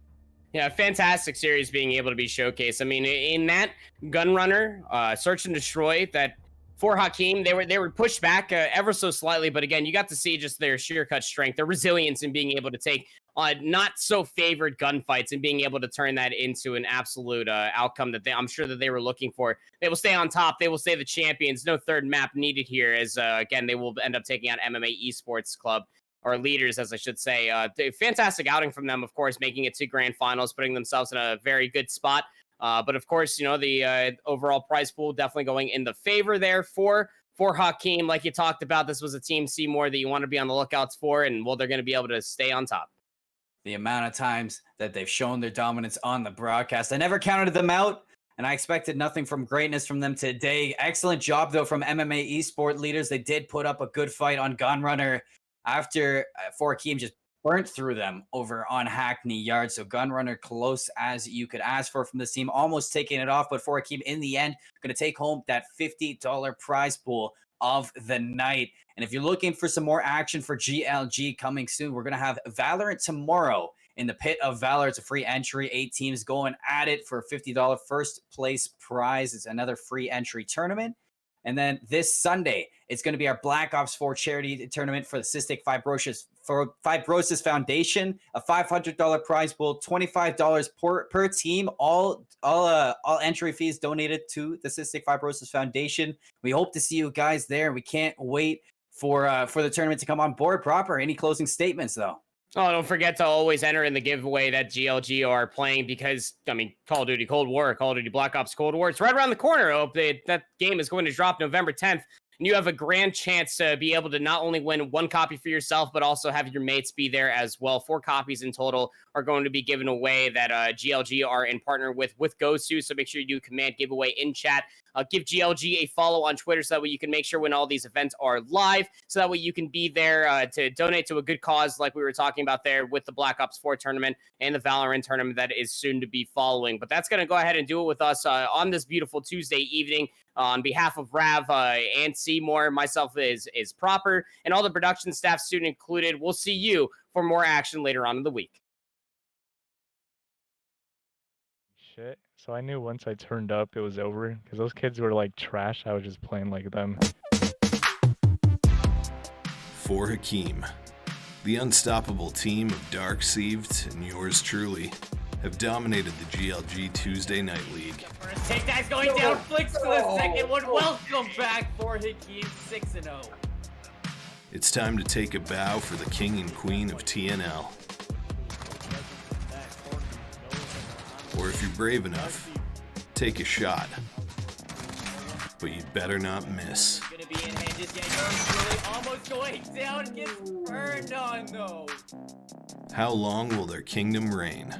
Yeah, fantastic series being able to be showcased. I mean, in that Gunrunner, Search and Destroy, that for Hakeem, they were pushed back ever so slightly, but again, you got to see just their sheer cut strength, their resilience in being able to take not so favored gunfights and being able to turn that into an absolute outcome that I'm sure that they were looking for. They will stay on top. They will stay the champions. No third map needed here, as again, they will end up taking out MMA Esports Club. Or leaders, as I should say. Fantastic outing from them, of course, making it to grand finals, putting themselves in a very good spot. But of course, you know, the overall prize pool definitely going in the favor there for for Hakeem, like you talked about, this was a team, Seymour, that you want to be on the lookouts for, and well, they're going to be able to stay on top. The amount of times that they've shown their dominance on the broadcast, I never counted them out, and I expected nothing from greatness from them today. Excellent job, though, from MMA esport leaders. They did put up a good fight on Gunrunner after Hakeem just burnt through them over on Hackney Yard. So Gunrunner close as you could ask for from this team, almost taking it off, but Hakeem in the end going to take home that $50 prize pool of the night. And if you're looking for some more action for GLG coming soon, we're going to have Valorant tomorrow in the Pit of Valor. It's a free entry, 8 teams going at it for a $50 first place prize. It's another free entry tournament. And then this Sunday, it's going to be our Black Ops 4 charity tournament for the Cystic Fibrosis Foundation, a $500 prize pool, $25 per team, all entry fees donated to the Cystic Fibrosis Foundation. We hope to see you guys there. We can't wait for the tournament to come on board proper. Any closing statements, though? Oh, don't forget to always enter in the giveaway that GLG are playing because, I mean, Call of Duty Cold War, Call of Duty Black Ops Cold War, it's right around the corner. That game is going to drop November 10th. And you have a grand chance to be able to not only win 1 copy for yourself, but also have your mates be there as well. 4 copies in total are going to be given away that GLG are in partner with GoSu. So make sure you do command giveaway in chat. Give GLG a follow on Twitter so that way you can make sure when all these events are live, so that way you can be there to donate to a good cause like we were talking about there with the Black Ops 4 tournament and the Valorant tournament that is soon to be following. But that's going to go ahead and do it with us on this beautiful Tuesday evening. On behalf of Rav and Seymour, myself is Proper, and all the production staff, student included, we'll see you for more action later on in the week. Shit. So I knew once I turned up, it was over because those kids were like trash. I was just playing like them. For Hakeem, the unstoppable team of Dark Sieved and yours truly have dominated the GLG Tuesday Night League. Take that's going down. Flicks for the second one. Welcome back for Hakeem 6-0. It's time to take a bow for the king and queen of TNL. Or if you're brave enough, take a shot. But you'd better not miss. Gonna be in hand just yet. Really almost going down. Gets burned on though. How long will their kingdom reign?